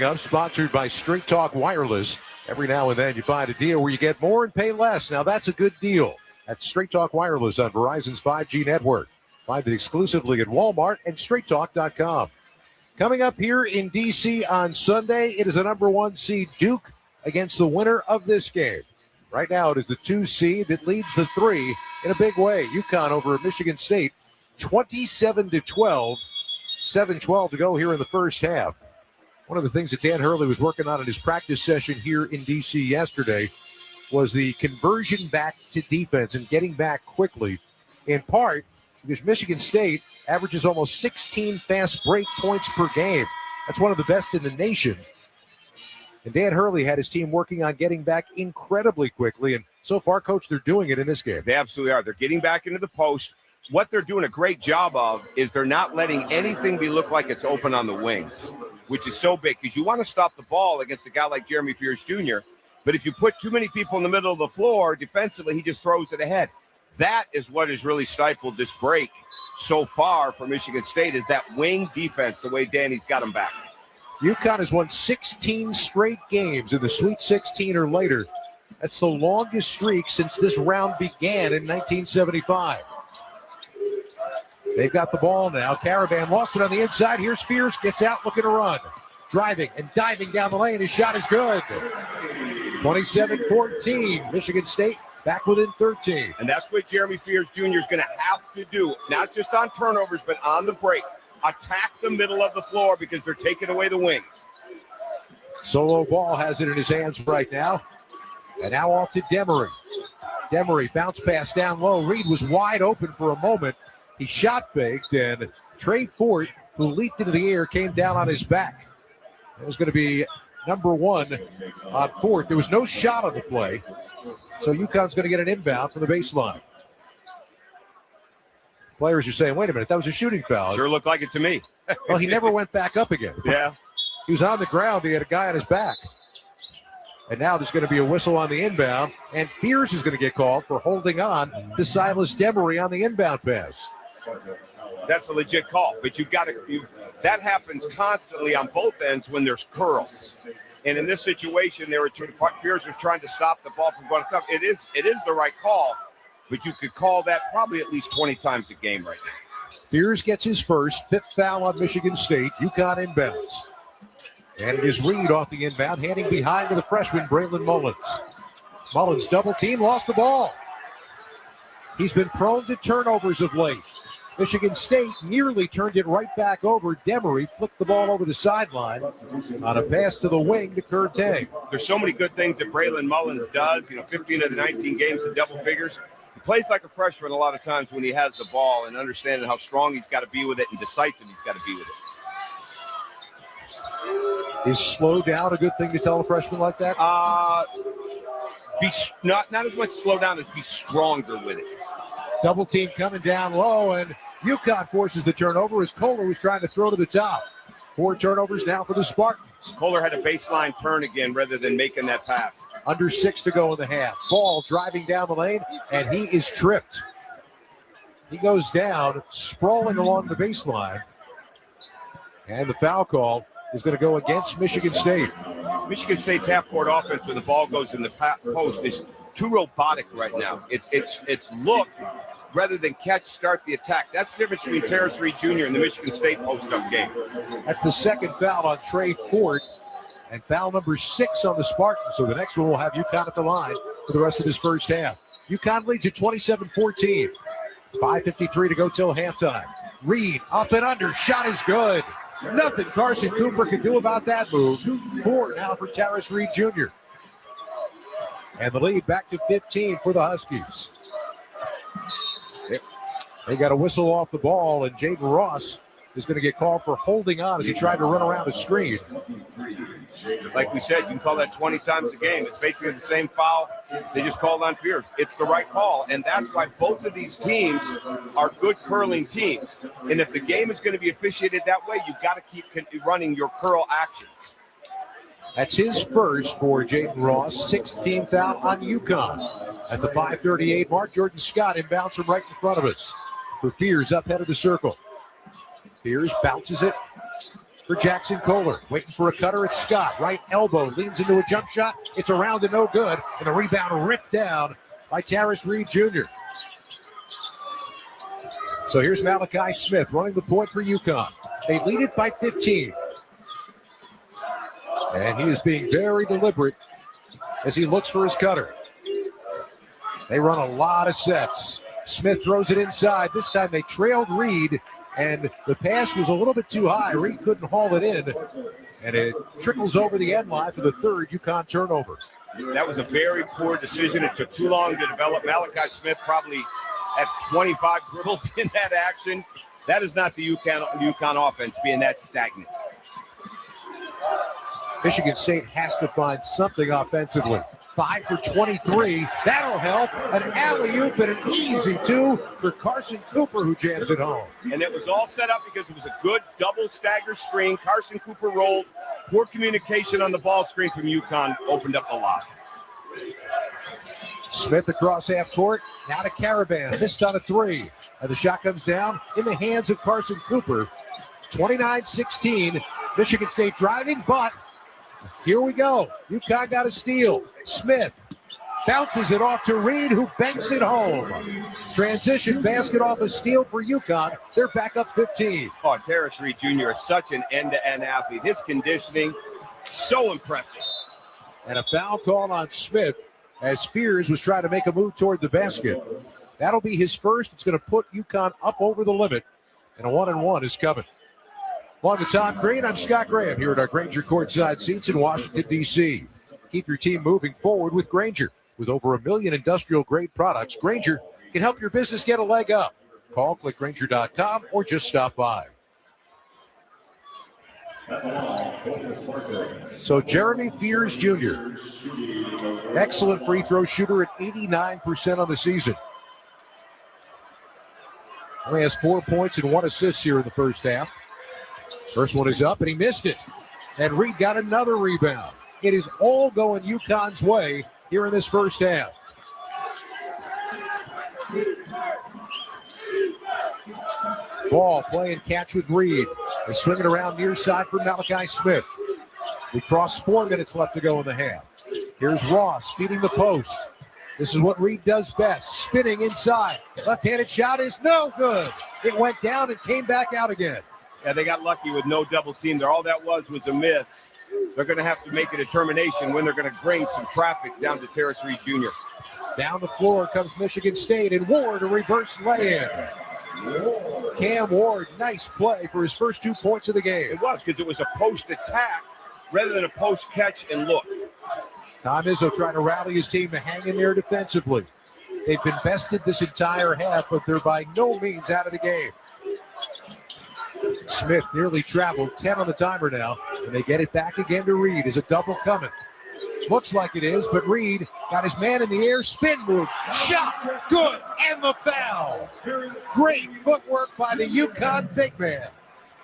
Up, sponsored by Straight Talk Wireless. Every now and then you find a deal where you get more and pay less. Now that's a good deal. That's Straight Talk Wireless on Verizon's 5G network. Find it exclusively at Walmart and straighttalk.com. Coming up here in D.C. on Sunday, it is the number 1 seed Duke against the winner of this game. Right now it is the 2 seed that leads the 3 in a big way. UConn over at Michigan State, 27-12, 7:12 to go here in the first half. One of the things that Dan Hurley was working on in his practice session here in D.C. yesterday was the conversion back to defense and getting back quickly, in part because Michigan State averages almost 16 fast break points per game. That's one of the best in the nation. And Dan Hurley had his team working on getting back incredibly quickly, and so far, Coach, they're doing it in this game. They absolutely are. They're getting back into the post. What they're doing a great job of is they're not letting anything look like it's open on the wings, which is so big because you want to stop the ball against a guy like Jeremy Fears Jr., but if you put too many people in the middle of the floor defensively, he just throws it ahead. That is what has really stifled this break so far for Michigan State, is that wing defense, the way Danny's got them back. UConn has won 16 straight games in the Sweet 16 or later. That's the longest streak since this round began in 1975. They've got the ball now. Caravan lost it on the inside. Here's Fears, gets out looking to run. Driving and diving down the lane. His shot is good. 27-14. Michigan State back within 13. And that's what Jeremy Fears Jr. is going to have to do, not just on turnovers, but on the break. Attack the middle of the floor because they're taking away the wings. Solo Ball has it in his hands right now. And now off to Demery. Demery bounce pass down low. Reed was wide open for a moment. He shot faked, and Trey Fort, who leaped into the air, came down on his back. It was going to be number 1 on Fort. There was no shot on the play, so UConn's going to get an inbound from the baseline. Players are saying, wait a minute, that was a shooting foul. Sure looked like it to me. Well, he never went back up again. Yeah. He was on the ground. He had a guy on his back. And now there's going to be a whistle on the inbound, and Fears is going to get called for holding on to Silas Demery on the inbound pass. That's a legit call, but you've got to. That happens constantly on both ends when there's curls, and in this situation, Fears was trying to stop the ball from going to come. It is the right call, but you could call that probably at least 20 times a game right now. Fears gets his first, 5th foul on Michigan State. UConn inbounds, and it is Reed off the inbound, handing behind to the freshman Braylon Mullins. Mullins double team, lost the ball. He's been prone to turnovers of late. Michigan State nearly turned it right back over. Demery flicked the ball over the sideline on a pass to the wing to Kurtang. There's so many good things that Braylon Mullins does. 15 of the 19 games in double figures. He plays like a freshman a lot of times when he has the ball, and understanding how strong he's got to be with it and decisive he's got to be with it. Is slow down a good thing to tell a freshman like that? Be not as much slow down as be stronger with it. Double team coming down low, and UConn forces the turnover as Kohler was trying to throw to the top. 4 turnovers now for the Spartans. Kohler had a baseline turn again rather than making that pass. Under 6 to go in the half. Ball driving down the lane, and he is tripped. He goes down, sprawling along the baseline. And the foul call is going to go against Michigan State. Michigan State's half-court offense when the ball goes in the post is too robotic right now. It's look rather than catch, start the attack. That's the difference between Terrace Reed Jr. and the Michigan State post-up game. That's the second foul on Trey Fort, and foul number 6 on the Spartans. So the next one will have UConn at the line for the rest of this first half. UConn leads at 27-14. 5:53 to go till halftime. Reed up and under, shot is good. Nothing Carson Cooper can do about that move. 4 now for Terrace Reed Jr. And the lead back to 15 for the Huskies. They got a whistle off the ball, and Jaden Ross is going to get called for holding on as he tried to run around a screen. Like we said, you can call that 20 times a game. It's basically the same foul they just called on Fears. It's the right call, and that's why both of these teams are good curling teams. And if the game is going to be officiated that way, you've got to keep running your curl actions. That's his first for Jaden Ross. 16th foul on UConn. At the 5:38 mark, Jordan Scott inbounds from right in front of us. For Fears up head of the circle. Fears bounces it for Jackson Kohler. Waiting for a cutter, it's Scott. Right elbow, leans into a jump shot. It's around and no good. And the rebound ripped down by Terrace Reed Jr. So here's Malachi Smith running the point for UConn. They lead it by 15. And he is being very deliberate as he looks for his cutter. They run a lot of sets. Smith throws it inside. This time they trailed Reed, and the pass was a little bit too high. Reed couldn't haul it in, and it trickles over the end line for the third UConn turnover. That was a very poor decision. It took too long to develop. Malachi Smith probably had 25 dribbles in that action. That is not the UConn offense being that stagnant. Michigan State has to find something offensively. 5 for 23. That'll help. An alley-oop and an easy two for Carson Cooper, who jams it home. And it was all set up because it was a good double stagger screen. Carson Cooper rolled. Poor communication on the ball screen from UConn opened up a lot. Smith across half court. Now to Caravan. Missed on a three. And the shot comes down in the hands of Carson Cooper. 29-16. Michigan State driving, but here we go. UConn got a steal. Smith bounces it off to Reed, who banks it home. Transition basket off a steal for UConn. They're back up 15. Oh, Terrace Reed Jr. is such an end-to-end athlete. His conditioning, so impressive. And a foul call on Smith as Spears was trying to make a move toward the basket. That'll be his first. It's going to put UConn up over the limit, and a 1-and-1 is coming. Along with Tom Green, I'm Scott Graham here at our Grainger courtside seats in Washington, D.C. Keep your team moving forward with Grainger. With over 1 million industrial-grade products, Grainger can help your business get a leg up. Call, click Grainger.com, or just stop by. So Jeremy Fears Jr., excellent free throw shooter at 89% on the season. Only has 4 points and 1 assist here in the first half. First one is up, and he missed it. And Reed got another rebound. It is all going UConn's way here in this first half. Ball playing catch with Reed. They swing it around near side for Malachi Smith. We cross 4 minutes left to go in the half. Here's Ross feeding the post. This is what Reed does best. Spinning inside. Left-handed shot is no good. It went down and came back out again. Yeah, they got lucky with no double team there. All that was a miss. They're going to have to make a determination when they're going to bring some traffic down to Terrace Reed Jr. Down the floor comes Michigan State, and Ward a reverse lay-in. Cam Ward, nice play for his first 2 points of the game. It was because it was a post attack rather than a post catch and look. Tom Izzo trying to rally his team to hang in there defensively. They've been bested this entire half, but they're by no means out of the game. Smith nearly traveled, 10 on the timer now, and they get it back again to Reed. Is a double coming? Looks like it is, but Reed got his man in the air, spin move, shot, good, and the foul. Great footwork by the UConn big man.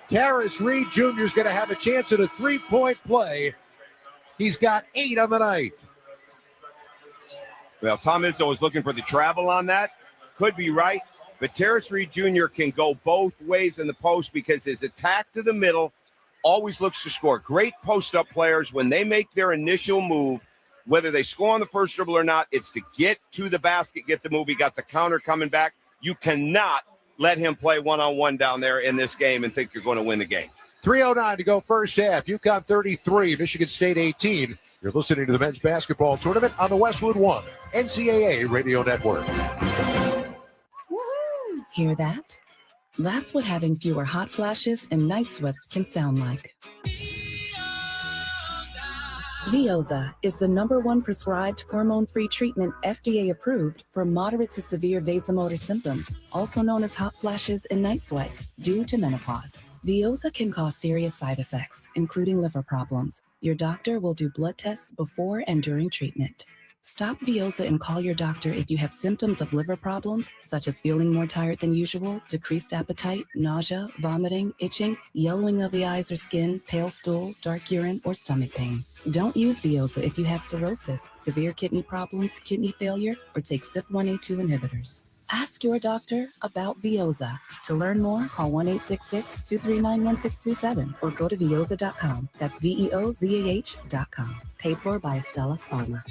Terrace Reed Jr. is going to have a chance at a 3-point play. He's got 8 on the night. Well, Tom Izzo is looking for the travel on that. Could be right. But Terrace Reed Jr. can go both ways in the post because his attack to the middle always looks to score. Great post-up players, when they make their initial move, whether they score on the first dribble or not, it's to get to the basket, get the move. He got the counter coming back. You cannot let him play one-on-one down there in this game and think you're going to win the game. 3:09 to go first half. UConn 33, Michigan State 18. You're listening to the men's basketball tournament on the Westwood One NCAA Radio Network. Hear that? That's what having fewer hot flashes and night sweats can sound like. Veoza is the #1 prescribed hormone-free treatment FDA approved for moderate to severe vasomotor symptoms, also known as hot flashes and night sweats, due to menopause. Veoza can cause serious side effects, including liver problems. Your doctor will do blood tests before and during treatment. Stop Veoza and call your doctor if you have symptoms of liver problems, such as feeling more tired than usual, decreased appetite, nausea, vomiting, itching, yellowing of the eyes or skin, pale stool, dark urine, or stomach pain. Don't use Veoza if you have cirrhosis, severe kidney problems, kidney failure, or take CYP1A2 inhibitors. Ask your doctor about Veoza. To learn more, call 1-866-239-1637 or go to Veoza.com. That's VEOZAH.com. Paid for by Astellas Pharma.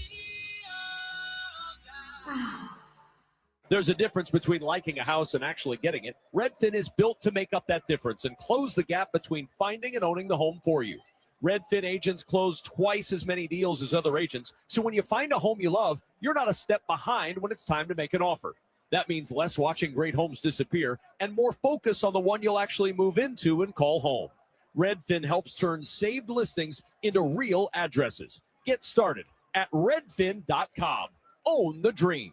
There's a difference between liking a house and actually getting it. Redfin is built to make up that difference and close the gap between finding and owning the home for you. Redfin agents close twice as many deals as other agents, so when you find a home you love, you're not a step behind when it's time to make an offer. That means less watching great homes disappear and more focus on the one you'll actually move into and call home. Redfin helps turn saved listings into real addresses. Get started at redfin.com. Own the dream.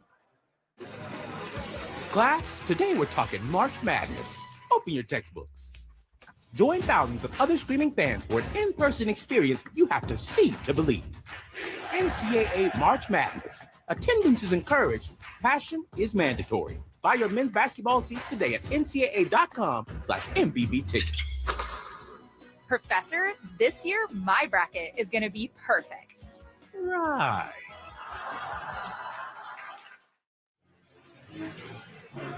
Class, today we're talking March Madness. Open your textbooks. Join thousands of other screaming fans for an in-person experience you have to see to believe. NCAA March Madness. Attendance is encouraged. Passion is mandatory. Buy your men's basketball seats today at ncaa.com/MBB tickets. Professor, this year my bracket is going to be perfect. Right.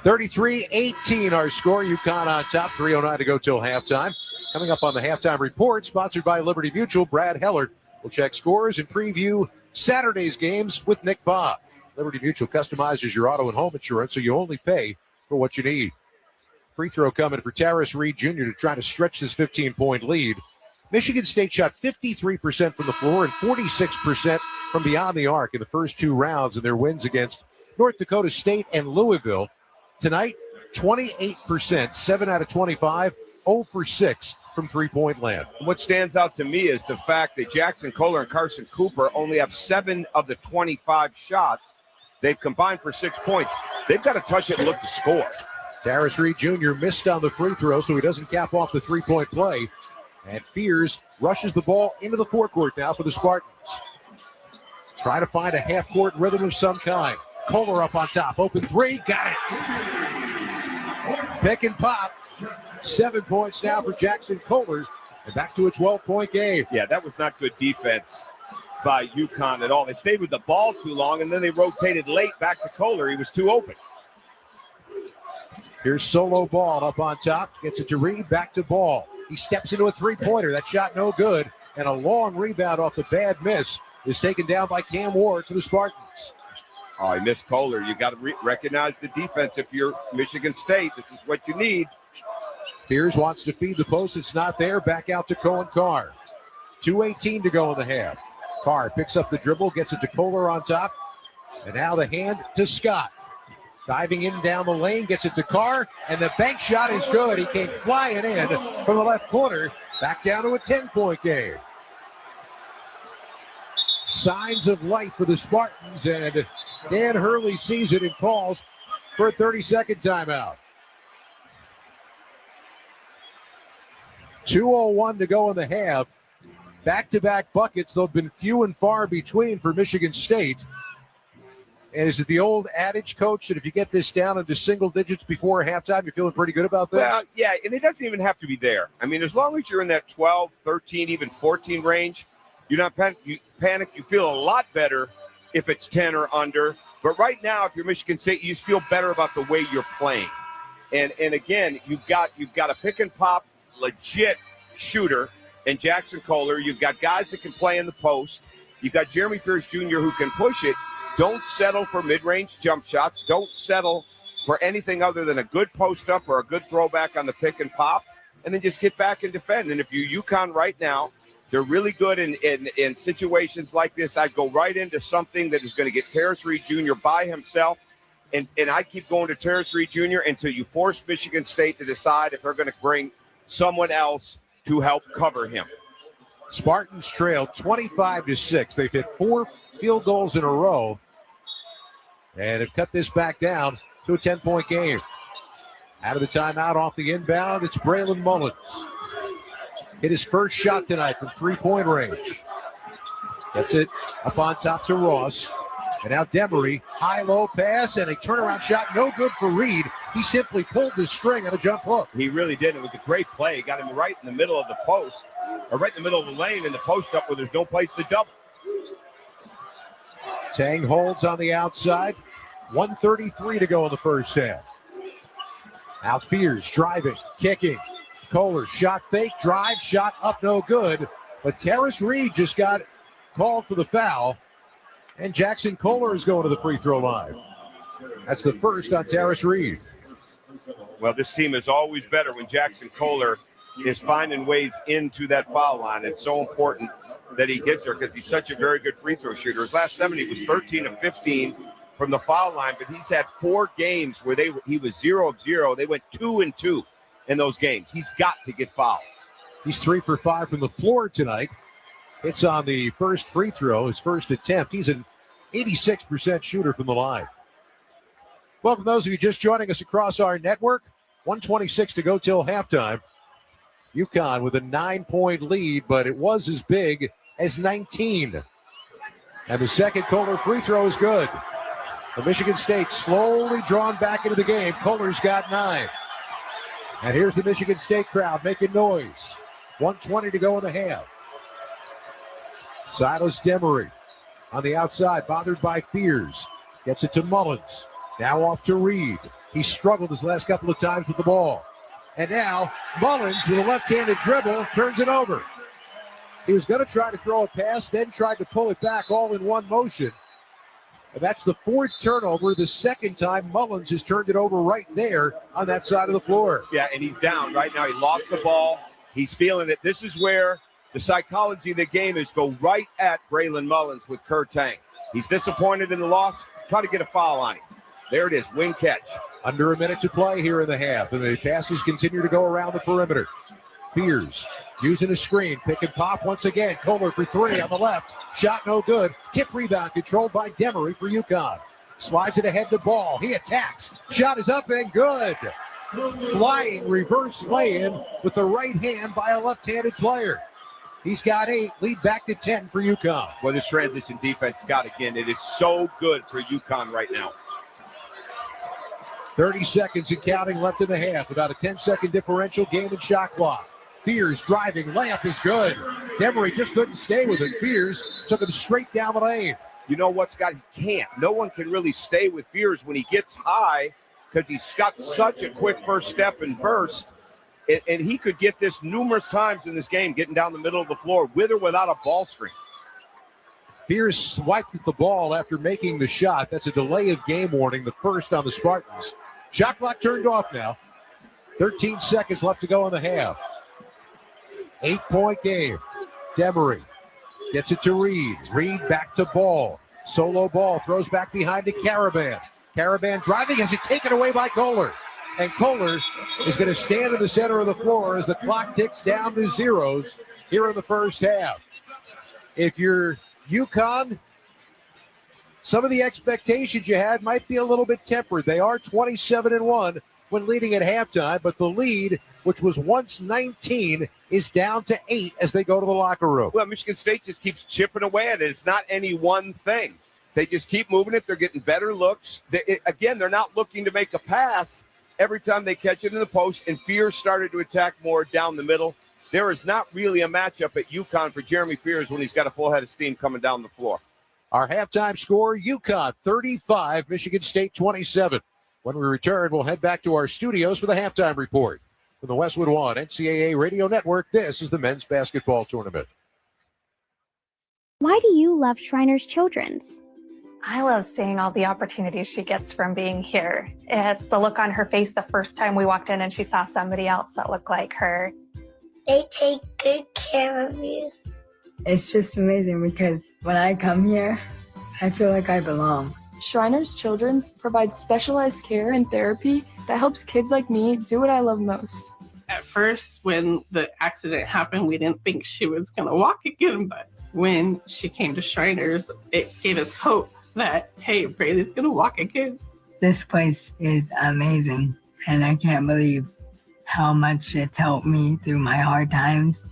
33-18 our score. UConn on top. 3:09 to go till halftime. Coming up on the halftime report, sponsored by Liberty Mutual, Brad Hellert will check scores and preview Saturday's games with Nick Bob. Liberty Mutual customizes your auto and home insurance so you only pay for what you need. Free throw coming for Terrace Reed Jr. to try to stretch this 15-point lead. Michigan State shot 53% from the floor and 46% from beyond the arc in the first two rounds in their wins against North Dakota State and Louisville. Tonight, 28%, 7 out of 25, 0 for 6 from three-point land. What stands out to me is the fact that Jackson Kohler and Carson Cooper only have 7 of the 25 shots. They've combined for 6 points. They've got to touch it and look to score. Terrace Reed Jr. missed on the free throw, so he doesn't cap off the three-point play. And Fears rushes the ball into the forecourt now for the Spartans. Try to find a half-court rhythm of some kind. Kohler up on top. Open three. Got it. Pick and pop. 7 points now for Jackson Kohler. And back to a 12-point game. Yeah, that was not good defense by UConn at all. They stayed with the ball too long, and then they rotated late back to Kohler. He was too open. Here's Solo Ball up on top. Gets it to Reed. Back to Ball. He steps into a three-pointer. That shot no good. And a long rebound off the bad miss is taken down by Cam Ward for the Spartans. Oh, he missed Kohler. You got to recognize the defense if you're Michigan State. This is what you need. Fears wants to feed the post. It's not there. Back out to Cohen Carr. 2:18 to go in the half. Carr picks up the dribble, gets it to Kohler on top. And now the hand to Scott. Diving in down the lane, gets it to Carr. And the bank shot is good. He came flying in from the left corner. Back down to a 10-point game. Signs of life for the Spartans. And Dan Hurley sees it and calls for a 30-second timeout. 2:01 to go in the half. Back-to-back buckets, though, have been few and far between for Michigan State. And is it the old adage, Coach, that if you get this down into single digits before halftime, you're feeling pretty good about this? Well, yeah, and it doesn't even have to be there. I mean, as long as you're in that 12, 13, even 14 range, you're not panic. You feel a lot better if it's 10 or under. But right now, if you're Michigan State, you just feel better about the way you're playing. And again, you've got a pick and pop, legit shooter in Jackson Kohler. You've got guys that can play in the post. You've got Jeremy Fears Jr. who can push it. Don't settle for mid-range jump shots. Don't settle for anything other than a good post-up or a good throwback on the pick and pop, and then just get back and defend. And if you're UConn right now, they're really good in situations like this. I'd go right into something that is going to get Terrace Reed Jr. by himself, and I keep going to Terrace Reed Jr. until you force Michigan State to decide if they're going to bring someone else to help cover him. Spartans trail 25-6. They've hit 4 field goals in a row and have cut this back down to a 10-point game. Out of the timeout off the inbound, it's Braylon Mullins. Hit his first shot tonight from three-point range. Gets it up on top to Ross. And now Demery, high-low pass, and a turnaround shot, no good for Reed. He simply pulled the string on a jump hook. He really did. It was a great play. He got him right in the middle of the post, or right in the middle of the lane in the post up where there's no place to double. Tang holds on the outside. 1:33 to go in the first half. Now Fears driving, kicking. Kohler shot fake, drive, shot up, no good. But Terrace Reed just got called for the foul. And Jackson Kohler is going to the free throw line. That's the first on Terrace Reed. Well, this team is always better when Jackson Kohler is finding ways into that foul line. It's so important that he gets there because he's such a very good free throw shooter. His last 7, he was 13 of 15 from the foul line, but he's had 4 games where he was 0 of 0. They went 2 and 2 in those games. He's got to get fouled. He's 3 for 5 from the floor tonight. It's on the first free throw, his first attempt. He's an 86% shooter from the line. Welcome those of you just joining us across our network. 1:26 to go till halftime. UConn with a 9-point lead, but it was as big as 19. And the second Kohler free throw is good. The Michigan State slowly drawn back into the game. Kohler's got 9. And here's the Michigan State crowd making noise. 1:20 to go in the half. Silas Demery on the outside, bothered by Fears. Gets it to Mullins. Now off to Reed. He struggled his last couple of times with the ball. And now Mullins with a left-handed dribble turns it over. He was going to try to throw a pass, then tried to pull it back all in one motion. And that's the 4th turnover, the second time Mullins has turned it over right there on that side of the floor. Yeah, and he's down right now. He lost the ball. He's feeling it. This is where the psychology of the game is go right at Braylon Mullins with Kerr Tang. He's disappointed in the loss. Try to get a foul on him. There it is, wing catch. Under a minute to play here in the half, and the passes continue to go around the perimeter. Fears using a screen, pick and pop once again. Kohler for 3 on the left. Shot no good. Tip rebound controlled by Demery for UConn. Slides it ahead to Ball. He attacks. Shot is up and good. Flying reverse lay-in with the right hand by a left-handed player. He's got 8. Lead back to 10 for UConn. Well, this transition defense, Scott, again, it is so good for UConn right now. 30 seconds and counting left in the half. About a 10-second differential, game and shot clock. Fears driving, layup is good. Demery just couldn't stay with it. Fears took him straight down the lane. You know what, Scott? He can't. No one can really stay with Fears when he gets high because he's got such a quick first step and burst. And he could get this numerous times in this game, getting down the middle of the floor with or without a ball screen. Fears swiped at the ball after making the shot. That's a delay of game warning, the first on the Spartans. Shot clock turned off now. 13 seconds left to go in the half. 8-point game. Demery gets it to Reed. Reed back to Ball. Solo Ball throws back behind to Caravan. Caravan driving, has it taken away by Kohler. And Kohler is going to stand in the center of the floor as the clock ticks down to zeros here in the first half. If you're UConn, some of the expectations you had might be a little bit tempered. They are 27-1 when leading at halftime, but the lead, which was once 19, is down to 8 as they go to the locker room. Well, Michigan State just keeps chipping away at it. It's not any one thing. They just keep moving it. They're getting better looks. Again, they're not looking to make a pass every time they catch it in the post, and Fears started to attack more down the middle. There is not really a matchup at UConn for Jeremy Fears when he's got a full head of steam coming down the floor. Our halftime score, UConn 35, Michigan State 27. When we return, we'll head back to our studios for the halftime report. From the Westwood One NCAA Radio Network, this is the men's basketball tournament. Why do you love Shriners Children's? I love seeing all the opportunities she gets from being here. It's the look on her face the first time we walked in and she saw somebody else that looked like her. They take good care of you. It's just amazing because when I come here, I feel like I belong. Shriners Children's provides specialized care and therapy that helps kids like me do what I love most. At first, when the accident happened, we didn't think she was going to walk again, but when she came to Shriners, it gave us hope that, hey, Braylee's going to walk again. This place is amazing, and I can't believe how much it's helped me through my hard times.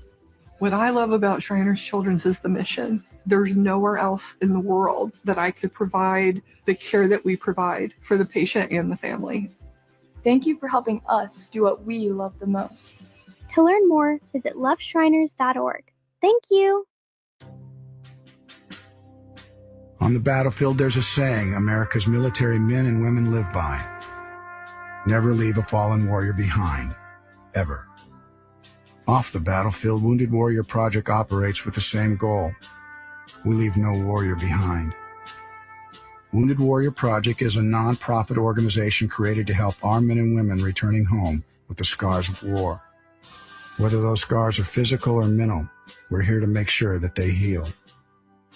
What I love about Shriners Children's is the mission. There's nowhere else in the world that I could provide the care that we provide for the patient and the family. Thank you for helping us do what we love the most. To learn more, visit loveshriners.org. Thank you. On the battlefield, there's a saying America's military men and women live by. Never leave a fallen warrior behind, ever. Off the battlefield, Wounded Warrior Project operates with the same goal. We leave no warrior behind. Wounded Warrior Project is a non-profit organization created to help our men and women returning home with the scars of war. Whether those scars are physical or mental, we're here to make sure that they heal.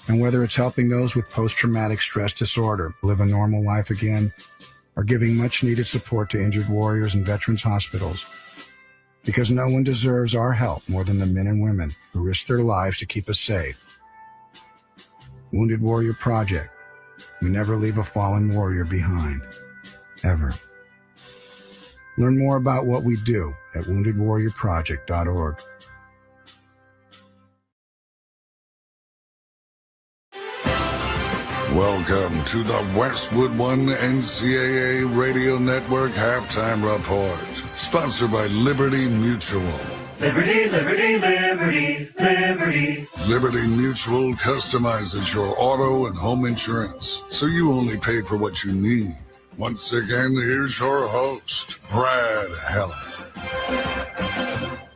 And whether it's helping those with post-traumatic stress disorder live a normal life again, or giving much-needed support to injured warriors in veterans' hospitals, because no one deserves our help more than the men and women who risk their lives to keep us safe. Wounded Warrior Project. We never leave a fallen warrior behind, ever. Learn more about what we do at woundedwarriorproject.org. Welcome to the Westwood One NCAA Radio Network Halftime Report, sponsored by Liberty Mutual. Liberty, liberty, liberty, liberty. Liberty Mutual customizes your auto and home insurance, so you only pay for what you need. Once again, here's your host, Brad Heller.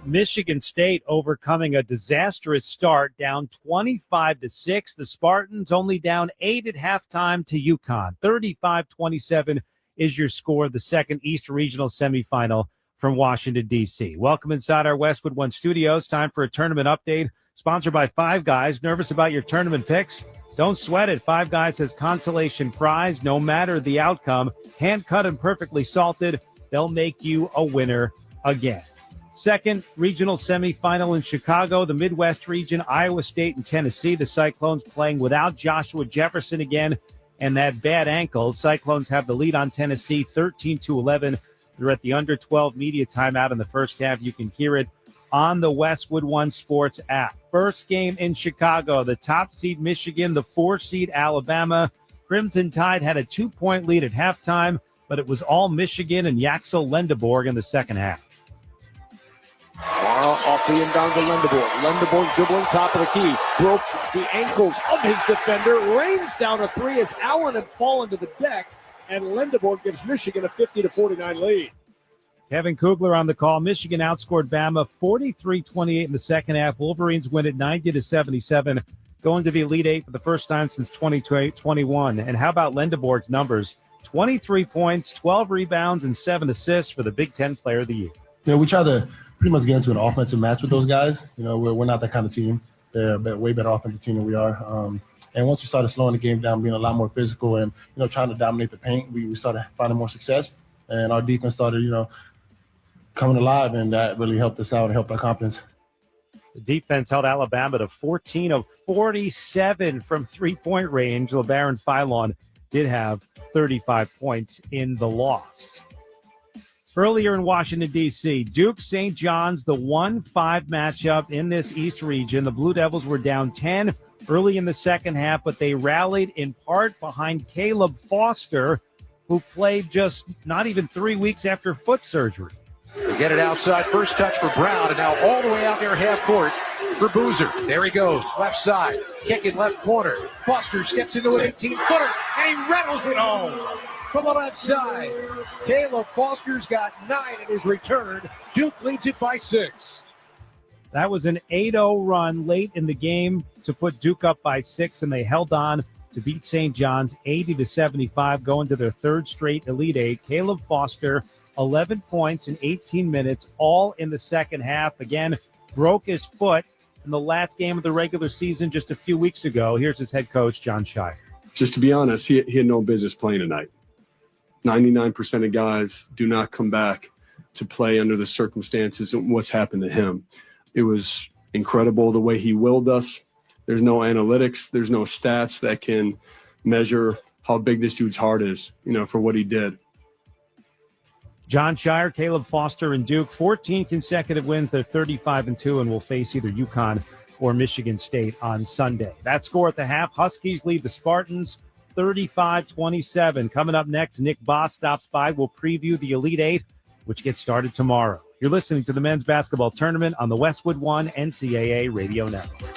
Michigan State overcoming a disastrous start, down 25-6. The Spartans only down 8 at halftime to UConn. 35-27 is your score, the second East Regional semifinal from Washington, D.C. Welcome inside our Westwood One studios. Time for a tournament update, sponsored by Five Guys. Nervous about your tournament picks? Don't sweat it. Five Guys has consolation prize, no matter the outcome. Hand-cut and perfectly salted. They'll make you a winner again. Second regional semifinal in Chicago, the Midwest region, Iowa State and Tennessee. The Cyclones playing without Joshua Jefferson again and that bad ankle. Cyclones have the lead on Tennessee 13-11. They're at the under 12 media timeout in the first half. You can hear it on the Westwood One Sports app. First game in Chicago, the top seed Michigan, the 4 seed Alabama. Crimson Tide had a 2-point lead at halftime, but it was all Michigan and Yaxel Lendeborg in the second half. Far off the inbound to Lendeborg. Lendeborg dribbling top of the key. Broke the ankles of his defender. Rains down a three as Allen had fallen to the deck. And Lendeborg gives Michigan a 50-49 lead. Kevin Kugler on the call. Michigan outscored Bama 43-28 in the second half. Wolverines win it 90-77, going to the Elite Eight for the first time since 2021. And how about Lendeborg's numbers? 23 points, 12 rebounds, and 7 assists for the Big Ten Player of the Year. We try to pretty much get into an offensive match with those guys. We're not that kind of team. They're a way better offensive team than we are. And once we started slowing the game down, being a lot more physical and, trying to dominate the paint, we started finding more success. And our defense started, coming alive, and that really helped us out and helped our confidence. The defense held Alabama to 14 of 47 from three-point range. LeBaron Philon did have 35 points in the loss. Earlier in Washington, D.C., Duke St. John's, the 1-5 matchup in this East region. The Blue Devils were down 10 early in the second half, but they rallied in part behind Caleb Foster, who played just not even 3 weeks after foot surgery. They get it outside. First touch for Brown, and now all the way out near half court for Boozer. There he goes, left side, kicking left corner. Foster steps into an 18-footer, and he rattles it home. From the left side, Caleb Foster's got 9 in his return. Duke leads it by 6. That was an 8-0 run late in the game to put Duke up by 6, and they held on to beat St. John's 80-75, going to their third straight Elite Eight. Caleb Foster, 11 points in 18 minutes, all in the second half. Again, broke his foot in the last game of the regular season just a few weeks ago. Here's his head coach, John Shire. Just to be honest, he had no business playing tonight. 99% of guys do not come back to play under the circumstances and what's happened to him. It was incredible the way he willed us. There's no analytics. There's no stats that can measure how big this dude's heart is, for what he did. John Shire, Caleb Foster, and Duke, 14 consecutive wins. They're 35-2 and will face either UConn or Michigan State on Sunday. That score at the half, Huskies lead the Spartans 35-27. Coming up next, Nick Boss stops by. We'll preview the Elite Eight, which gets started tomorrow. You're listening to the men's basketball tournament on the Westwood One NCAA Radio Network.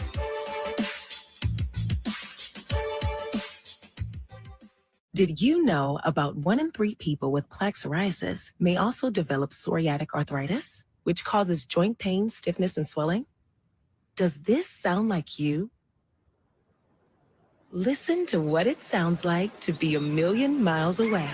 Did you know about 1 in 3 people with plaque psoriasis may also develop psoriatic arthritis, which causes joint pain, stiffness, and swelling? Does this sound like you? Listen to what it sounds like to be a million miles away.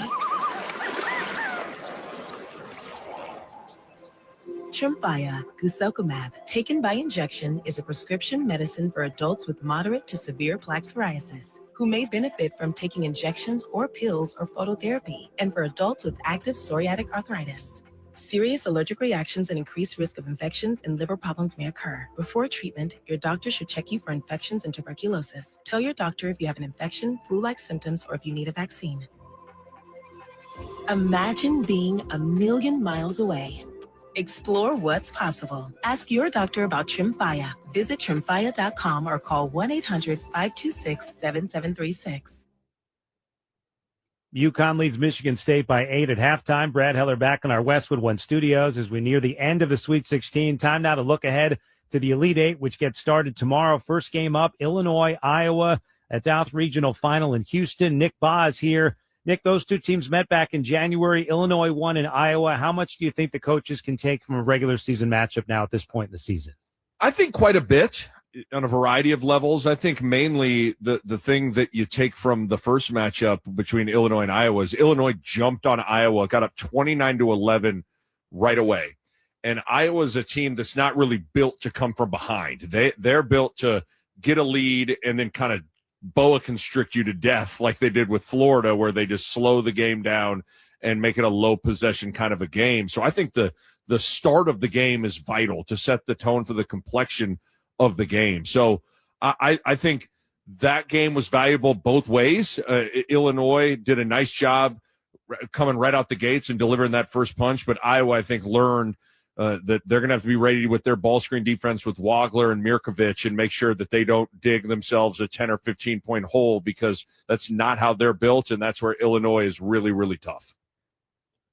Tremfya guselkumab, taken by injection, is a prescription medicine for adults with moderate to severe plaque psoriasis who may benefit from taking injections or pills or phototherapy, and for adults with active psoriatic arthritis. Serious allergic reactions and increased risk of infections and liver problems may occur. Before treatment, your doctor should check you for infections and tuberculosis. Tell your doctor if you have an infection, flu-like symptoms, or if you need a vaccine. Imagine being a million miles away. Explore what's possible. Ask your doctor about Tremfya. Visit tremfya.com or call 1-800-526-7736. UConn leads Michigan State by 8 at halftime. Brad Heller back in our Westwood One studios as we near the end of the Sweet 16. Time now to look ahead to the Elite Eight, which gets started tomorrow. First game up, Illinois, Iowa at South Regional Final in Houston. Nick Baugh is here. Nick, those two teams met back in January. Illinois won in Iowa. How much do you think the coaches can take from a regular season matchup now at this point in the season? I think quite a bit on a variety of levels. I think mainly the thing that you take from the first matchup between Illinois and Iowa is Illinois jumped on Iowa, got up 29-11 right away. And Iowa's a team that's not really built to come from behind. They're built to get a lead and then kind of boa constrict you to death like they did with Florida, where they just slow the game down and make it a low possession kind of a game. So I think the start of the game is vital to set the tone for the complexion of the game. So I think that game was valuable both ways. Illinois did a nice job coming right out the gates and delivering that first punch, but Iowa, I think, learned that they're going to have to be ready with their ball screen defense with Wagler and Mirkovic and make sure that they don't dig themselves a 10 or 15-point hole, because that's not how they're built, and that's where Illinois is really, really tough.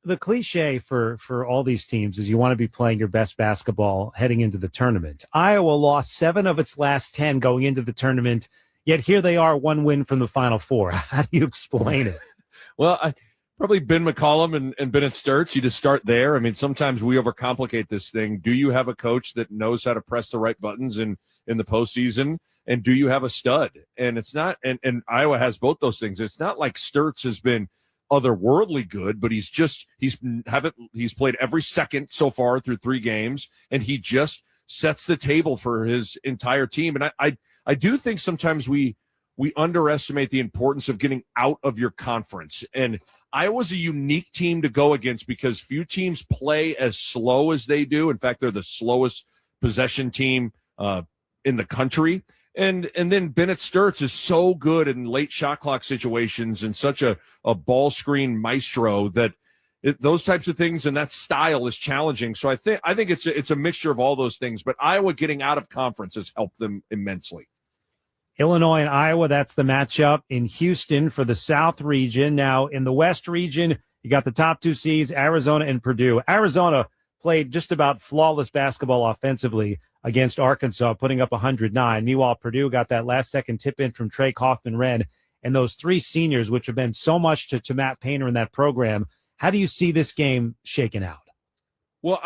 The cliche for all these teams is you want to be playing your best basketball heading into the tournament. Iowa lost 7 of its last 10 going into the tournament, yet here they are, 1 win from the Final Four. How do you explain it? Well, probably Ben McCollum and Bennett Sturts. You just start there. I mean, sometimes we overcomplicate this thing. Do you have a coach that knows how to press the right buttons in the postseason? And do you have a stud? And it's not, and Iowa has both those things. It's not like Sturts has been otherworldly good, but he's played every second so far through 3 games, and he just sets the table for his entire team. And I do think sometimes we underestimate the importance of getting out of your conference. And Iowa's a unique team to go against because few teams play as slow as they do. In fact, they're the slowest possession team in the country. And then Bennett Sturts is so good in late shot clock situations and such a ball screen maestro that those types of things and that style is challenging. So I think it's a mixture of all those things. But Iowa getting out of conference has helped them immensely. Illinois and Iowa, that's the matchup in Houston for the South region. Now, in the West region, you got the top 2 seeds, Arizona and Purdue. Arizona played just about flawless basketball offensively against Arkansas, putting up 109. Meanwhile, Purdue got that last-second tip-in from Trey Kaufman-Renn. And those 3 seniors, which have been so much to Matt Painter in that program, how do you see this game shaking out? Well,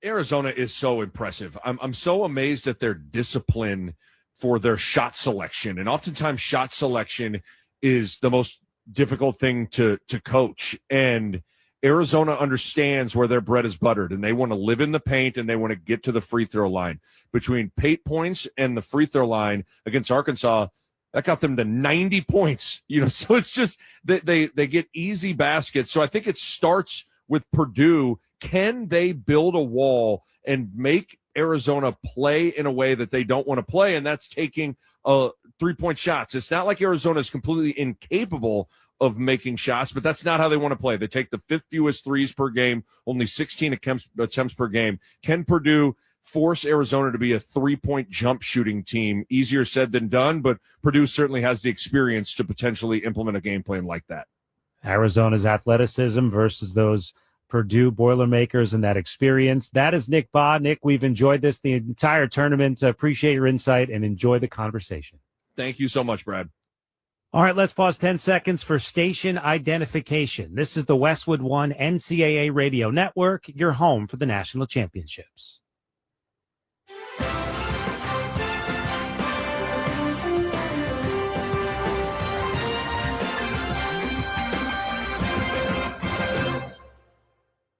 Arizona is so impressive. I'm so amazed at their discipline for their shot selection. And oftentimes shot selection is the most difficult thing to coach. And Arizona understands where their bread is buttered, and they want to live in the paint and they want to get to the free throw line. Between paint points and the free throw line against Arkansas, that got them to 90 points. So it's just they get easy baskets. So I think it starts with Purdue. Can they build a wall and make Arizona play in a way that they don't want to play? And that's taking 3-point shots. It's not like Arizona is completely incapable of making shots, but that's not how they want to play. They take the 5th fewest threes per game, only 16 attempts per game. Can Purdue force Arizona to be a 3-point jump shooting team? Easier said than done, but Purdue certainly has the experience to potentially implement a game plan like that. Arizona's athleticism versus those Purdue Boilermakers and that experience. That is Nick Baugh. Nick, we've enjoyed this the entire tournament. Appreciate your insight and enjoy the conversation. Thank you so much, Brad. All right, let's pause 10 seconds for station identification. This is the Westwood One NCAA Radio Network, your home for the national championships.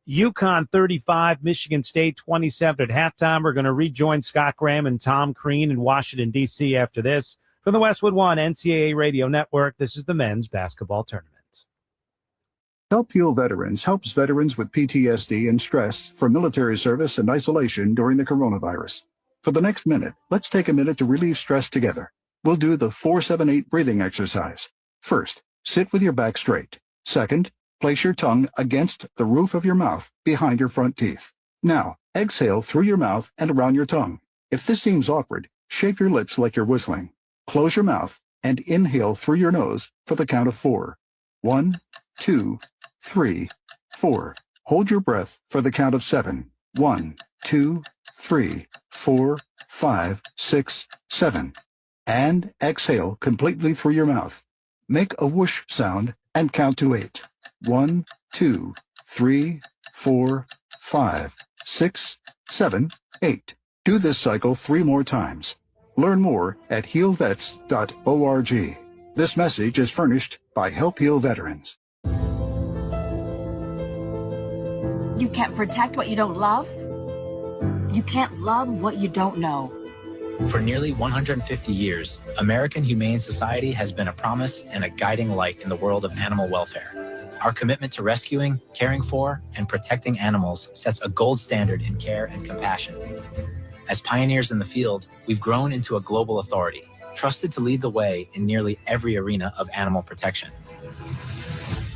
UConn 35, Michigan State 27 at halftime. We're going to rejoin Scott Graham and Tom Crean in Washington, D.C. after this. From the Westwood One NCAA Radio Network, this is the men's basketball tournament. Help Heal Veterans helps veterans with PTSD and stress from military service and isolation during the coronavirus. For the next minute, let's take a minute to relieve stress together. We'll do the 4-7-8 breathing exercise. First, sit with your back straight. Second, place your tongue against the roof of your mouth behind your front teeth. Now, exhale through your mouth and around your tongue. If this seems awkward, shape your lips like you're whistling. Close your mouth and inhale through your nose for the count of 4. 1, 2, 3, 4. Hold your breath for the count of 7. 1, 2, 3, 4, 5, 6, 7. And exhale completely through your mouth. Make a whoosh sound and count to 8. 1, 2, 3, 4, 5, 6, 7, 8. Do this cycle 3 more times. Learn more at healvets.org. This message is furnished by Help Heal Veterans. You can't protect what you don't love. You can't love what you don't know. For nearly 150 years, American Humane Society has been a promise and a guiding light in the world of animal welfare. Our commitment to rescuing, caring for, and protecting animals sets a gold standard in care and compassion. As pioneers in the field, we've grown into a global authority, trusted to lead the way in nearly every arena of animal protection.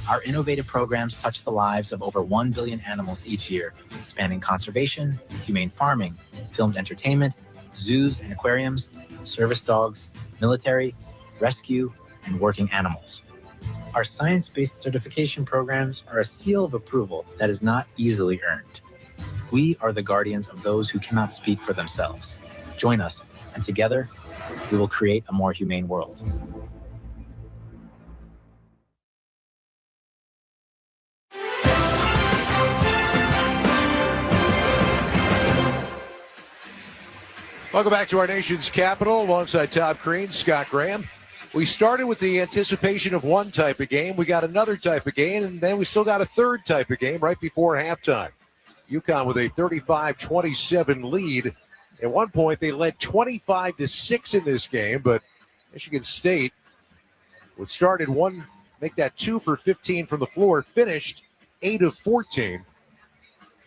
Our innovative programs touch the lives of over 1 billion animals each year, spanning conservation, humane farming, filmed entertainment, zoos and aquariums, service dogs, military, rescue, and working animals. Our science-based certification programs are a seal of approval that is not easily earned. We are the guardians of those who cannot speak for themselves. Join us, and together, we will create a more humane world. Welcome back to our nation's capital alongside Tom Crean, Scott Graham. We started with the anticipation of one type of game. We got another type of game, and then we still got a third type of game right before halftime. UConn with a 35-27 lead. At one point, they led 25-6 in this game, but Michigan State would start at one, make that 2 for 15 from the floor, finished 8 of 14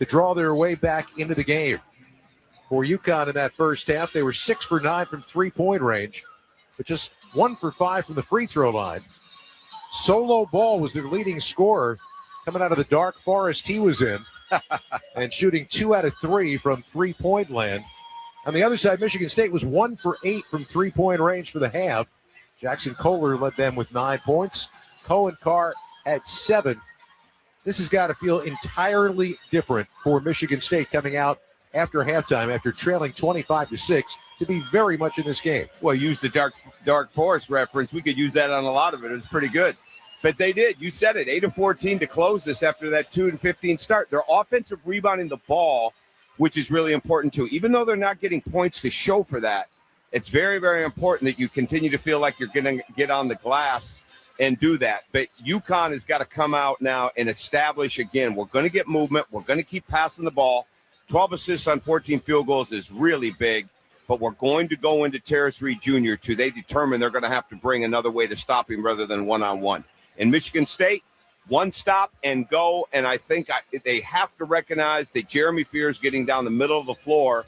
to draw their way back into the game. For UConn in that first half, they were 6 for 9 from three-point range, but just 1 for 5 from the free throw line. Solo Ball was their leading scorer coming out of the dark forest he was in and shooting 2 out of 3 from three-point land. On the other side, Michigan State was 1 for 8 from three-point range for the half. Jackson Kohler led them with 9 points. Cohen Carr at 7. This has got to feel entirely different for Michigan State coming out after halftime, after trailing 25-6, to be very much in this game. Well, use the dark forest reference. We could use that on a lot of it. It was pretty good. But they did. You said it. 8 of 14 to close this after that 2 and 15 start. Their offensive rebounding the ball, which is really important too. Even though they're not getting points to show for that, it's very, very important that you continue to feel like you're going to get on the glass and do that. But UConn has got to come out now and establish again, we're going to get movement. We're going to keep passing the ball. 12 assists on 14 field goals is really big. But we're going to go into Terrace Reed Jr. too. They determine they're going to have to bring another way to stop him rather than one-on-one. In Michigan State, one stop and go, and I think they have to recognize that Jeremy Fears getting down the middle of the floor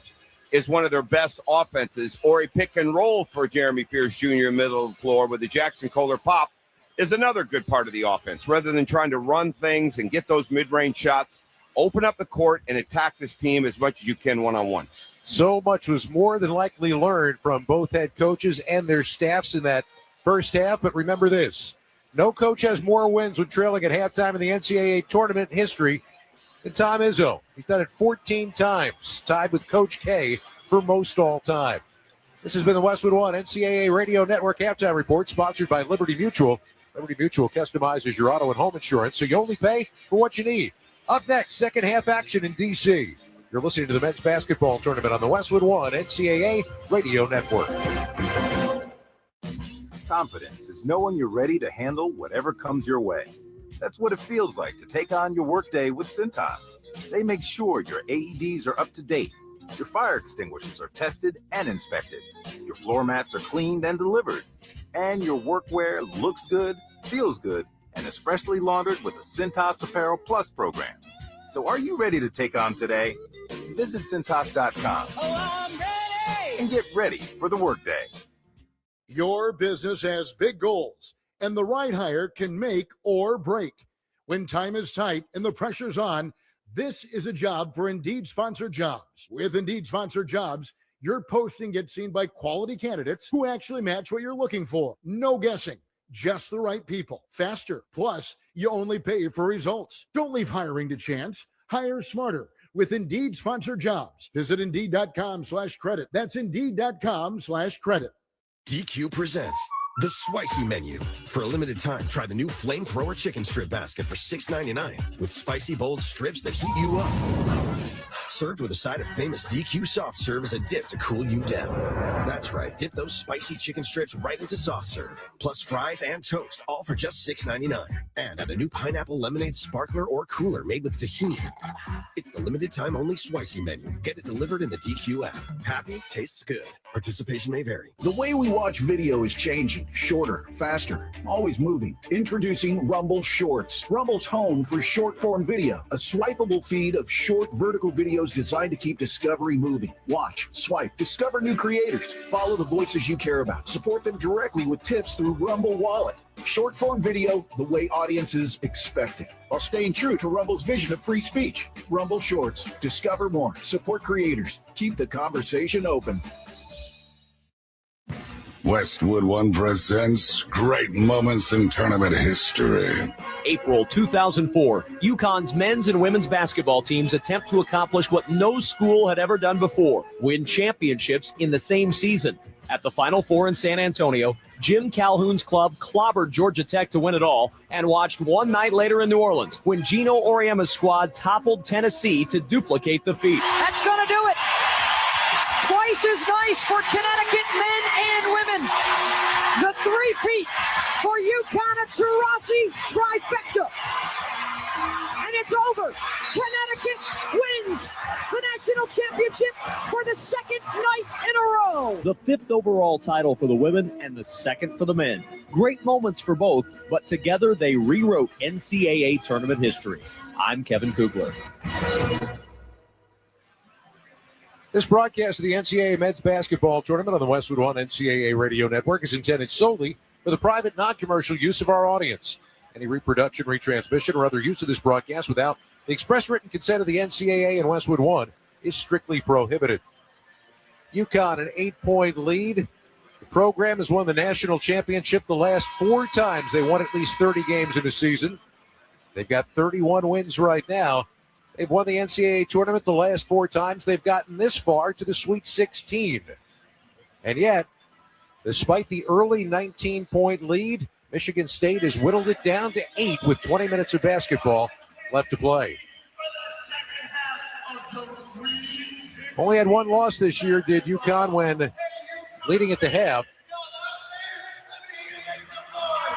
is one of their best offenses, or a pick and roll for Jeremy Fears Jr. middle of the floor with the Jackson Kohler pop is another good part of the offense. Rather than trying to run things and get those mid-range shots, open up the court and attack this team as much as you can one-on-one. So much was more than likely learned from both head coaches and their staffs in that first half, but remember this. No coach has more wins when trailing at halftime in the NCAA tournament history than Tom Izzo. He's done it 14 times, tied with Coach K for most all time. This has been the Westwood One NCAA Radio Network Halftime Report, sponsored by Liberty Mutual. Liberty Mutual customizes your auto and home insurance, so you only pay for what you need. Up next, second half action in D.C. You're listening to the men's basketball tournament on the Westwood One NCAA Radio Network. Confidence is knowing you're ready to handle whatever comes your way. That's what it feels like to take on your workday with Cintas. They make sure your AEDs are up to date, your fire extinguishers are tested and inspected, your floor mats are cleaned and delivered, and your workwear looks good, feels good, and is freshly laundered with the Cintas Apparel Plus program. So are you ready to take on today? Visit Cintas.com and get ready for the workday. Your business has big goals, and the right hire can make or break. When time is tight and the pressure's on, this is a job for Indeed Sponsored Jobs. With Indeed Sponsored Jobs, your posting gets seen by quality candidates who actually match what you're looking for. No guessing, just the right people, faster. Plus, you only pay for results. Don't leave hiring to chance. Hire smarter with Indeed Sponsored Jobs. Visit Indeed.com/credit. That's Indeed.com/credit. DQ presents the Spicy Menu. For a limited time, try the new Flamethrower Chicken Strip Basket for $6.99 with spicy, bold strips that heat you up. Served with a side of famous DQ soft serve as a dip to cool you down. That's right, dip those spicy chicken strips right into soft serve, plus fries and toast, all for just $6.99. And add a new pineapple lemonade sparkler or cooler made with tahini. It's the limited time only Spicy Menu. Get it delivered in the DQ app. Happy, tastes good. Participation may vary. The way we watch video is changing. Shorter, faster, always moving. Introducing Rumble Shorts. Rumble's home for short-form video. A swipeable feed of short vertical videos designed to keep discovery moving. Watch, swipe, discover new creators. Follow the voices you care about. Support them directly with tips through Rumble Wallet. Short-form video the way audiences expect it, while staying true to Rumble's vision of free speech. Rumble Shorts. Discover more. Support creators. Keep the conversation open. Westwood One presents Great Moments in Tournament History. April 2004, UConn's men's and women's basketball teams attempt to accomplish what no school had ever done before, win championships in the same season. At the Final Four in San Antonio, Jim Calhoun's club clobbered Georgia Tech to win it all and watched one night later in New Orleans when Gino Auriemma's squad toppled Tennessee to duplicate the feat. That's going to do it. Twice as nice for Connecticut men and women. The three-peat for UConn at Taurasi trifecta. And it's over. Connecticut wins the national championship for the second night in a row. The 5th overall title for the women and the 2nd for the men. Great moments for both, but together they rewrote NCAA tournament history. I'm Kevin Kugler. This broadcast of the NCAA men's basketball tournament on the Westwood One NCAA Radio Network is intended solely for the private, non-commercial use of our audience. Any reproduction, retransmission, or other use of this broadcast without the express written consent of the NCAA and Westwood One is strictly prohibited. UConn, an 8-point lead. The program has won the national championship the last 4 times. They won at least 30 games in a season. They've got 31 wins right now. They've won the NCAA tournament the last 4 times. They've gotten this far to the Sweet 16. And yet, despite the early 19-point lead, Michigan State has whittled it down to 8 with 20 minutes of basketball left to play. Only had 1 loss this year, did UConn, when leading at the half.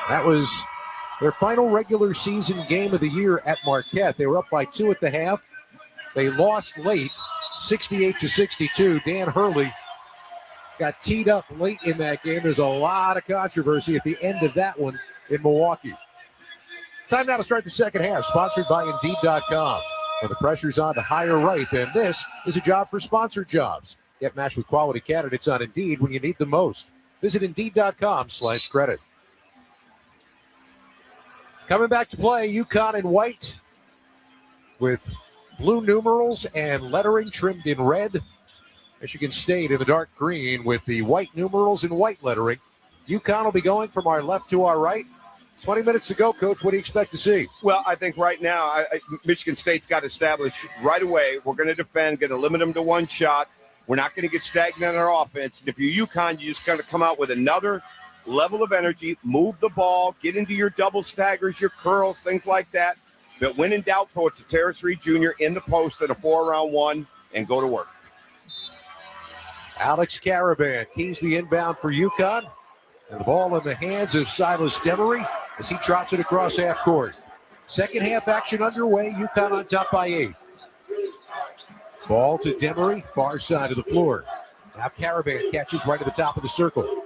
That was their final regular season game of the year at Marquette. They were up by 2 at the half. They lost late, 68-62. Dan Hurley got teed up late in that game. There's a lot of controversy at the end of that one in Milwaukee. Time now to start the second half, sponsored by Indeed.com. When the pressure's on to hire right, then this is a job for Sponsored Jobs. Get matched with quality candidates on Indeed when you need them most. Visit Indeed.com/credit. Coming back to play, UConn in white with blue numerals and lettering trimmed in red. Michigan State in the dark green with the white numerals and white lettering. UConn will be going from our left to our right. 20 minutes to go, Coach. What do you expect to see? Well, I think right now, Michigan State's got to establish right away, we're going to defend, going to limit them to 1 shot. We're not going to get stagnant on our offense. And if you're UConn, you're just going to come out with another level of energy, move the ball, get into your double staggers, your curls, things like that. But when in doubt, throw it to Terrace Reed Jr. in the post at a 4-round-1 and go to work. Alex Caravan keys the inbound for UConn. And the ball in the hands of Silas Demery as he trots it across half court. Second half action underway. UConn on top by 8. Ball to Demery, far side of the floor. Now Caravan catches right at the top of the circle.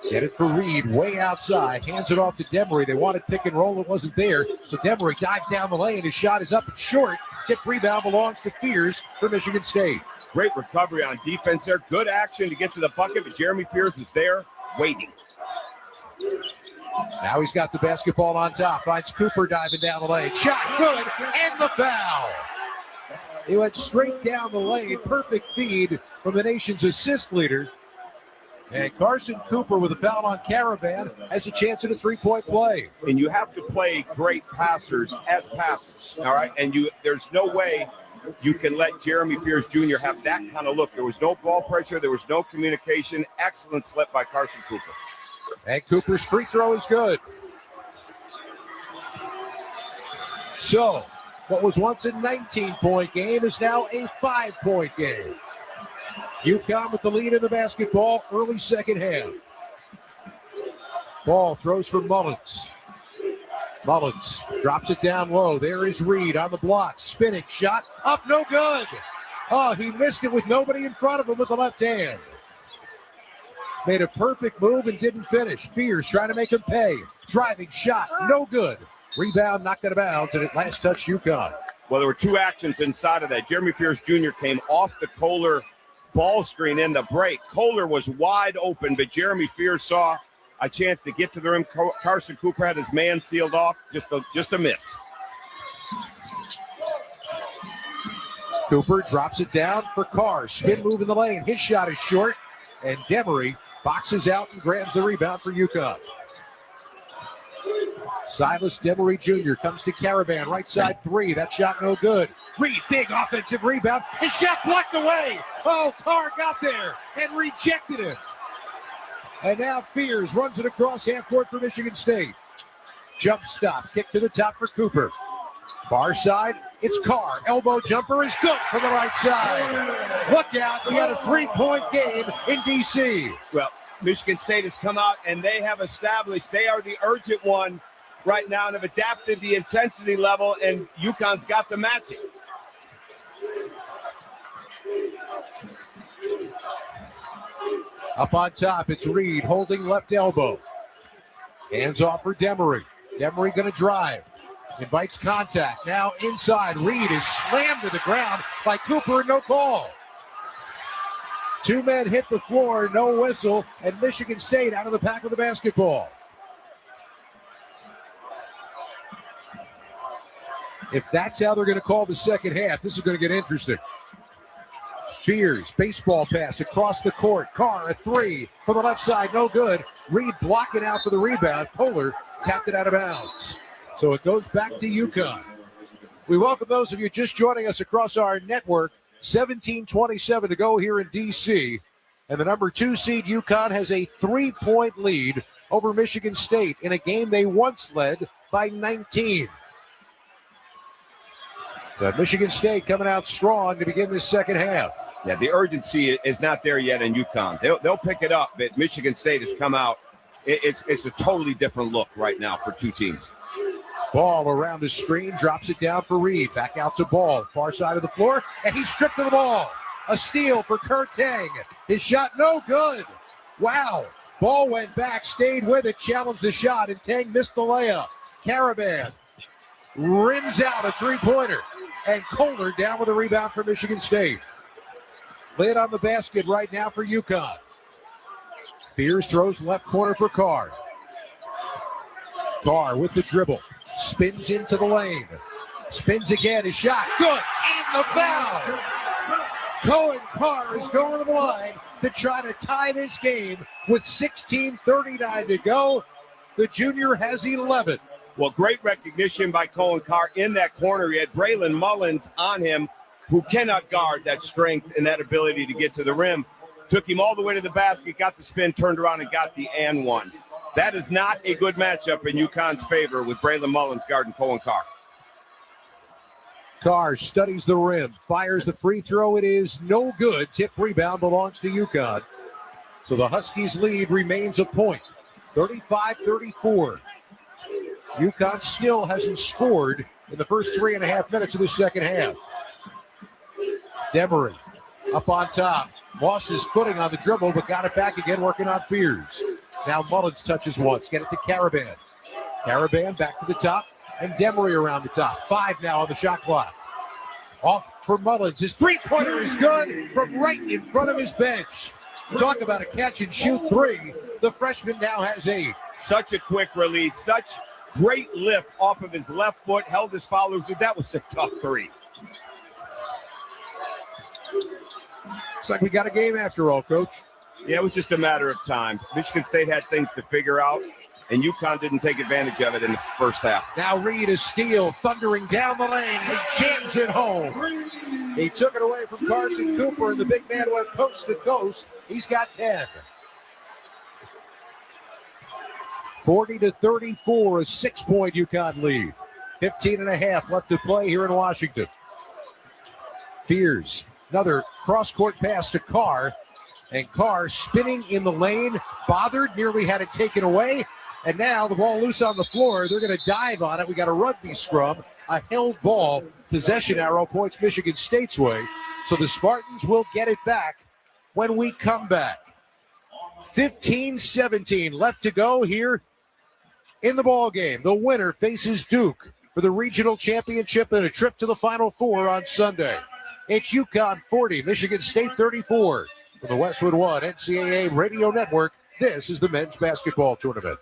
Get it for Reed, way outside. Hands it off to Demery. They wanted pick and roll. It wasn't there. So Demery dives down the lane. His shot is up short. Tip rebound belongs to Fears for Michigan State. Great recovery on defense there. Good action to get to the bucket, but Jeremy Fears was there waiting. Now he's got the basketball on top. Finds Cooper diving down the lane. Shot good, and the foul. He went straight down the lane. Perfect feed from the nation's assist leader. And Carson Cooper with a foul on Caravan has a chance at a three-point play. And you have to play great passers as passers, all right? And there's no way you can let Jeremy Fears Jr. have that kind of look. There was no ball pressure. There was no communication. Excellent slip by Carson Cooper. And Cooper's free throw is good. So, what was once a 19-point game is now a 5-point game. UConn with the lead in the basketball, early second half. Ball throws for Mullins. Mullins drops it down low. There is Reed on the block. Spinning shot. Up, no good. Oh, he missed it with nobody in front of him with the left hand. Made a perfect move and didn't finish. Fears trying to make him pay. Driving shot, no good. Rebound knocked out of bounds, and it last touched UConn. Well, there were two actions inside of that. Jeremy Fears Jr. came off the Kohler ball screen in the break. Kohler was wide open, but Jeremy Fears saw a chance to get to the rim. Carson Cooper had his man sealed off. Just a miss. Cooper drops it down for Carr. Spin move in the lane. His shot is short, and Demery boxes out and grabs the rebound for UConn. Silas Demery Jr. comes to Caravan, right side three. That shot no good. Reed, big offensive rebound. His shot blocked away. Oh, Carr got there and rejected it. And now Fears runs it across half court for Michigan State. Jump stop, kick to the top for Cooper. Far side, it's Carr. Elbow jumper is good from the right side. Look out, we got a 3-point game in D.C. Well, Michigan State has come out and they have established they are the urgent one right now and have adapted the intensity level, and UConn's got to match it. Up on top, it's Reed holding left elbow. Hands off for Demery. Demery going to drive. Invites contact. Now inside, Reed is slammed to the ground by Cooper and no call. Two men hit the floor, no whistle, and Michigan State out of the pack with the basketball. If that's how they're going to call the second half, this is going to get interesting. Fears, baseball pass across the court. Carr, a three from the left side, no good. Reed blocking out for the rebound. Kohler tapped it out of bounds. So it goes back to UConn. We welcome those of you just joining us across our network. 17:27 to go here in D.C. And the number 2 seed UConn has a 3-point lead over Michigan State in a game they once led by 19. But Michigan State coming out strong to begin this second half. Yeah, the urgency is not there yet in UConn. They'll pick it up, but Michigan State has come out. It's a totally different look right now for two teams. Ball around the screen, drops it down for Reed. Back out to Ball, far side of the floor, and he's stripped of the ball. A steal for Kurt Tang. His shot no good. Wow. Ball went back, stayed with it, challenged the shot, and Tang missed the layup. Caravan rims out a three-pointer, and Kohler down with a rebound for Michigan State. Lid on the basket right now for UConn. Fears throws left corner for Carr. Carr with the dribble. Spins into the lane. Spins again. His shot. Good. And the foul. Cohen Carr is going to the line to try to tie this game with 16:39 to go. The junior has 11. Well, great recognition by Cohen Carr in that corner. He had Braylon Mullins on him. who cannot guard that strength and that ability to get to the rim. Took him all the way to the basket, got the spin, turned around, and got the and one. That is not a good matchup in UConn's favor with Braylon Mullins guarding Cohen Carr. Carr studies the rim, fires the free throw. It is no good. Tip rebound belongs to UConn. So the Huskies' lead remains a point, 35-34. UConn still hasn't scored in the first 3.5 minutes of the second half. Demery up on top. Lost his footing on the dribble, but got it back again, working on Fears. Now Mullins touches once. Get it to Caravan. Caravan back to the top, and Demery around the top. 5 now on the shot clock. Off for Mullins. His three-pointer is good from right in front of his bench. Talk about a catch-and-shoot three. The freshman now has 8. Such a quick release. Such great lift off of his left foot. Held his follow. That was a tough three. Looks like we got a game after all, Coach. Yeah, it was just a matter of time. Michigan State had things to figure out, and UConn didn't take advantage of it in the first half. Now Reed is Steele thundering down the lane. He jams it home. He took it away from Carson Cooper, and the big man went coast to coast. He's got 10. 40-34, a 6-point UConn lead. 15.5 left to play here in Washington. Fears. Another cross-court pass to Carr. And Carr spinning in the lane, bothered, nearly had it taken away. And now the ball loose on the floor. They're going to dive on it. We got a rugby scrum, a held ball. Possession arrow points Michigan State's way. So the Spartans will get it back when we come back. 15-17 left to go here in the ball game. The winner faces Duke for the regional championship and a trip to the Final Four on Sunday. It's UConn 40, Michigan State 34. From the Westwood One NCAA Radio Network, this is the men's basketball tournament.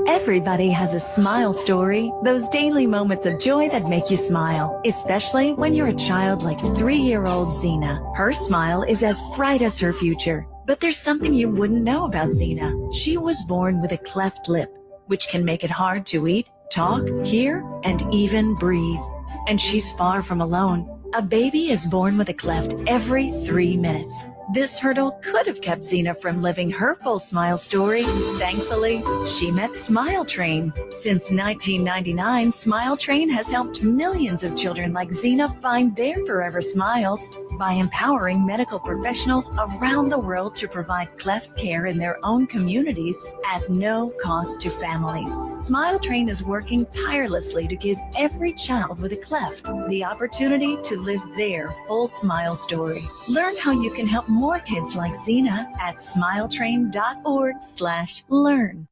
Everybody has a smile story, those daily moments of joy that make you smile, especially when you're a child like 3-year-old Zena. Her smile is as bright as her future. But there's something you wouldn't know about Zena. She was born with a cleft lip, which can make it hard to eat, talk, hear, and even breathe. And she's far from alone. A baby is born with a cleft every 3 minutes. This hurdle could have kept Zena from living her full smile story. Thankfully, she met Smile Train. Since 1999, Smile Train has helped millions of children like Zena find their forever smiles by empowering medical professionals around the world to provide cleft care in their own communities at no cost to families. Smile Train is working tirelessly to give every child with a cleft the opportunity to live their full smile story. Learn how you can help more kids like Zena at smiletrain.org/learn.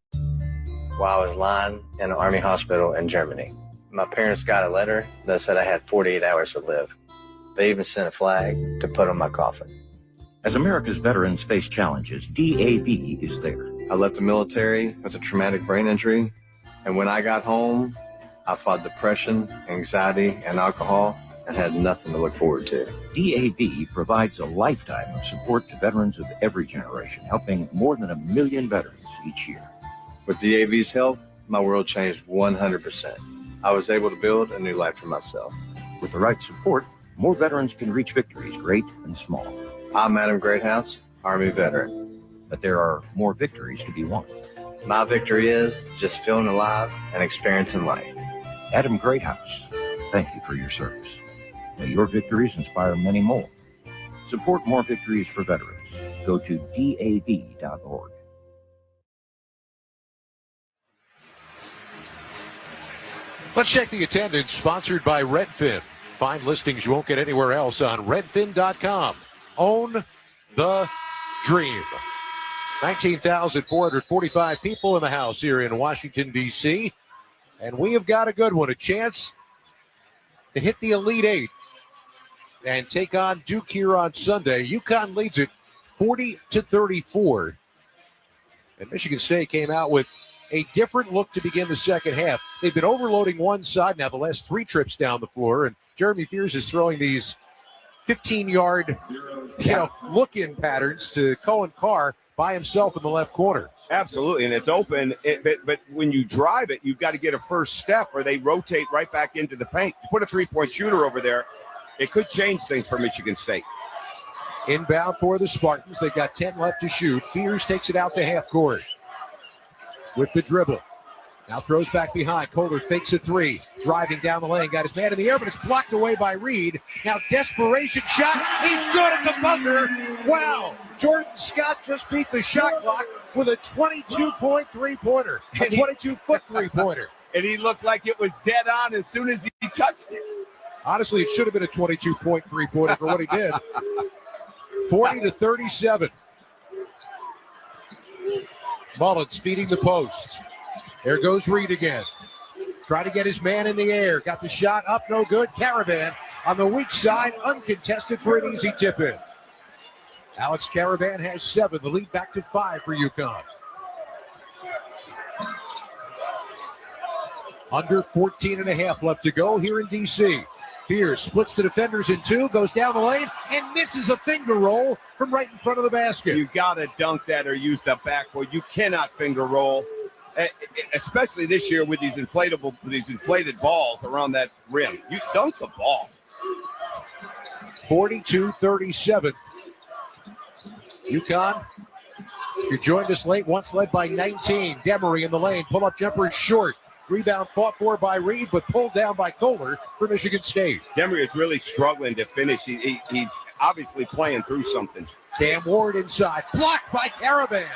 While I was lying in an army hospital in Germany, my parents got a letter that said I had 48 hours to live. They even sent a flag to put on my coffin. As America's veterans face challenges, DAV is there. I left the military with a traumatic brain injury, and when I got home, I fought depression, anxiety, and alcohol, and had nothing to look forward to. DAV provides a lifetime of support to veterans of every generation, helping more than 1 million veterans each year. With DAV's help, my world changed 100%. I was able to build a new life for myself. With the right support, more veterans can reach victories, great and small. I'm Adam Greathouse, Army veteran. But there are more victories to be won. My victory is just feeling alive and experiencing life. Adam Greathouse, thank you for your service. May your victories inspire many more. Support more victories for veterans. Go to DAV.org. Let's check the attendance, sponsored by Redfin. Find listings you won't get anywhere else on redfin.com. Own the dream. 19,445 people in the house here in Washington, D.C. And we have got a good one, a chance to hit the Elite Eight and take on Duke here on Sunday. UConn leads it 40-34. And Michigan State came out with a different look to begin the second half. They've been overloading one side now the last 3 trips down the floor, and Jeremy Fears is throwing these 15-yard look-in patterns to Cohen Carr. by himself in the left corner. Absolutely, and it's open. But when you drive it, you've got to get a first step, or they rotate right back into the paint. You put a three-point shooter over there, it could change things for Michigan State. Inbound for the Spartans. They've got 10 left to shoot. Fears takes it out to half court with the dribble. Now throws back behind. Kohler fakes a three. Driving down the lane. Got his man in the air, but it's blocked away by Reed. Now desperation shot. He's good at the buzzer. Wow. Jordan Scott just beat the shot clock with a 22-point three-pointer. A 22-foot three-pointer. And he looked like it was dead on as soon as he touched it. Honestly, it should have been a 22-point three-pointer for what he did. 40-37. Mullins feeding the post. There goes Reed again. Trying to get his man in the air. Got the shot up, no good. Caravan on the weak side, uncontested for an easy tip-in. Alex Caravan has 7. The lead back to 5 for UConn. Under 14 and a half left to go here in D.C. Pierce splits the defenders in two, goes down the lane, and misses a finger roll from right in front of the basket. You got to dunk that or use the backboard. You cannot finger roll, especially this year with these inflated balls around that rim. You dunk the ball. 42-37. UConn, if you joined us late, once led by 19. Demery in the lane, pull-up jumper is short. Rebound fought for by Reed, but pulled down by Kohler for Michigan State. Demery is really struggling to finish. He's obviously playing through something. Cam Ward inside, blocked by Caravan.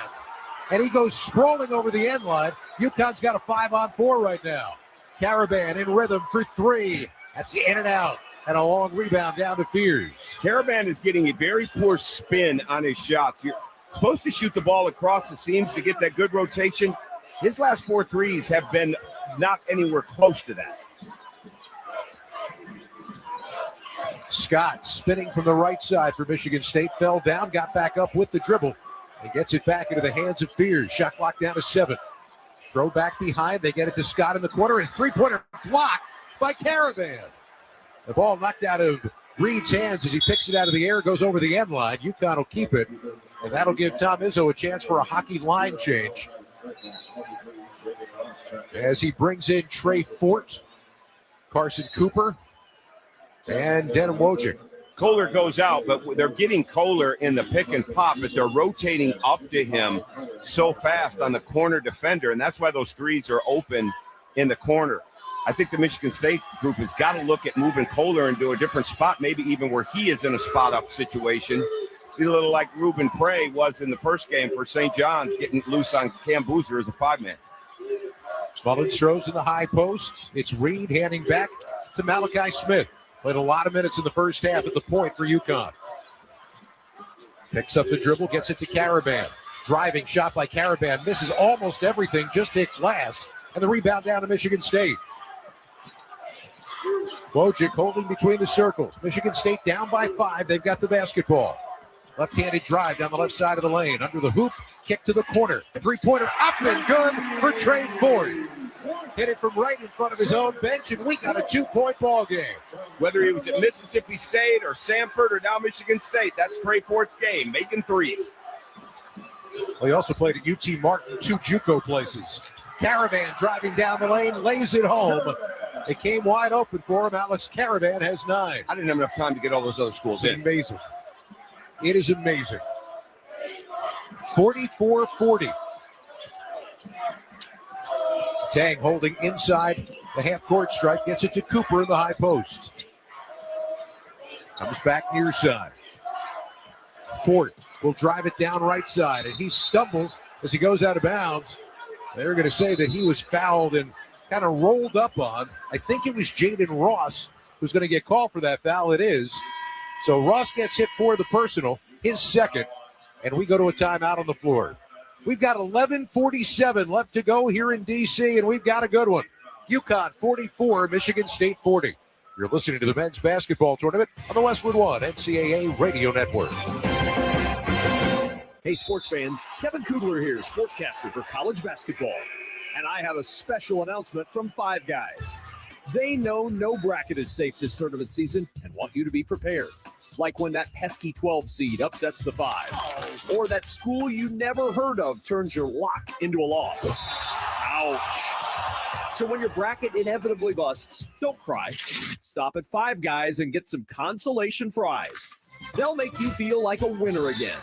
And he goes sprawling over the end line. UConn's got a 5-on-4 right now. Caravan in rhythm for 3. That's in and out. And a long rebound down to Fears. Caravan is getting a very poor spin on his shots. You're supposed to shoot the ball across the seams to get that good rotation. His last 4 threes have been not anywhere close to that. Scott spinning from the right side for Michigan State. Fell down, got back up with the dribble. And gets it back into the hands of Fears. Shot clock down to 7. Throw back behind. They get it to Scott in the corner. His three-pointer blocked by Caravan. The ball knocked out of Reed's hands as he picks it out of the air, goes over the end line. UConn will keep it, and that'll give Tom Izzo a chance for a hockey line change. As he brings in Trey Fort, Carson Cooper, and Denham Wojcik. Kohler goes out, but they're getting Kohler in the pick and pop, but they're rotating up to him so fast on the corner defender, and that's why those threes are open in the corner. I think the Michigan State group has got to look at moving Kohler into a different spot, maybe even where he is in a spot-up situation. A little like Ruben Prey was in the first game for St. John's, getting loose on Cam Boozer as a 5-man. Mullins throws in the high post. It's Reed handing back to Malachi Smith. Played a lot of minutes in the first half at the point for UConn. Picks up the dribble, gets it to Caravan. Driving shot by Caravan. Misses almost everything, just hit glass. And the rebound down to Michigan State. Wojcik holding between the circles. Michigan State down by 5. They've got the basketball. Left-handed drive down the left side of the lane. Under the hoop, kick to the corner. A three-pointer up and good for Trey Ford. Hit it from right in front of his own bench, and we got a 2-point ball game. Whether he was at Mississippi State or Samford or now Michigan State, that's Trey Ford's game, making threes. Well, he also played at UT Martin, 2 JUCO places. Caravan driving down the lane, lays it home. It came wide open for him. Alex Caravan has 9. I didn't have enough time to get all those other schools in. Amazing. It is amazing. 44-40. Tang holding inside the half-court stripe. Gets it to Cooper in the high post. Comes back near side. Fort will drive it down right side, and he stumbles as he goes out of bounds. They're going to say that he was fouled and kind of rolled up on. I think it was Jaden Ross who's going to get called for that foul. It is. So Ross gets hit for the personal, his second, and we go to a timeout on the floor. We've got 11:47 left to go here in D.C., and we've got a good one. UConn 44, Michigan State 40. You're listening to the men's basketball tournament on the Westwood One NCAA Radio Network. Hey, sports fans, Kevin Kugler here, sportscaster for college basketball. And I have a special announcement from Five Guys. They know no bracket is safe this tournament season and want you to be prepared. like when that pesky 12 seed upsets the 5, or that school you never heard of turns your lock into a loss. Ouch. So when your bracket inevitably busts, don't cry. Stop at Five Guys and get some consolation fries. They'll make you feel like a winner again.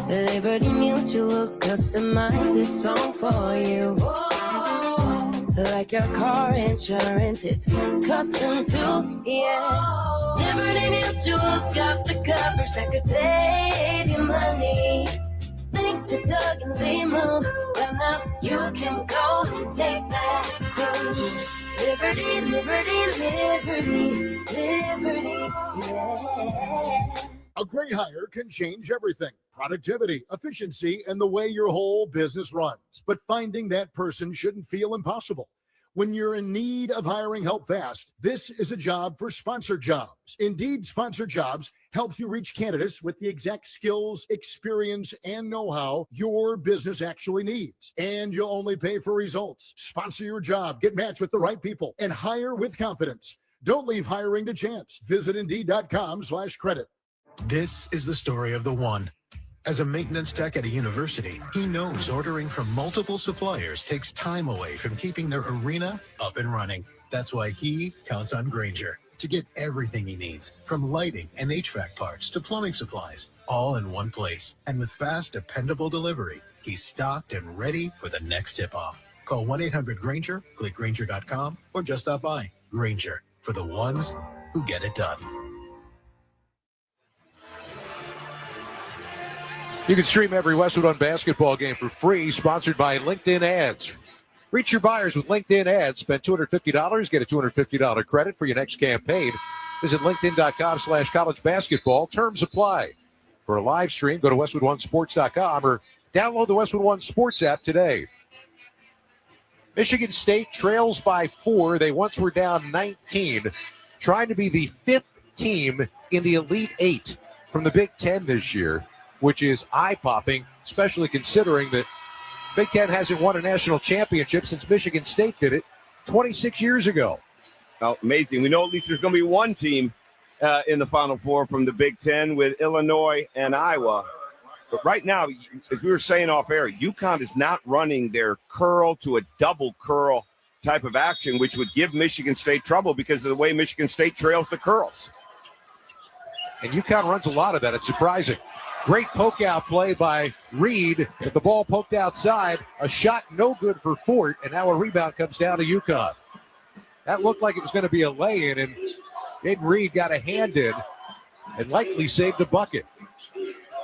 Liberty Mutual customize this song for you. Like your car insurance, it's custom too, yeah. Liberty Mutual's got the coverage that could save you money. Thanks to Doug and Lee-Move, well now you can go and take that cruise. Liberty, liberty, liberty, liberty, yeah. A great hire can change everything: productivity, efficiency, and the way your whole business runs. But finding that person shouldn't feel impossible. When you're in need of hiring help fast, this is a job for Sponsored Jobs. Indeed, Sponsored Jobs helps you reach candidates with the exact skills, experience, and know-how your business actually needs. And you'll only pay for results. Sponsor your job, get matched with the right people, and hire with confidence. Don't leave hiring to chance. Visit Indeed.com/credit. This is the story of the one. As a maintenance tech at a university, he knows ordering from multiple suppliers takes time away from keeping their arena up and running. That's why he counts on Grainger to get everything he needs, from lighting and HVAC parts to plumbing supplies, all in one place. And with fast, dependable delivery, he's stocked and ready for the next tip-off. Call 1-800-GRAINGER, click Grainger.com, or just stop by. Grainger, for the ones who get it done. You can stream every Westwood One basketball game for free, sponsored by LinkedIn Ads. Reach your buyers with LinkedIn Ads. Spend $250, get a $250 credit for your next campaign. Visit LinkedIn.com/college basketball. Terms apply. For a live stream, go to WestwoodOneSports.com or download the Westwood One Sports app today. Michigan State trails by 4. They once were down 19, trying to be the 5th team in the Elite 8 from the Big Ten this year, which is eye-popping, especially considering that Big Ten hasn't won a national championship since Michigan State did it 26 years ago. Oh, amazing. We know at least there's going to be one team in the Final Four from the Big Ten with Illinois and Iowa. But right now, as we were saying off air, UConn is not running their curl to a double curl type of action, which would give Michigan State trouble because of the way Michigan State trails the curls. And UConn runs a lot of that. It's surprising. Great poke-out play by Reed, but the ball poked outside. A shot no good for Fort, and now a rebound comes down to UConn. That looked like it was going to be a lay-in, and Aiden Reed got a hand in and likely saved a bucket.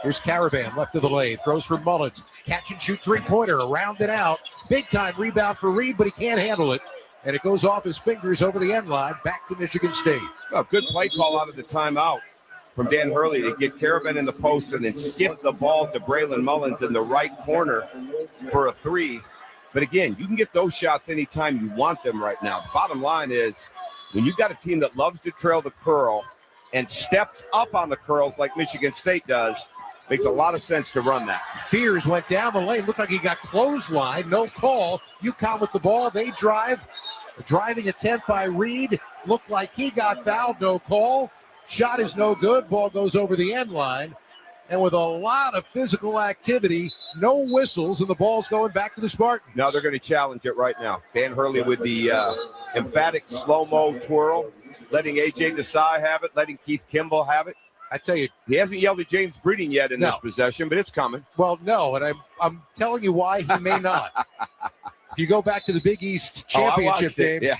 Here's Caravan, left of the lane, throws for Mullins. Catch and shoot three-pointer, around and out. Big-time rebound for Reed, but he can't handle it. And it goes off his fingers over the end line, back to Michigan State. Oh, good play call out of the timeout from Dan Hurley to get Caravan in the post and then skip the ball to Braylon Mullins in the right corner for a three. But again, you can get those shots anytime you want them right now. The bottom line is, when you've got a team that loves to trail the curl and steps up on the curls like Michigan State does, makes a lot of sense to run that. Fears went down the lane. Looked like he got clotheslined. No call. UConn with the ball. They drive. A driving attempt by Reed. Looked like he got fouled. No call. Shot is no good. Ball goes over the end line. And with a lot of physical activity, no whistles, and the ball's going back to the Spartans. Now they're going to challenge it right now. Dan Hurley with the emphatic slow-mo twirl, letting A.J. Desai have it, letting Keith Kimball have it. I tell you, he hasn't yelled at James Breeding yet in this possession, but it's coming. Well, no, and I'm telling you why he may not. If you go back to the Big East championship game,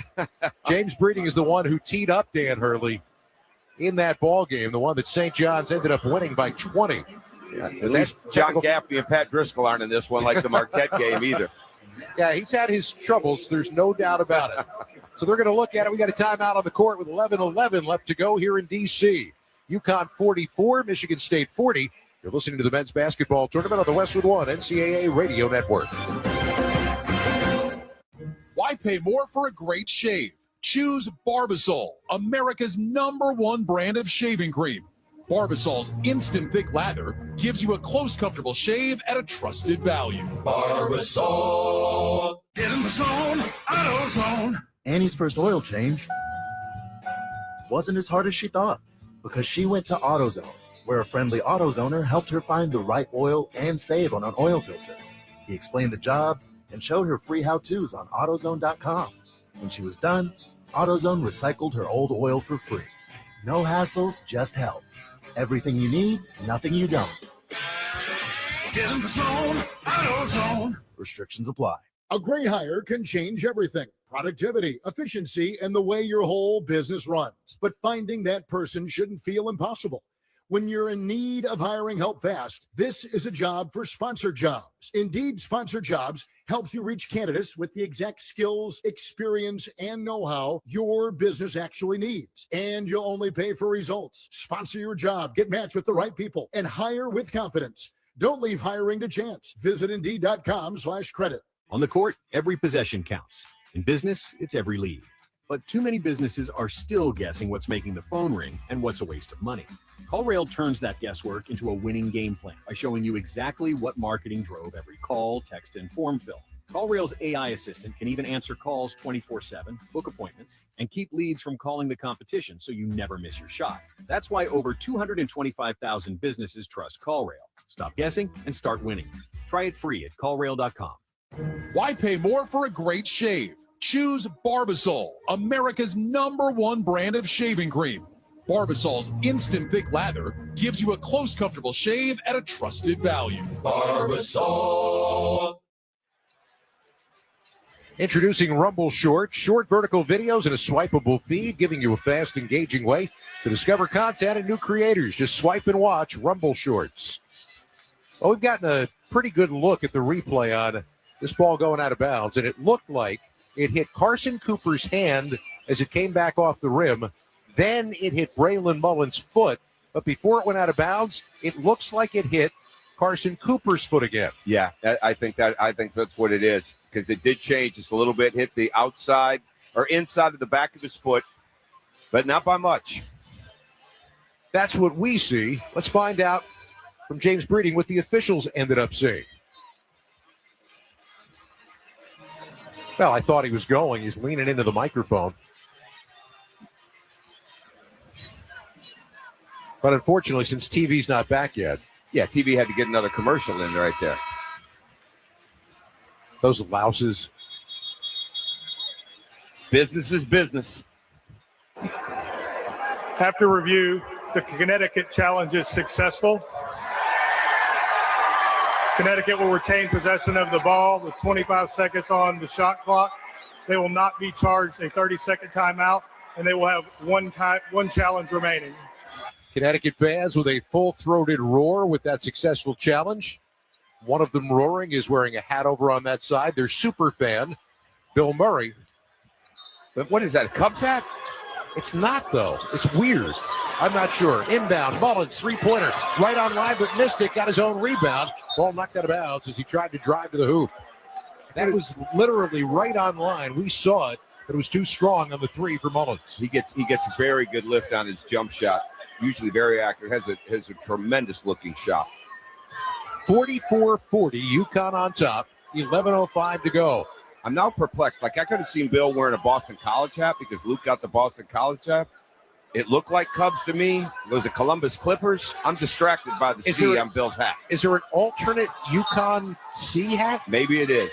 James Breeding is the one who teed up Dan Hurley in that ball game, the one that St. John's ended up winning by 20. Yeah, at least John Gaffney and Pat Driscoll aren't in this one like the Marquette game either. Yeah, he's had his troubles. There's no doubt about it. So they're going to look at it. We got a timeout on the court with 11:11 left to go here in D.C. UConn 44, Michigan State 40. You're listening to the men's basketball tournament on the Westwood One NCAA Radio Network. Why pay more for a great shave? Choose Barbasol, America's #1 brand of shaving cream. Barbasol's instant thick lather gives you a close, comfortable shave at a trusted value. Barbasol. Get in the zone, AutoZone. Annie's first oil change wasn't as hard as she thought because she went to AutoZone, where a friendly AutoZoner helped her find the right oil and save on an oil filter. He explained the job and showed her free how-tos on AutoZone.com. When she was done, AutoZone recycled her old oil for free. No hassles, just help. Everything you need, nothing you don't. Get in the zone, AutoZone. Restrictions apply. A great hire can change everything: productivity, efficiency, and the way your whole business runs. But finding that person shouldn't feel impossible. When you're in need of hiring help fast, this is a job for Sponsored Jobs. Indeed, Sponsored Jobs helps you reach candidates with the exact skills, experience, and know-how your business actually needs. And you'll only pay for results. Sponsor your job, get matched with the right people, and hire with confidence. Don't leave hiring to chance. Visit Indeed.com/credit. On the court, every possession counts. In business, it's every lead. But too many businesses are still guessing what's making the phone ring and what's a waste of money. CallRail turns that guesswork into a winning game plan by showing you exactly what marketing drove every call, text, and form fill. CallRail's AI assistant can even answer calls 24/7, book appointments, and keep leads from calling the competition so you never miss your shot. That's why over 225,000 businesses trust CallRail. Stop guessing and start winning. Try it free at callrail.com. Why pay more for a great shave? Choose Barbasol, America's #1 brand of shaving cream. Barbasol's instant thick lather gives you a close, comfortable shave at a trusted value. Barbasol. Introducing Rumble Shorts, short vertical videos and a swipeable feed, giving you a fast, engaging way to discover content and new creators. Just swipe and watch Rumble Shorts. Well, we've gotten a pretty good look at the replay on this ball going out of bounds, and it looked like it hit Carson Cooper's hand as it came back off the rim. Then it hit Braylon Mullen's foot, but before it went out of bounds, it looks like it hit Carson Cooper's foot again. Yeah, I think that's what it is, because it did change just a little bit, hit the outside or inside of the back of his foot, but not by much. That's what we see. Let's find out from James Breeding what the officials ended up seeing. Well, I thought he was going. He's leaning into the microphone. But unfortunately, since TV's not back yet. Yeah, TV had to get another commercial in right there. Those louses. Business is business. After review, the Connecticut challenge is successful. Connecticut will retain possession of the ball with 25 seconds on the shot clock. They will not be charged a 30-second timeout, and they will have one challenge remaining. Connecticut fans with a full-throated roar with that successful challenge. One of them roaring is wearing a hat over on that side. Their super fan, Bill Murray. But what is that, a Cubs hat? It's not, though. It's weird. I'm not sure. Inbound, Mullins, three-pointer. Right on line, but missed it. Got his own rebound. Ball knocked out of bounds as he tried to drive to the hoop. That was literally right on line. We saw it, but it was too strong on the three for Mullins. He gets very good lift on his jump shot. Usually very accurate. Has a tremendous-looking shot. 44-40, UConn on top. 11:05 to go. I'm now perplexed. Like, I could have seen Bill wearing a Boston College hat because Luke got the Boston College hat. It looked like Cubs to me. Was it Columbus Clippers? I'm distracted by the C on Bill's hat. Is there an alternate UConn C hat? Maybe it is.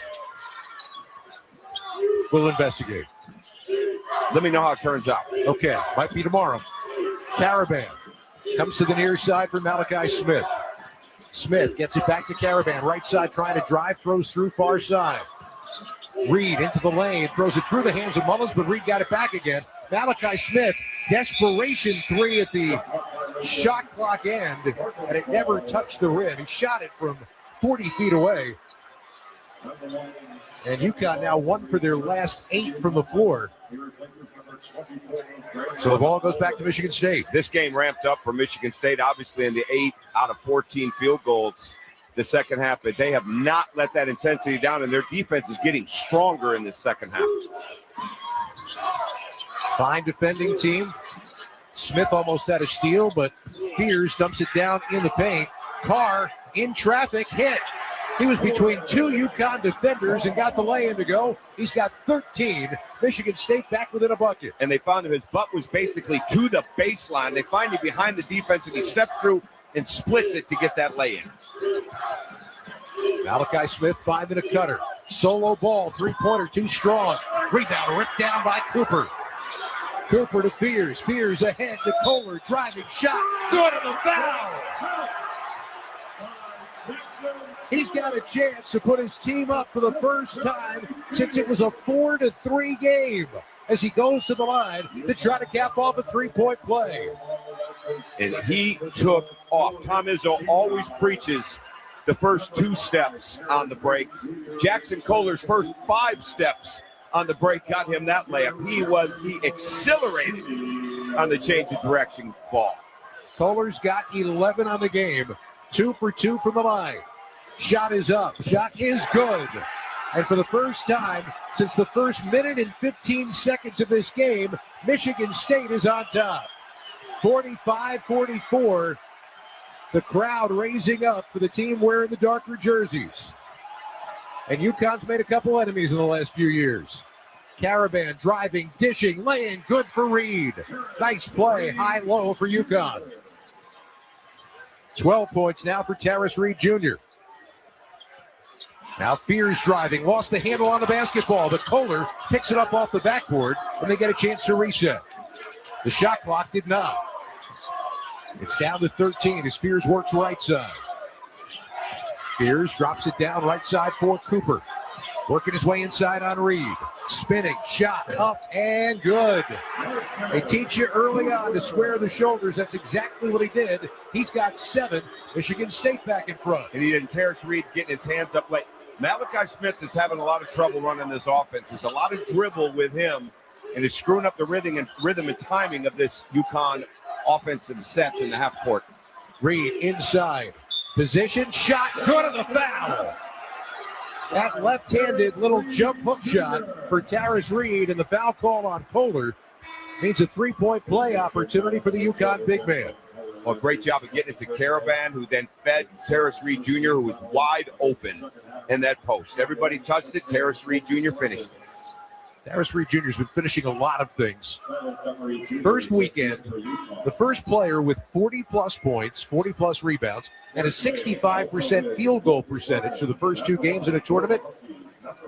We'll investigate. Let me know how it turns out. Okay, might be tomorrow. Caravan comes to the near side for Malachi Smith. Smith gets it back to Caravan. Right side trying to drive, throws through far side. Reed into the lane, throws it through the hands of Mullins, but Reed got it back again. Malachi Smith, desperation three at the shot clock end, and it never touched the rim. He shot it from 40 feet away. And UConn now 1 for their last 8 from the floor. So the ball goes back to Michigan State. This game ramped up for Michigan State, obviously in the 8 out of 14 field goals the second half, but they have not let that intensity down, and their defense is getting stronger in the second half. Fine defending team. Smith almost had a steal, but Fears dumps it down in the paint. Carr in traffic, hit. He was between two UConn defenders and got the lay-in to go. He's got 13. Michigan State back within a bucket. And they found him. His butt was basically to the baseline. They find him behind the defense, and he stepped through and splits it to get that lay-in. Malachi Smith, 5-minute cutter. Solo ball, three-pointer, too strong. Rebound ripped down by Cooper. Cooper to Fears. Fears ahead to Kohler. Driving shot. Good on the foul. He's got a chance to put his team up for the first time since it was a 4-3 game as he goes to the line to try to cap off a three-point play. And he took off. Tom Izzo always preaches the first 2 steps on the break. Jackson Kohler's first 5 steps on the break got him that layup. He accelerated on the change of direction ball. Kohler's got 11 on the game. 2 for 2 from the line. Shot is up. Shot is good. And for the first time since the first minute and 15 seconds of this game, Michigan State is on top. 45-44. The crowd raising up for the team wearing the darker jerseys. And UConn's made a couple enemies in the last few years. Caravan driving, dishing, laying, good for Reed. Nice play, high-low for UConn. 12 points now for Terrace Reed Jr. Now Fears driving, lost the handle on the basketball, but Kohler picks it up off the backboard, and they get a chance to reset. The shot clock did not. It's down to 13 as Fears works right side. Fears drops it down right side for Cooper. Working his way inside on Reed. Spinning, shot up and good. They teach you early on to square the shoulders. That's exactly what he did. He's got 7. Michigan State back in front. And Terrace Reed's getting his hands up late. Malachi Smith is having a lot of trouble running this offense. There's a lot of dribble with him, and it's screwing up the rhythm and timing of this UConn offensive sets in the half court. Reed inside. Position, shot, good on the foul. That left-handed little jump hook shot for Terrace Reed, and the foul call on Kohler means a three-point play opportunity for the UConn big man. Well, great job of getting it to Caravan, who then fed Terrace Reed Jr., who was wide open in that post. Everybody touched it. Terrace Reed Jr. finished. Terrace Reed Jr. has been finishing a lot of things. First weekend, the first player with 40-plus points, 40-plus rebounds, and a 65% field goal percentage for the first 2 games in a tournament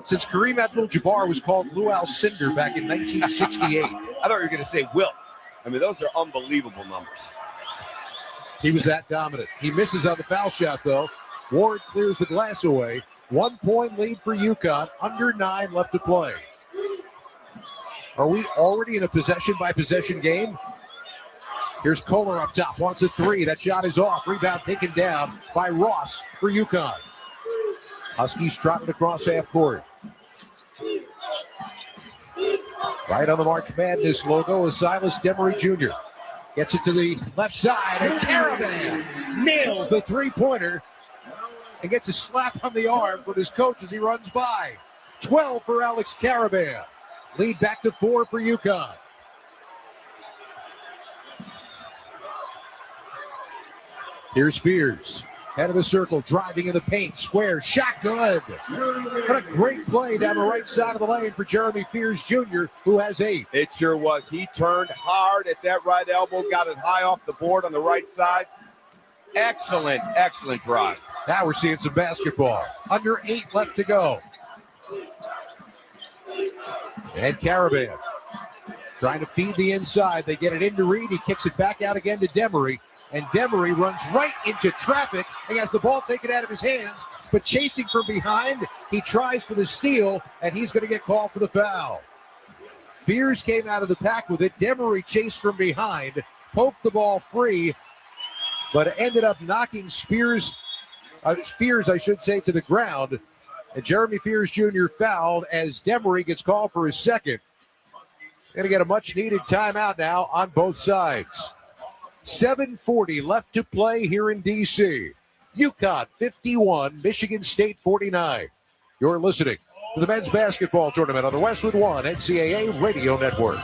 since Kareem Abdul-Jabbar was called Lou Alcindor back in 1968. I thought you were going to say Wilt. I mean, those are unbelievable numbers. He was that dominant. He misses on the foul shot, though. Ward clears the glass away. 1-point lead for UConn. Under 9 left to play. Are we already in a possession-by-possession game? Here's Kohler up top. Wants a 3. That shot is off. Rebound taken down by Ross for UConn. Huskies trotting across half court. Right on the March Madness logo is Silas Demery Jr. Gets it to the left side, and Caravan nails the three-pointer and gets a slap on the arm from his coach as he runs by. 12 for Alex Caravan. Lead back to 4 for UConn. Here's Fears. Head of the circle, driving in the paint. Square, shot good. What a great play down the right side of the lane for Jeremy Fears Jr., who has 8. It sure was. He turned hard at that right elbow, got it high off the board on the right side. Excellent, excellent drive. Now we're seeing some basketball. Under 8 left to go. And Caravan trying to feed the inside. They get it into Reed. He kicks it back out again to Demery. And Demery runs right into traffic and has the ball taken out of his hands. But chasing from behind, he tries for the steal, and he's going to get called for the foul. Fears came out of the pack with it. Demery chased from behind, poked the ball free, but ended up knocking Fears, to the ground. And Jeremy Fears Jr. fouled as Demery gets called for his second. Going to get a much-needed timeout now on both sides. 7:40 left to play here in D.C. UConn 51, Michigan State 49. You're listening to the men's basketball tournament on the Westwood One NCAA Radio Network.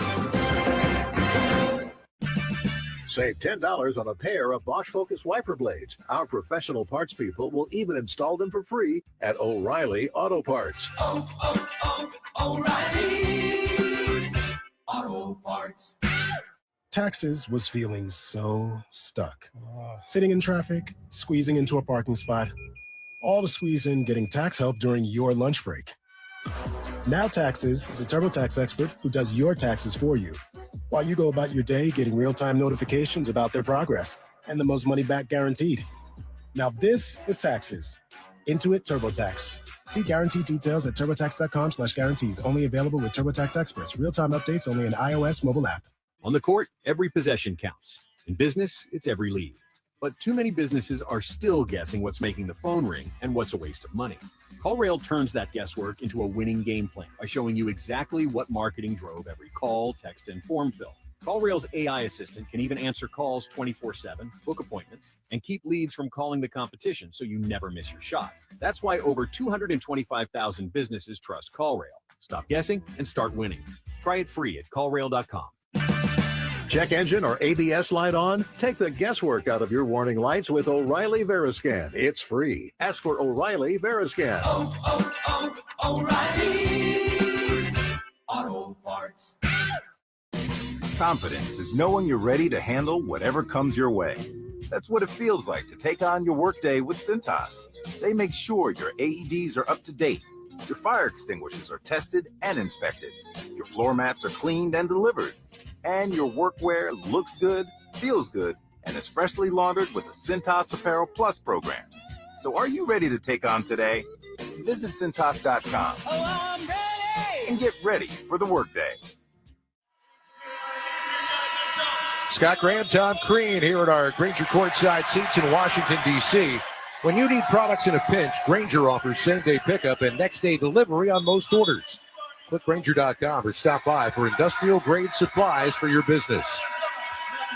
Save $10 on a pair of Bosch Focus wiper blades. Our professional parts people will even install them for free at O'Reilly Auto Parts. O'Reilly Auto Parts. Taxes was feeling so stuck. Sitting in traffic, squeezing into a parking spot, all to squeeze in getting tax help during your lunch break. Now Taxes is a TurboTax expert who does your taxes for you, while you go about your day getting real-time notifications about their progress and the most money back guaranteed. Now this is Taxes. Intuit TurboTax. See guaranteed details at turbotax.com/guarantees. Only available with TurboTax experts. Real-time updates only in iOS mobile app. On the court, every possession counts. In business, it's every lead. But too many businesses are still guessing what's making the phone ring and what's a waste of money. CallRail turns that guesswork into a winning game plan by showing you exactly what marketing drove every call, text, and form fill. CallRail's AI assistant can even answer calls 24/7, book appointments, and keep leads from calling the competition so you never miss your shot. That's why over 225,000 businesses trust CallRail. Stop guessing and start winning. Try it free at callrail.com. Check engine or ABS light on? Take the guesswork out of your warning lights with O'Reilly Veriscan. It's free. Ask for O'Reilly Veriscan. O'Reilly Auto Parts. Confidence is knowing you're ready to handle whatever comes your way. That's what it feels like to take on your workday with Cintas. They make sure your AEDs are up to date, your fire extinguishers are tested and inspected, your floor mats are cleaned and delivered, and your workwear looks good, feels good, and is freshly laundered with the Cintas Apparel Plus program. So are you ready to take on today? Visit Cintas.com and get ready for the workday. Scott Graham, Tom Crean here at our Grainger courtside seats in Washington, D.C. When you need products in a pinch, Grainger offers same-day pickup and next-day delivery on most orders. Click Grainger.com or stop by for industrial-grade supplies for your business.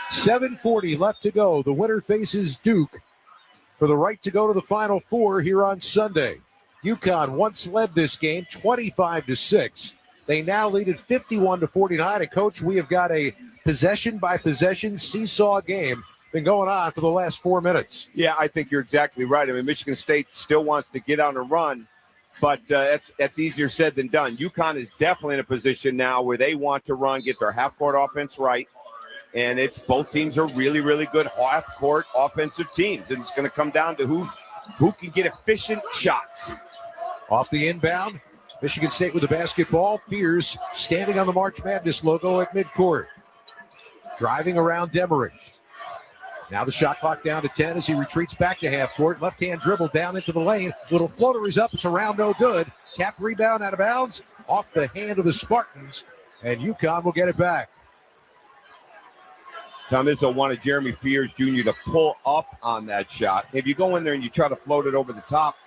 7:40 left to go. The winner faces Duke for the right to go to the Final Four here on Sunday. UConn once led this game 25-6. They now lead at 51-49. And, Coach, we have got a possession-by-possession seesaw game been going on for the last 4 minutes. Yeah, I think you're exactly right. I mean, Michigan State still wants to get on a run, but that's easier said than done. UConn is definitely in a position now where they want to run, get their half-court offense right, and it's both teams are really, really good half-court offensive teams, and it's going to come down to who can get efficient shots. Off the inbound, Michigan State with the basketball. Fears standing on the March Madness logo at midcourt. Driving around Demery. Now the shot clock down to 10 as he retreats back to half court. Left-hand dribble down into the lane. Little floater is up. It's around, no good. Tap rebound out of bounds. Off the hand of the Spartans. And UConn will get it back. Tom Izzo wanted Jeremy Fears Jr. to pull up on that shot. If you go in there and you try to float it over the top,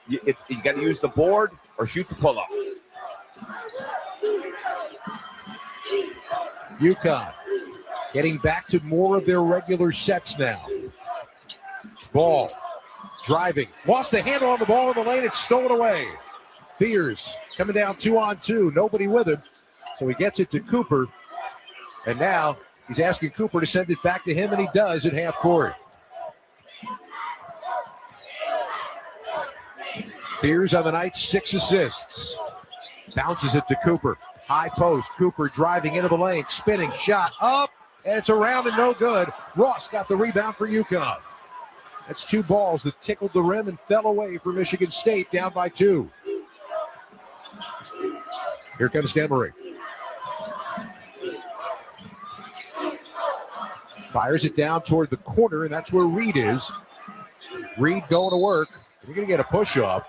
you got to use the board or shoot the pull-up. UConn getting back to more of their regular sets now. Ball driving. Lost the handle on the ball in the lane. It's stolen away. Fears coming down 2-on-2. Nobody with him. So he gets it to Cooper. And now he's asking Cooper to send it back to him, and he does at half court. Fears on the night, 6 assists. Bounces it to Cooper. High post. Cooper driving into the lane. Spinning shot up. And it's around and no good. Ross got the rebound for UConn. That's 2 balls that tickled the rim and fell away for Michigan State, down by 2. Here comes Demery. Fires it down toward the corner, and that's where Reed is. Reed going to work. You're going to get a push-off.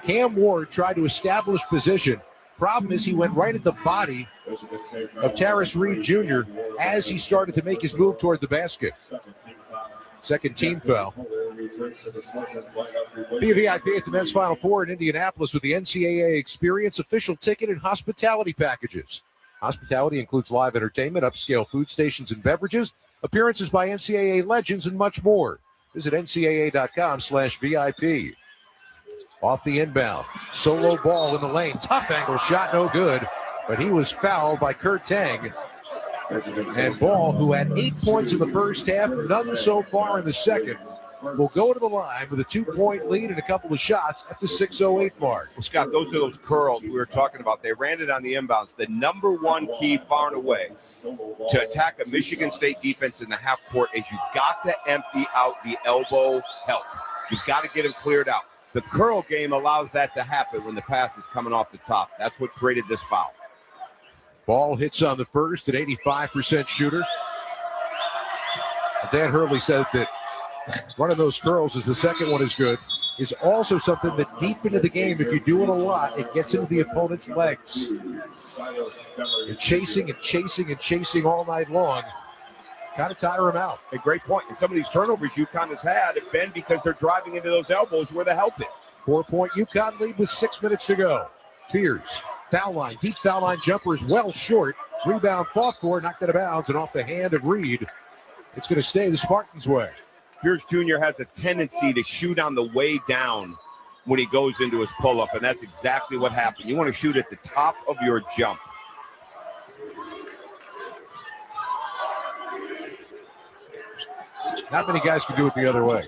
Cam Ward tried to establish position. Problem is he went right at the body of Taris Reed Jr. as he started to make his move toward the basket. Second team foul. Be a VIP at the men's Final Four in Indianapolis with the NCAA Experience official ticket and hospitality packages. Hospitality includes live entertainment, upscale food stations and beverages, appearances by NCAA legends, and much more. Visit ncaa.com/VIP. Off the inbound. Solo ball in the lane. Tough angle shot, no good. But he was fouled by Kurt Tang. And Ball, who had 8 points in the first half, none so far in the second, will go to the line with a 2-point lead and a couple of shots at the 6:08 mark. Well, Scott, those are those curls we were talking about. They ran it on the inbounds. The number one key far and away to attack a Michigan State defense in the half court is you've got to empty out the elbow help. You've got to get them cleared out. The curl game allows that to happen when the pass is coming off the top. That's what created this foul. Ball hits on the first, an 85% shooter. Dan Hurley said that running those curls as the second one is good is also something that deep into the game, if you do it a lot, it gets into the opponent's legs. You're chasing and chasing and chasing all night long. Got to tire them out. A great point. And some of these turnovers UConn has had have been because they're driving into those elbows where the help is. 4-point UConn lead with 6 minutes to go. Fears, foul line, deep foul line jumper is well short. Rebound fought for, knocked out of bounds and off the hand of Reed. It's going to stay the Spartans' way. Pierce Jr. has a tendency to shoot on the way down when he goes into his pull-up, and that's exactly what happened. You want to shoot at the top of your jump. Not many guys can do it the other way.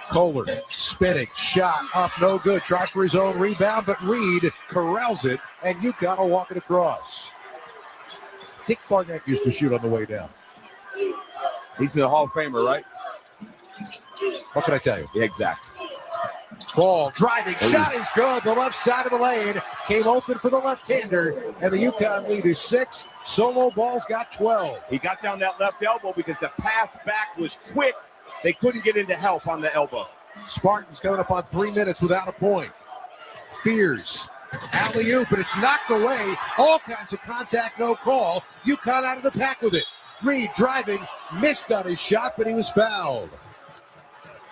Kohler spinning, shot up, no good. Try for his own rebound, but Reed corrals it, and UConn will walk it across. Dick Barnett used to shoot on the way down. He's the Hall of Famer, right? What can I tell you? Yeah, exactly. Ball driving, shot is good. The left side of the lane came open for the left-hander, and the UConn lead is 6. Solo Ball's got 12. He got down that left elbow because the pass back was quick. They couldn't get into help on the elbow. Spartans coming up on 3 minutes without a point. Fears. Alley-oop, but it's knocked away. All kinds of contact, no call. UConn out of the pack with it. Reed driving, missed on his shot, but he was fouled.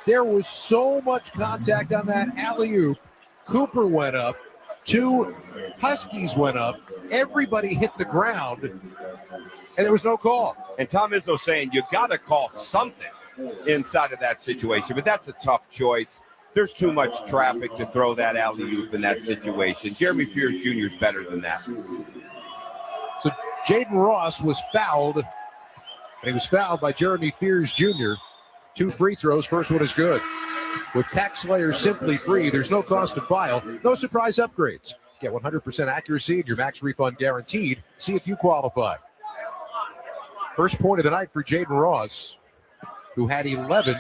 There was so much contact on that alley-oop. Cooper went up. 2 Huskies went up. Everybody hit the ground, and there was no call. And Tom Izzo saying you got to call something inside of that situation, but that's a tough choice. There's too much traffic to throw that alley-oop in that situation. Jeremy Fears Jr. is better than that. So Jaden Ross was fouled, and he was fouled by Jeremy Fears Jr. 2 free throws. First one is good. With tax slayers simply free, there's no cost to file, no surprise upgrades. Get 100% accuracy and your max refund guaranteed. See if you qualify. First point of the night for Jaden Ross, who had 11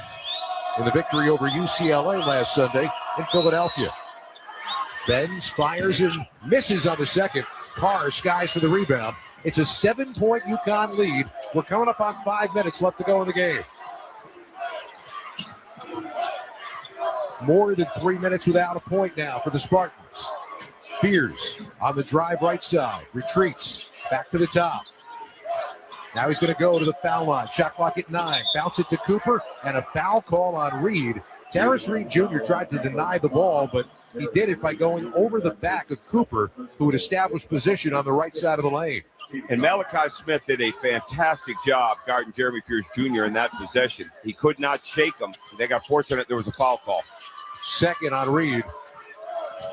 in the victory over UCLA last Sunday in Philadelphia. Bends, fires, and misses on the second. Carr skies for the rebound. It's a 7-point UConn lead. We're coming up on 5 minutes left to go in the game. More than 3 minutes without a point now for the Spartans. Fears on the drive right side. Retreats back to the top. Now he's going to go to the foul line. Shot clock at 9. Bounce it to Cooper, and a foul call on Reed. Terrace Reed Jr. tried to deny the ball, but he did it by going over the back of Cooper, who had established position on the right side of the lane. And Malachi Smith did a fantastic job guarding Jeremy Fears Jr. in that possession. He could not shake him. They got fortunate there was a foul call. Second on Reed.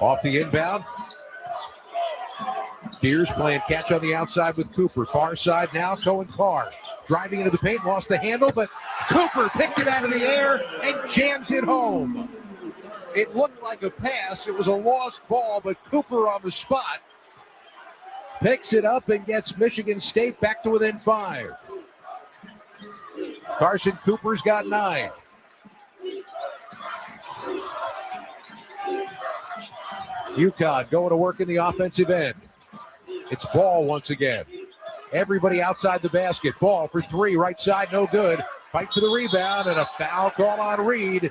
Off the inbound. Fears playing catch on the outside with Cooper. Far side now, Cohen Carr. Driving into the paint, lost the handle, but Cooper picked it out of the air and jams it home. It looked like a pass. It was a lost ball, but Cooper on the spot picks it up and gets Michigan State back to within 5. Carson Cooper's got 9. UConn going to work in the offensive end. It's Ball once again. Everybody outside the basket. Ball for 3, right side, no good. Fight for the rebound, and a foul call on Reed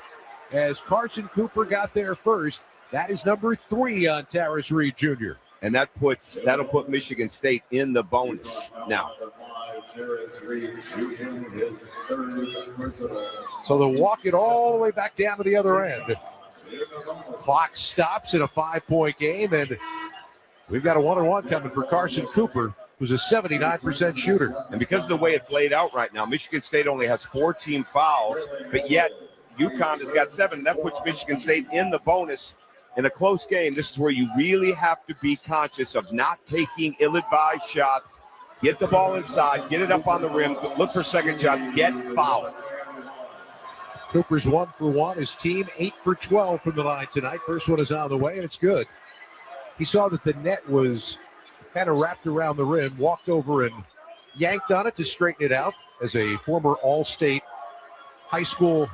as Carson Cooper got there first. That is number 3 on Terrace Reed Jr. And that'll put Michigan State in the bonus now. So they'll walk it all the way back down to the other end. Clock stops in a 5-point game, and we've got a 1-on-1 coming for Carson Cooper, who's a 79% shooter. And because of the way it's laid out right now, Michigan State only has 14 fouls, but yet UConn has got 7. That puts Michigan State in the bonus. In a close game, this is where you really have to be conscious of not taking ill-advised shots, Get the ball inside, get it up on the rim, look for second shot, get fouled. Cooper's 1 for 1. His team 8 for 12 from the line tonight. First one is out of the way, and it's good. He saw that the net was kind of wrapped around the rim, walked over and yanked on it to straighten it out. As a former All-State high school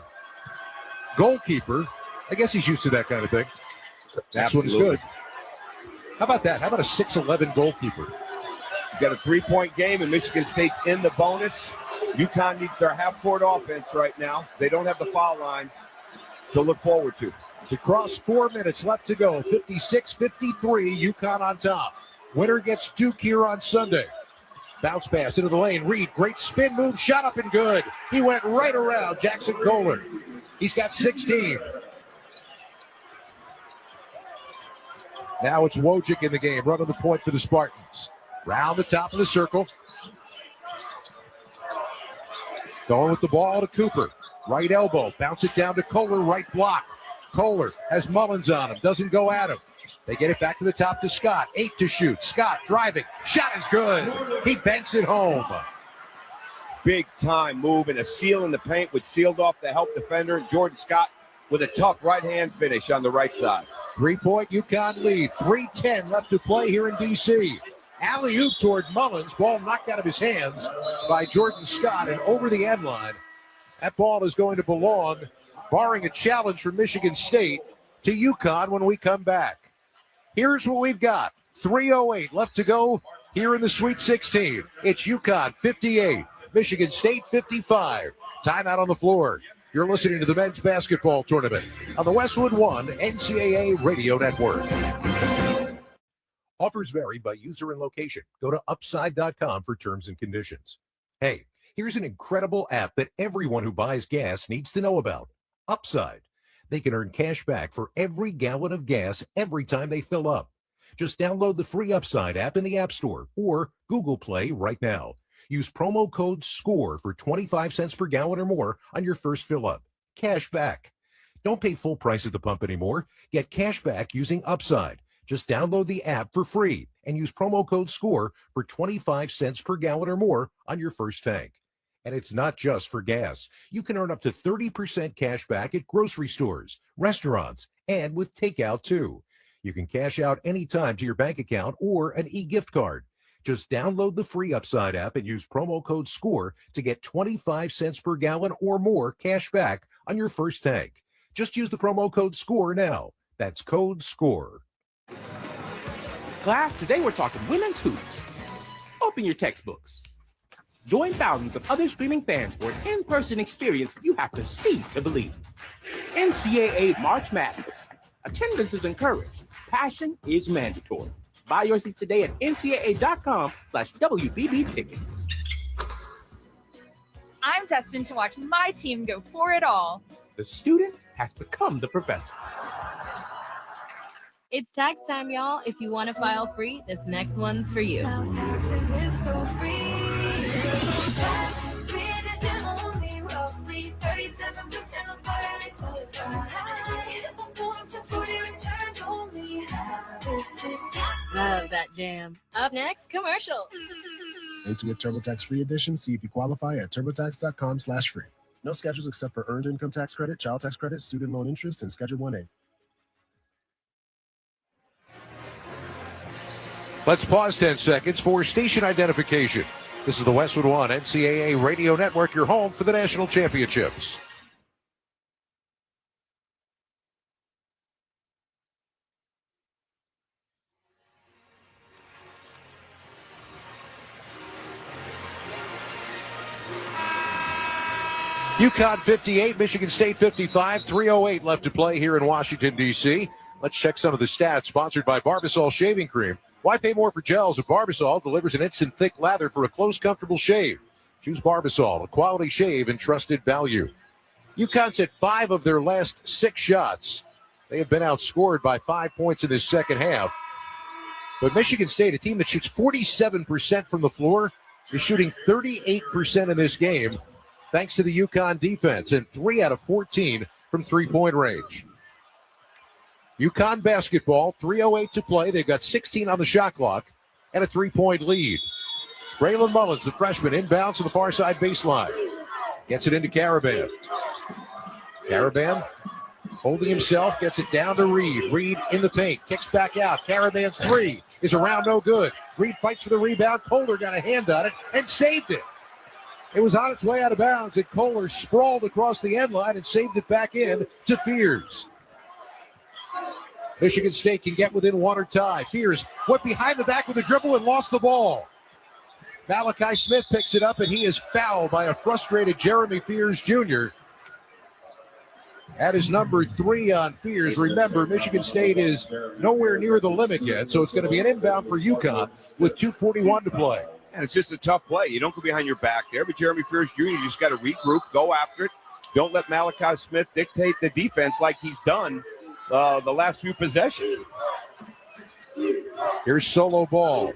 goalkeeper, I guess he's used to that kind of thing. That's what is good. How about that? How about a 6'11 goalkeeper? You've got a 3-point game, and Michigan State's in the bonus. UConn needs their half-court offense right now. They don't have the foul line to look forward to. Across 4 minutes left to go. 56-53, UConn on top. Winner gets Duke here on Sunday. Bounce pass into the lane. Reed, great spin move, shot up and good. He went right around Jackson Kohler. He's got 16. Now it's Wojcik in the game, running the point for the Spartans. Round the top of the circle. Going with the ball to Cooper. Right elbow. Bounce it down to Kohler. Right block. Kohler has Mullins on him. Doesn't go at him. They get it back to the top to Scott. 8 to shoot. Scott driving. Shot is good. He banks it home. Big time move and a seal in the paint, which sealed off the help defender. Jordan Scott with a tough right-hand finish on the right side. 3-point UConn lead. 3:10 left to play here in D.C. Alley-oop toward Mullins. Ball knocked out of his hands by Jordan Scott and over the end line. That ball is going to belong, barring a challenge from Michigan State, to UConn when we come back. Here's what we've got. 3:08 left to go here in the Sweet 16. It's UConn 58, Michigan State 55. Timeout on the floor. You're listening to the men's basketball tournament on the Westwood One NCAA Radio Network. Offers vary by user and location. Go to upside.com for terms and conditions. Hey, here's an incredible app that everyone who buys gas needs to know about. Upside. They can earn cash back for every gallon of gas every time they fill up. Just download the free Upside app in the App Store or Google Play right now. Use promo code SCORE for 25 cents per gallon or more on your first fill up. Cash back. Don't pay full price at the pump anymore. Get cash back using Upside. Just download the app for free and use promo code SCORE for 25 cents per gallon or more on your first tank. And it's not just for gas. You can earn up to 30% cash back at grocery stores, restaurants, and with takeout too. You can cash out anytime to your bank account or an e-gift card. Just download the free Upside app and use promo code SCORE to get 25 cents per gallon or more cash back on your first tank. Just use the promo code SCORE now. That's code SCORE. Class, today we're talking women's hoops. Open your textbooks. Join thousands of other screaming fans for an in-person experience you have to see to believe. NCAA March Madness. Attendance is encouraged. Passion is mandatory. Buy your seats today at ncaa.com/WBB tickets. I'm destined to watch my team go for it all. The student has become the professor. It's tax time, y'all. If you want to file free, this next one's for you. Now taxes is so free. Tax reduction only roughly 37% of filings qualify. Simple form to 40 returns only. This is tax. Love that jam. Up next, commercials. And to get TurboTax free edition, see if you qualify at turbotax.com/free. No schedules except for earned income tax credit, child tax credit, student loan interest, and Schedule 1A. Let's pause 10 seconds for station identification. This is the Westwood One NCAA Radio Network, your home for the national championships. UConn 58, Michigan State 55, 3:08 left to play here in Washington, D.C. Let's check some of the stats. Sponsored by Barbasol Shaving Cream. Why pay more for gels if Barbasol delivers an instant thick lather for a close, comfortable shave? Choose Barbasol, a quality shave and trusted value. UConn's hit 5 of their last 6 shots. They have been outscored by 5 points in this second half. But Michigan State, a team that shoots 47% from the floor, is shooting 38% in this game, thanks to the UConn defense, and 3 out of 14 from three-point range. UConn basketball, 3:08 to play. They've got 16 on the shot clock and a 3-point lead. Braylon Mullins, the freshman, inbounds to the far side baseline. Gets it into Caravan. Caravan holding himself, gets it down to Reed. Reed in the paint, kicks back out. Caravan's three is around, no good. Reed fights for the rebound. Kohler got a hand on it and saved it. It was on its way out of bounds, and Kohler sprawled across the end line and saved it back in to Fears. Michigan State can get within one or tie. Fears went behind the back with a dribble and lost the ball. Malachi Smith picks it up, and he is fouled by a frustrated Jeremy Fears Jr. That is number 3 on Fears. Remember, Michigan State is nowhere near the limit yet, so it's going to be an inbound for UConn with 2:41 to play. And it's just a tough play. You don't go behind your back there, but Jeremy Fears Jr., you just got to regroup, go after it. Don't let Malachi Smith dictate the defense like he's done the last few possessions. Here's solo ball.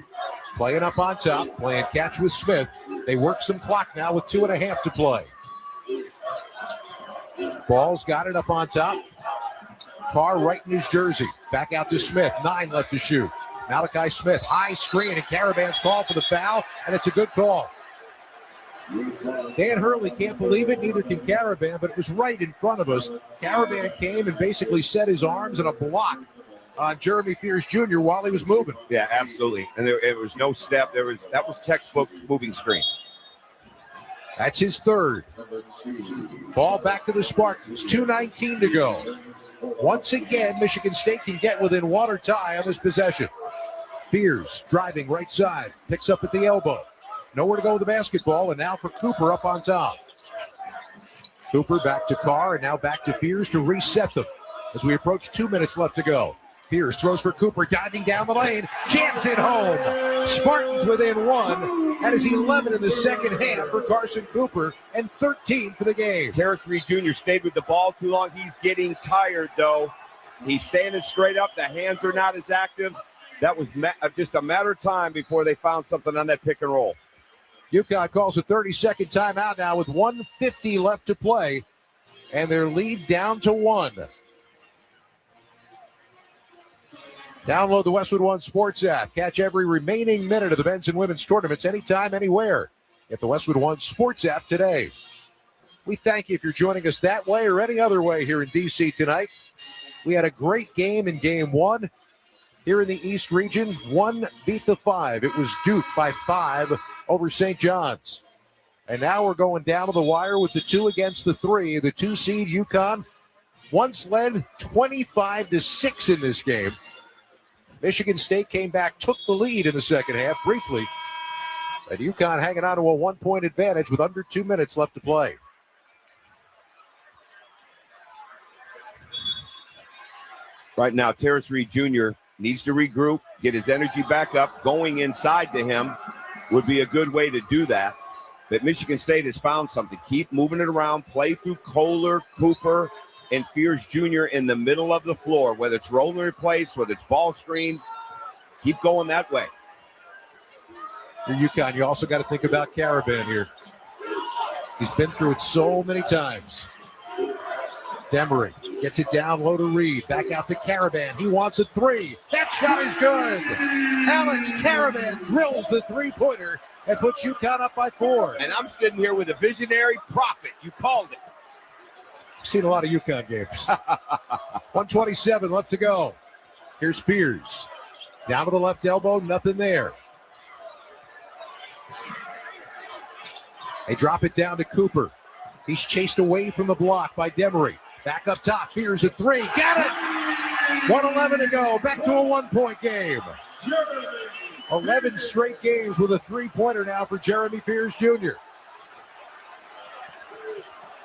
Playing up on top, playing catch with Smith. They work some clock now with 2.5 to play. Ball's got it up on top. Carr right in his jersey. Back out to Smith. 9 left to shoot. Malachi Smith, high screen, and Caravan's call for the foul, and it's a good call. Dan Hurley can't believe it, neither can Caravan, but it was right in front of us. Caravan came and basically set his arms in a block on Jeremy Fears Jr. while he was moving. Yeah, absolutely. And there was no step. That was textbook moving screen. That's his third. Ball back to the Spartans. 2:19 to go. Once again, Michigan State can get within one or tie on this possession. Fears driving right side. Picks up at the elbow. Nowhere to go with the basketball, and now for Cooper up on top. Cooper back to Carr, and now back to Fears to reset them as we approach 2 minutes left to go. Fears throws for Cooper, diving down the lane. Jams it home. Spartans within 1. That is 11 in the second half for Carson Cooper and 13 for the game. Terrence Reed Jr. stayed with the ball too long. He's getting tired, though. He's standing straight up. The hands are not as active. That was just a matter of time before they found something on that pick and roll. UConn calls a 30-second timeout now with 1:50 left to play, and their lead down to 1. Download the Westwood One Sports app. Catch every remaining minute of the men's and women's tournaments anytime, anywhere. Get the Westwood One Sports app today. We thank you if you're joining us that way or any other way here in D.C. tonight. We had a great game in Game 1 here in the East region. 1 beat the 5. It was Duke by 5 over St. John's. And now we're going down to the wire with the 2 against the 3. The 2 seed UConn once led 25-6 in this game. Michigan State came back, took the lead in the second half briefly. And UConn hanging on to a 1-point advantage with under 2 minutes left to play. Right now, Terrence Reed Jr. needs to regroup, get his energy back up. Going inside to him would be a good way to do that. But Michigan State has found something. Keep moving it around, play through Kohler, Cooper, and Fears Jr. in the middle of the floor, whether it's roll and replace, whether it's ball screen. Keep going that way. For UConn, you also got to think about Caravan here. He's been through it so many times. Demery gets it down low to Reed. Back out to Caravan. He wants a 3. That shot is good. Alex Caravan drills the 3-pointer and puts UConn up by 4. And I'm sitting here with a visionary prophet. You called it. I've seen a lot of UConn games. 1:27 left to go. Here's Fears. Down to the left elbow, nothing there. They drop it down to Cooper. He's chased away from the block by Demery. Back up top, Fears a 3. Got it! 1:11 to go. Back to a 1-point game. 11 straight games with a 3-pointer now for Jeremy Fears Jr.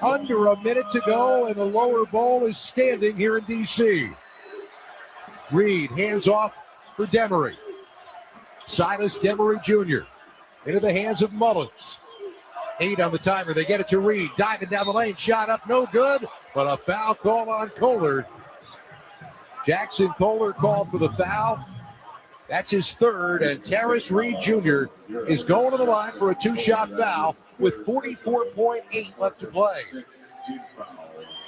Under a minute to go, and the lower bowl is standing here in D.C. Reed hands off for Demery. Silas Demery Jr. into the hands of Mullins. 8 on the timer. They get it to Reed. Diving down the lane. Shot up. No good. But a foul call on Kohler. Jackson Kohler called for the foul. That's his third. And Terrace Reed Jr. is going to the line for a 2-shot foul with 44.8 left to play.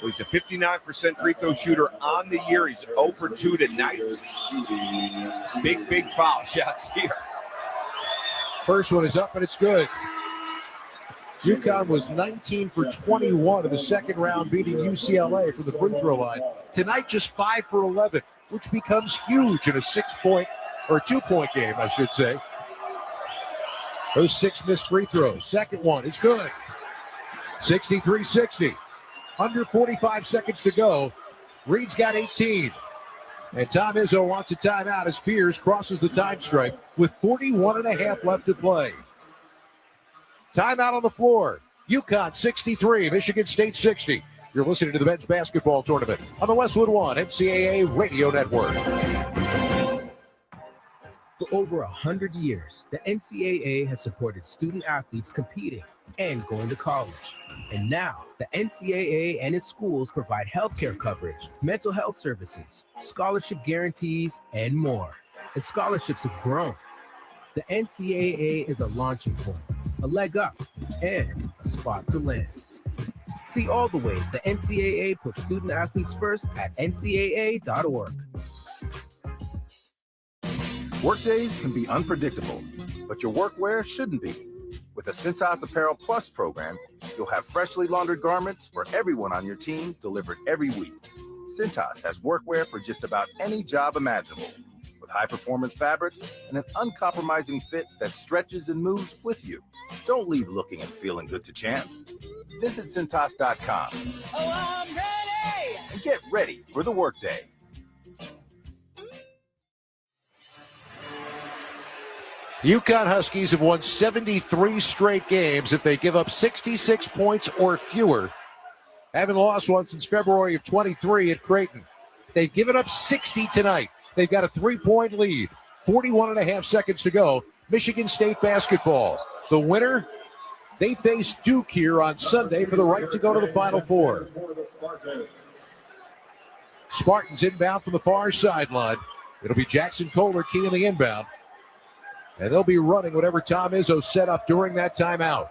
Well, he's a 59% free throw shooter on the year. He's 0 for 2 tonight. Big foul shots here. First one is up, and it's good. UConn was 19 for 21 in the second round, beating UCLA from the free throw line. Tonight, just 5 for 11, which becomes huge in a 6-point or 2-point game, I should say. Those 6 missed free throws. Second one is good. 63-60. Under 45 seconds to go. Reed's got 18. And Tom Izzo wants a timeout as Fears crosses the time strike with 41.5 left to play. Timeout on the floor. UConn 63, Michigan State 60. You're listening to the men's basketball tournament on the Westwood One NCAA Radio Network. For over 100 years, the NCAA has supported student athletes competing and going to college. And now, the NCAA and its schools provide healthcare coverage, mental health services, scholarship guarantees, and more. And scholarships have grown. The NCAA is a launching point, a leg up, and a spot to land. See all the ways the NCAA puts student athletes first at ncaa.org. Workdays can be unpredictable, but your workwear shouldn't be. With the Cintas Apparel Plus program, you'll have freshly laundered garments for everyone on your team delivered every week. Cintas has workwear for just about any job imaginable, with high-performance fabrics and an uncompromising fit that stretches and moves with you. Don't leave looking and feeling good to chance. Visit Cintas.com. Oh, I'm ready! And get ready for the workday. UConn Huskies have won 73 straight games if they give up 66 points or fewer. Haven't lost one since February of 23 at Creighton. They've given up 60 tonight. They've got a 3-point lead. 41.5 seconds to go. Michigan State basketball. The winner, they face Duke here on Sunday for the right to go to the Final Four. Spartans inbound from the far sideline. It'll be Jackson Kohler keying the inbound. And they'll be running whatever Tom Izzo set up during that timeout.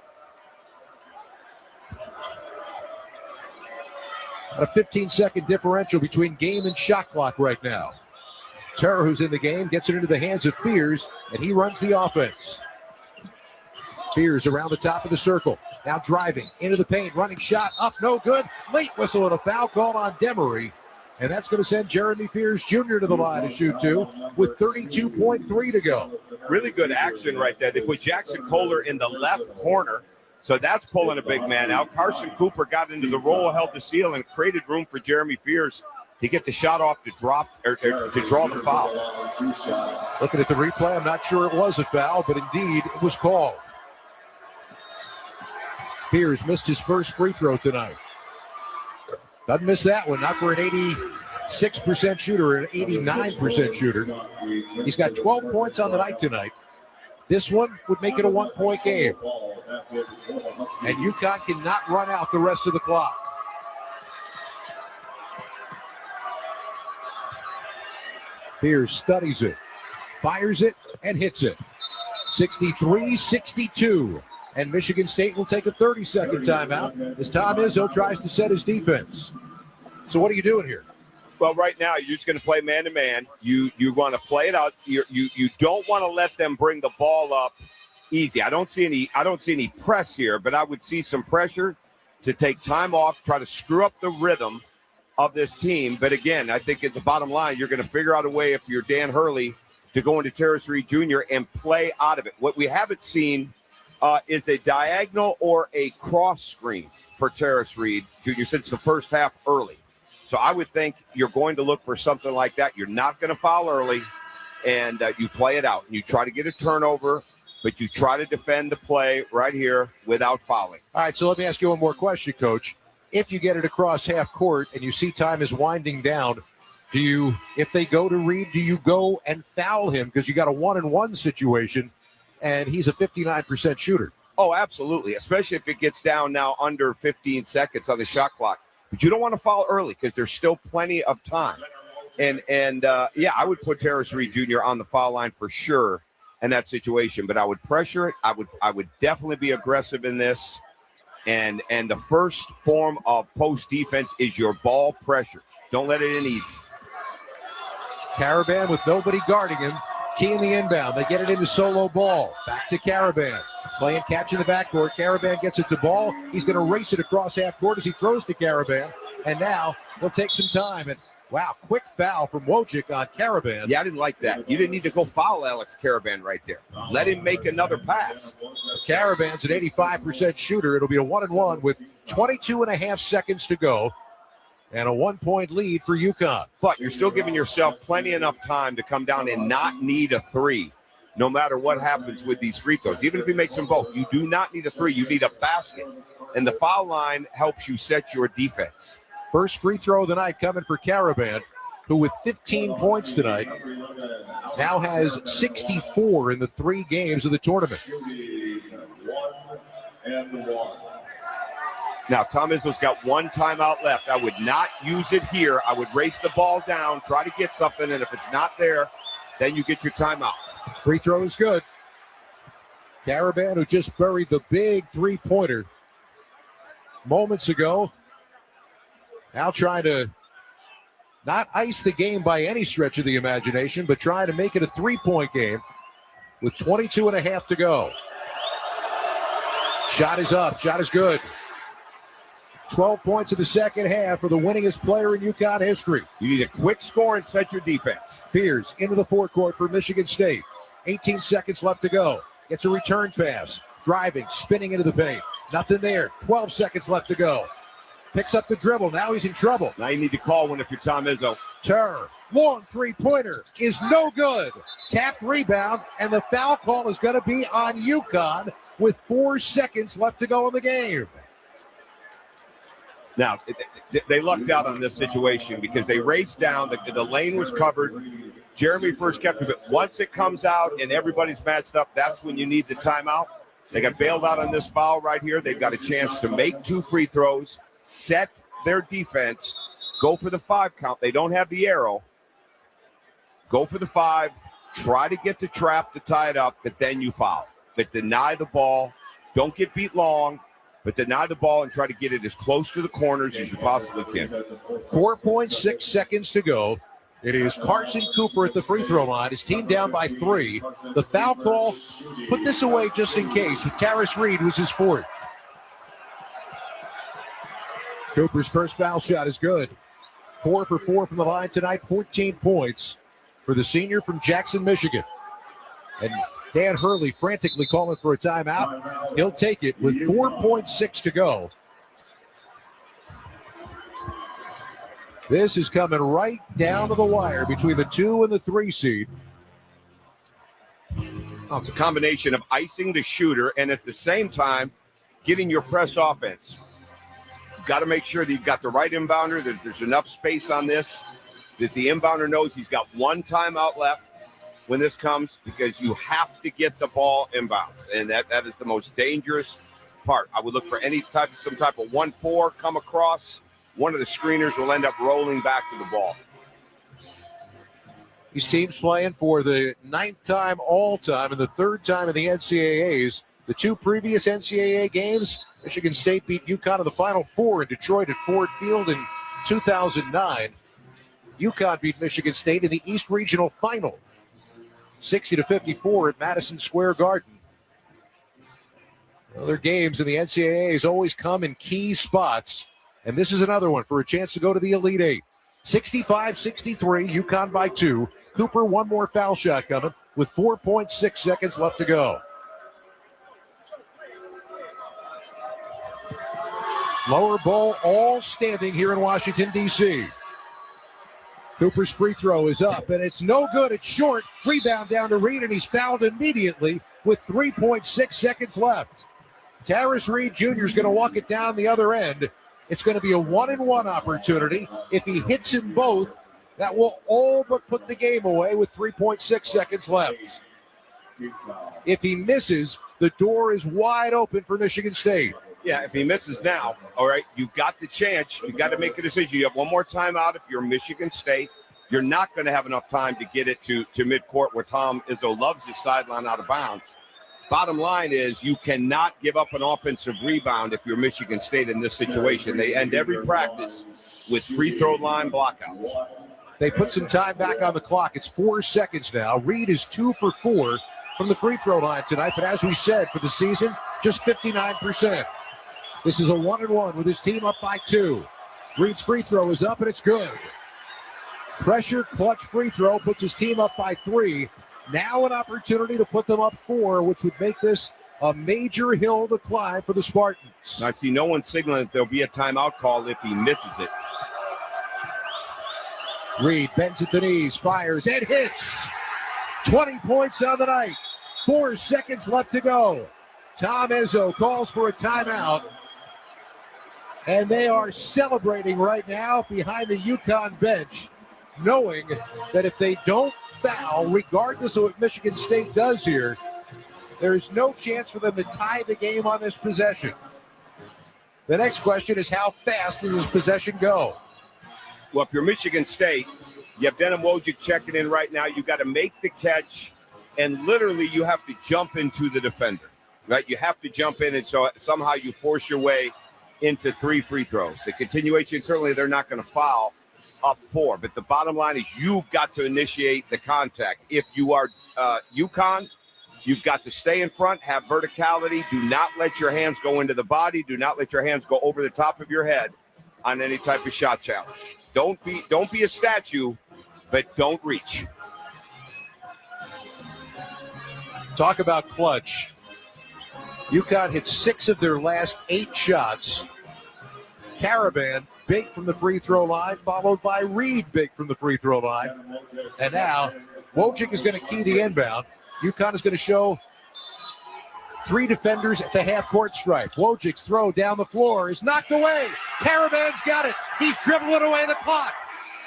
A 15-second differential between game and shot clock right now. Terra, who's in the game, gets it into the hands of Fears, and he runs the offense. Fears around the top of the circle. Now driving into the paint, running shot up, no good. Late whistle and a foul call on Demery. And that's going to send Jeremy Fears Jr. to the line to shoot two with 32.3 to go. Really good action right there. They put Jackson Kohler in the left corner, so that's pulling a big man out. Carson Cooper got into the roll, held the seal, and created room for Jeremy Fears to get the shot off to drop or to draw the foul. Looking at the replay, I'm not sure it was a foul, but indeed it was called. Fears missed his first free throw tonight. Doesn't miss that one, not for an 86% shooter, an 89% shooter. He's got 12 points on the night tonight. This one would make it a 1-point game. And UConn cannot run out the rest of the clock. Fears studies it, fires it, and hits it. 63-62. And Michigan State will take a 30-second timeout as Tom Izzo tries to set his defense. So what are you doing here? Well, right now you're just going to play man-to-man. You want to play it out. You don't want to let them bring the ball up easy. I don't see any press here, but I would see some pressure to take time off, try to screw up the rhythm of this team. But again, I think at the bottom line, you're going to figure out a way, if you're Dan Hurley, to go into Terrace Reed Jr. and play out of it. What we haven't seen is a diagonal or a cross screen for Terrace Reed Jr. since the first half early. So I would think you're going to look for something like that. You're not going to foul early, and you play it out. And you try to get a turnover, but you try to defend the play right here without fouling. All right, so let me ask you one more question, Coach. If you get it across half court and you see time is winding down, do you, if they go to Reed, do you go and foul him? Because you got a 1-on-1 situation, and he's a 59% shooter. Oh, absolutely, especially if it gets down now under 15 seconds on the shot clock. But you don't want to foul early because there's still plenty of time. And yeah, I would put Terrace Reed Jr. on the foul line for sure in that situation. But I would pressure it. I would definitely be aggressive in this. And the first form of post defense is your ball pressure. Don't let it in easy. Caravan with nobody guarding him Key in the inbound. They get it into solo ball. Back to Caravan. Playing catch in the backcourt. Caravan gets it to ball. He's going to race it across half court as he throws to Caravan. And now he'll take some time. And wow, quick foul from Wojcik on Caravan. Yeah, I didn't like that. You didn't need to go foul Alex Caravan right there. Let him make another pass. Caravan's an 85% shooter. It'll be a 1-and-1 with 22.5 seconds to go. And a 1-point lead for UConn. But you're still giving yourself plenty enough time to come down and not need a three, no matter what happens with these free throws. Even if he makes them both, you do not need a three. You need a basket. And the foul line helps you set your defense. First free throw of the night coming for Caravan, who with 15 points tonight now has 64 in the 3 games of the tournament. Now, Tom Izzo's got 1 timeout left. I would not use it here. I would race the ball down, try to get something, and if it's not there, then you get your timeout. Free throw is good. Caravan, who just buried the big three-pointer moments ago, now trying to not ice the game by any stretch of the imagination, but trying to make it a 3-point game with 22.5 to go. Shot is up. Shot is good. 12 points in the second half for the winningest player in UConn history. You need a quick score and set your defense. Fears into the forecourt for Michigan State. 18 seconds left to go. Gets a return pass. Driving, spinning into the paint. Nothing there. 12 seconds left to go. Picks up the dribble. Now he's in trouble. Now you need to call one if you're Tom Izzo. Terror. Long three-pointer is no good. Tap rebound, and the foul call is going to be on UConn with 4 seconds left to go in the game. Now, they lucked out on this situation because they raced down. The lane was covered. Jeremy first kept it. Once it comes out and everybody's matched up, that's when you need the timeout. They got bailed out on this foul right here. They've got a chance to make 2 free throws, set their defense, go for the 5 count. They don't have the arrow. Go for the 5, try to get the trap to tie it up, but then you foul. But deny the ball. Don't get beat long. But deny the ball and try to get it as close to the corners as you possibly can. 4.6 seconds to go. It is Carson Cooper at the free throw line. His team down by 3. The foul call, put this away just in case. With Taris Reed was his 4th. Cooper's first foul shot is good. 4 for 4 from the line tonight. 14 points for the senior from Jackson, Michigan. And Dan Hurley frantically calling for a timeout. He'll take it with 4.6 to go. This is coming right down to the wire between the 2 and the 3 seed. Well, it's a combination of icing the shooter and at the same time getting your press offense. You've got to make sure that you've got the right inbounder, that there's enough space on this, that the inbounder knows he's got 1 timeout left when this comes, because you have to get the ball inbounds, and that is the most dangerous part. I would look for some type of 1-4 come across. One of the screeners will end up rolling back to the ball. These teams playing for the 9th time all-time and the 3rd time in the NCAAs. The 2 previous NCAA games, Michigan State beat UConn in the Final Four in Detroit at Ford Field in 2009. UConn beat Michigan State in the East Regional Final, 60-54 at Madison Square Garden. Other games in the NCAAs always come in key spots, and this is another one for a chance to go to the Elite 8. 65-63, UConn by 2. Cooper, 1 more foul shot coming with 4.6 seconds left to go. Lower bowl all standing here in Washington, D.C. Cooper's free throw is up, and it's no good. It's short. Rebound down to Reed, and he's fouled immediately with 3.6 seconds left. Taris Reed Jr. is going to walk it down the other end. It's going to be a 1-and-1 opportunity. If he hits them both, that will all but put the game away with 3.6 seconds left. If he misses, the door is wide open for Michigan State. Yeah, if he misses now, all right, you've got the chance. You've got to make a decision. You have 1 more timeout if you're Michigan State. You're not going to have enough time to get it to midcourt where Tom Izzo loves his sideline out of bounds. Bottom line is you cannot give up an offensive rebound if you're Michigan State in this situation. They end every practice with free throw line blockouts. They put some time back on the clock. It's 4 seconds now. Reed is 2 for 4 from the free throw line tonight, but as we said, for the season, just 59%. This is a 1-1 with his team up by 2. Reed's free throw is up, and it's good. Pressure clutch free throw puts his team up by 3. Now an opportunity to put them up 4, which would make this a major hill to climb for the Spartans. I see no one signaling that there'll be a timeout call if he misses it. Reed bends at the knees, fires, and hits. 20 points on the night. 4 seconds left to go. Tom Izzo calls for a timeout. And they are celebrating right now behind the UConn bench, knowing that if they don't foul, regardless of what Michigan State does here, there is no chance for them to tie the game on this possession. The next question is, how fast does this possession go? Well, if you're Michigan State, you have Denim Wojcik checking in right now. You got to make the catch, and literally you have to jump into the defender, right? You have to jump in, and so somehow you force your way into 3 free throws. The continuation, certainly they're not going to foul up 4, but the bottom line is you've got to initiate the contact. If you are UConn, you've got to stay in front, have verticality. Do not let your hands go into the body. Do not let your hands go over the top of your head on any type of shot challenge. Don't be a statue, but don't reach. Talk about clutch. UConn hit 6 of their last 8 shots. Caravan big from the free throw line, followed by Reed big from the free throw line. And now Wojcik is going to key the inbound. UConn is going to show 3 defenders at the half-court stripe. Wojcik's throw down the floor is knocked away. Caravan's got it. He's dribbling away the clock.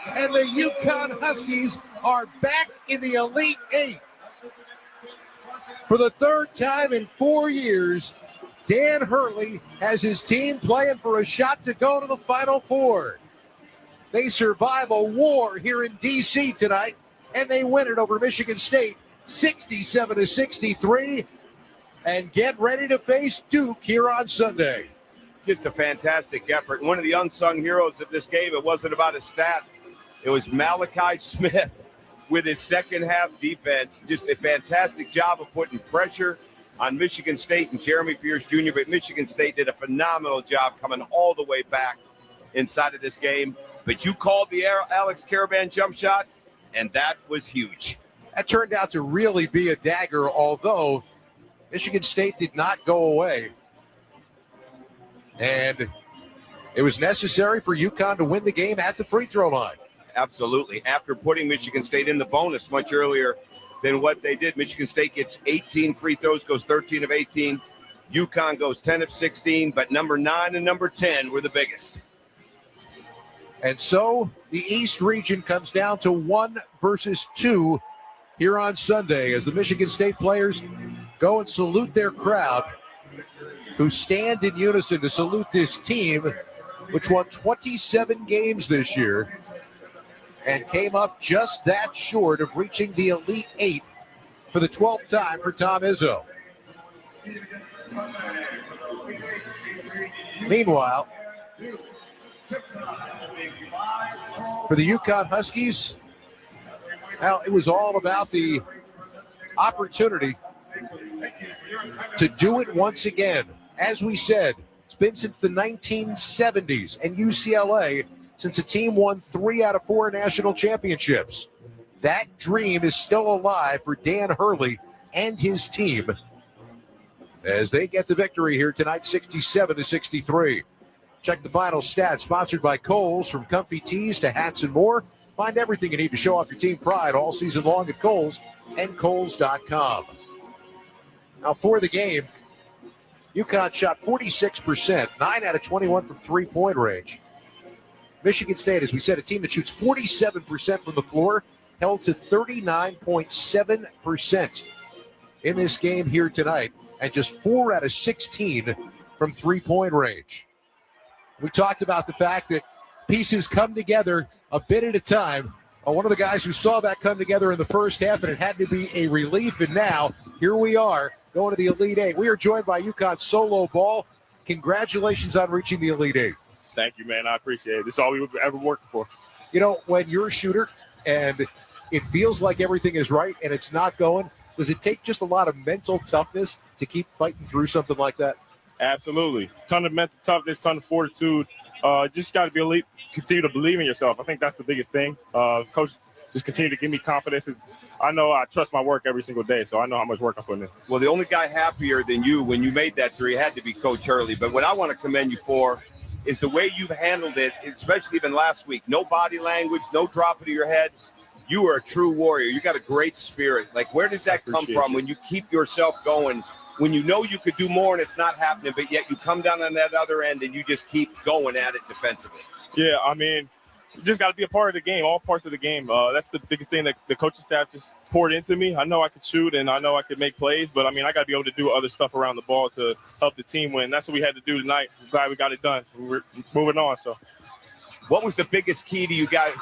And the UConn Huskies are back in the Elite 8. For the 3rd time in 4 years, Dan Hurley has his team playing for a shot to go to the Final Four. They survive a war here in D.C. tonight, and they win it over Michigan State 67-63. And get ready to face Duke here on Sunday. Just a fantastic effort. One of the unsung heroes of this game, it wasn't about his stats. It was Malachi Smith with his second half defense. Just a fantastic job of putting pressure on Michigan State and Jeremy Pierce Jr., but Michigan State did a phenomenal job coming all the way back inside of this game. But you called the Alex Caravan jump shot, and that was huge. That turned out to really be a dagger, although Michigan State did not go away. And it was necessary for UConn to win the game at the free throw line. Absolutely. After putting Michigan State in the bonus much earlier than what they did, Michigan State gets 18 free throws, goes 13 of 18. UConn goes 10 of 16, but number 9 and number 10 were the biggest. And so the East region comes down to 1 versus 2 here on Sunday as the Michigan State players go and salute their crowd, who stand in unison to salute this team, which won 27 games this year and came up just that short of reaching the Elite 8 for the 12th time for Tom Izzo. Meanwhile, for the UConn Huskies, well, it was all about the opportunity to do it once again. As we said, it's been since the 1970s, and UCLA since a team won 3 out of 4 national championships. That dream is still alive for Dan Hurley and his team as they get the victory here tonight, 67-63. Check the final stats, sponsored by Kohl's. From comfy tees to hats and more, find everything you need to show off your team pride all season long at Kohl's and Kohl's.com. Now for the game, UConn shot 46%, 9 out of 21 from three-point range. Michigan State, as we said, a team that shoots 47% from the floor, held to 39.7% in this game here tonight, and just 4 out of 16 from three-point range. We talked about the fact that pieces come together a bit at a time. One of the guys who saw that come together in the first half, and it had to be a relief, and now here we are going to the Elite 8. We are joined by UConn Solo Ball. Congratulations on reaching the Elite 8. Thank you, man. I appreciate it. This is all we ever worked for. when you're a shooter and it feels like everything is right and it's not going, does it take just a lot of mental toughness to keep fighting through something like that? Absolutely. Ton of mental toughness, ton of fortitude. Just got to continue to believe in yourself. I think that's the biggest thing. Coach just continue to give me confidence. I know I trust my work every single day, so I know how much work I'm putting in. Well, the only guy happier than you when you made that three had to be Coach Hurley. But what I want to commend you for is the way you've handled it, especially even last week. No body language, no dropping of your head. You are a true warrior. You got a great spirit. Like, where does that come from when you keep yourself going, when you know you could do more and it's not happening, but yet you come down on that other end and you just keep going at it defensively? Yeah, I mean, you just got to be a part of the game, all parts of the game. That's the biggest thing that the coaching staff just poured into me. I know I could shoot and I know I could make plays, but, I mean, I got to be able to do other stuff around the ball to help the team win. That's what we had to do tonight. I'm glad we got it done. We're moving on, so. What was the biggest key to you guys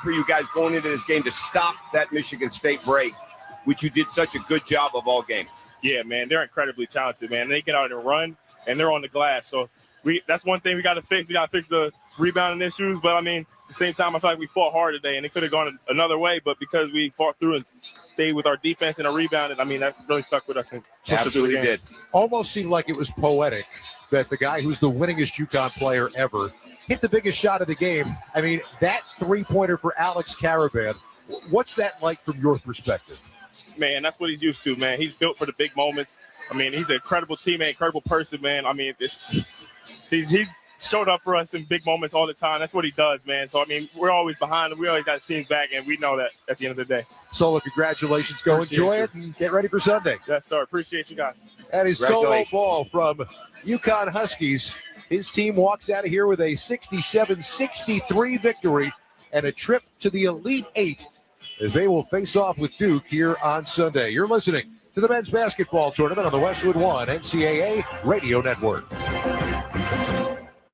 going into this game to stop that Michigan State break, which you did such a good job of all game? Yeah, man, they're incredibly talented, man. They get out and run, and they're on the glass. So that's one thing we got to fix. We got to fix the rebounding issues. But, I mean, at the same time, I feel like we fought hard today, and it could have gone another way. But because we fought through and stayed with our defense and our rebounding, I mean, that's really stuck with us. And absolutely did. Almost seemed like it was poetic that the guy who's the winningest UConn player ever hit the biggest shot of the game. I mean, that three-pointer for Alex Caravan, what's that like from your perspective? Man, that's what he's used to, man. He's built for the big moments. I mean, he's an incredible teammate, incredible person, man. I mean, he's showed up for us in big moments all the time. That's what he does, man. So, I mean, we're always behind him. We always got the team back, and we know that at the end of the day. Solo, congratulations. Go enjoy it and get ready for Sunday. Yes, sir. Appreciate you guys. That is Solo Ball from UConn Huskies. His team walks out of here with a 67-63 victory and a trip to the Elite Eight as they will face off with Duke here on Sunday. You're listening to the men's basketball tournament on the Westwood One NCAA Radio Network.